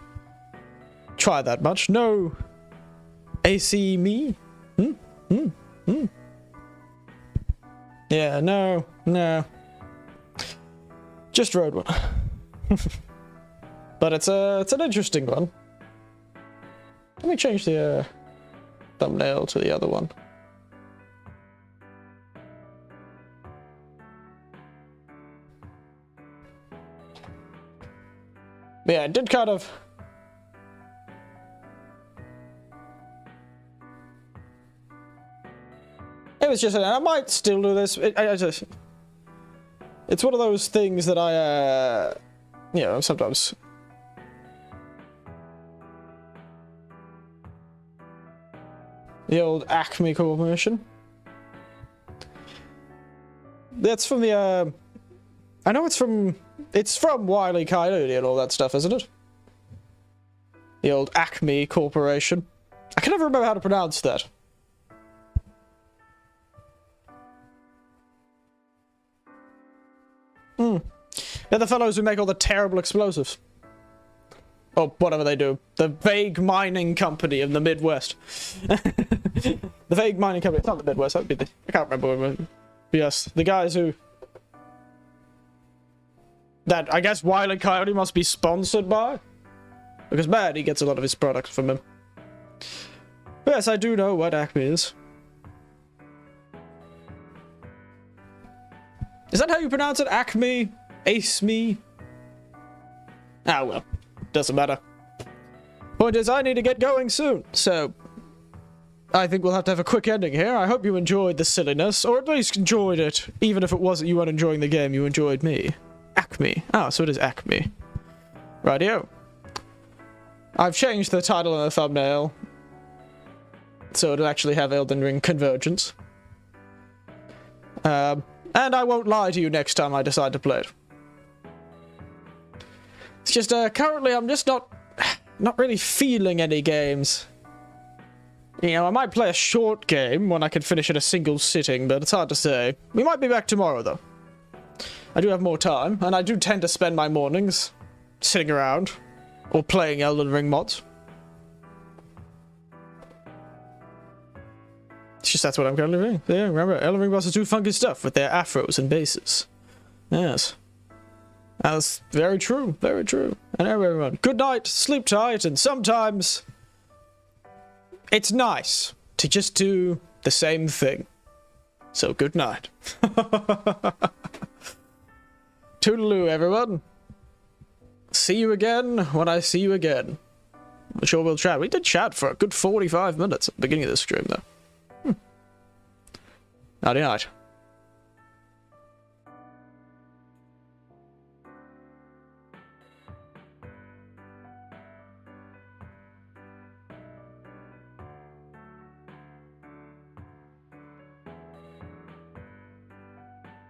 try that much. No AC me? Yeah, no. Just Road one. But it's an interesting one. Let me change the thumbnail to the other one. But yeah, it did kind of... Maybe it's just, I might still do this. It's one of those things that I, you know, sometimes. The old Acme Corporation. That's from the, I know it's from Wile E. Coyote and all that stuff, isn't it? The old Acme Corporation. I can never remember how to pronounce that. They're the fellows who make all the terrible explosives. Or whatever they do. The Vague Mining Company in the Midwest. The Vague Mining Company. It's not the Midwest. That would be the... I can't remember. Yes, the guys who... That, I guess, Wile E. Coyote must be sponsored by? Because, man, he gets a lot of his products from him. But yes, I do know what Acme is. Is that how you pronounce it? Acme? Ace-me? Ah, well. Doesn't matter. Point is, I need to get going soon, so... I think we'll have to have a quick ending here. I hope you enjoyed the silliness, or at least enjoyed it. Even if it wasn't you weren't enjoying the game, you enjoyed me. Acme. Ah, so it is Acme. Rightio. I've changed the title and the thumbnail, so it'll actually have Elden Ring Convergence. And I won't lie to you next time I decide to play it. It's just, currently I'm just not really feeling any games. You know, I might play a short game when I can finish in a single sitting, but it's hard to say. We might be back tomorrow, though. I do have more time, and I do tend to spend my mornings sitting around, or playing Elden Ring mods. It's just that's what I'm currently doing. Yeah, remember, Elden Ring bosses do funky stuff with their afros and basses. Yes. That's very true, very true. And everyone, good night, sleep tight, and sometimes it's nice to just do the same thing. So good night. Toodaloo, everyone. See you again when I see you again. I'm sure we'll chat. We did chat for a good 45 minutes at the beginning of this stream, though. Nighty night.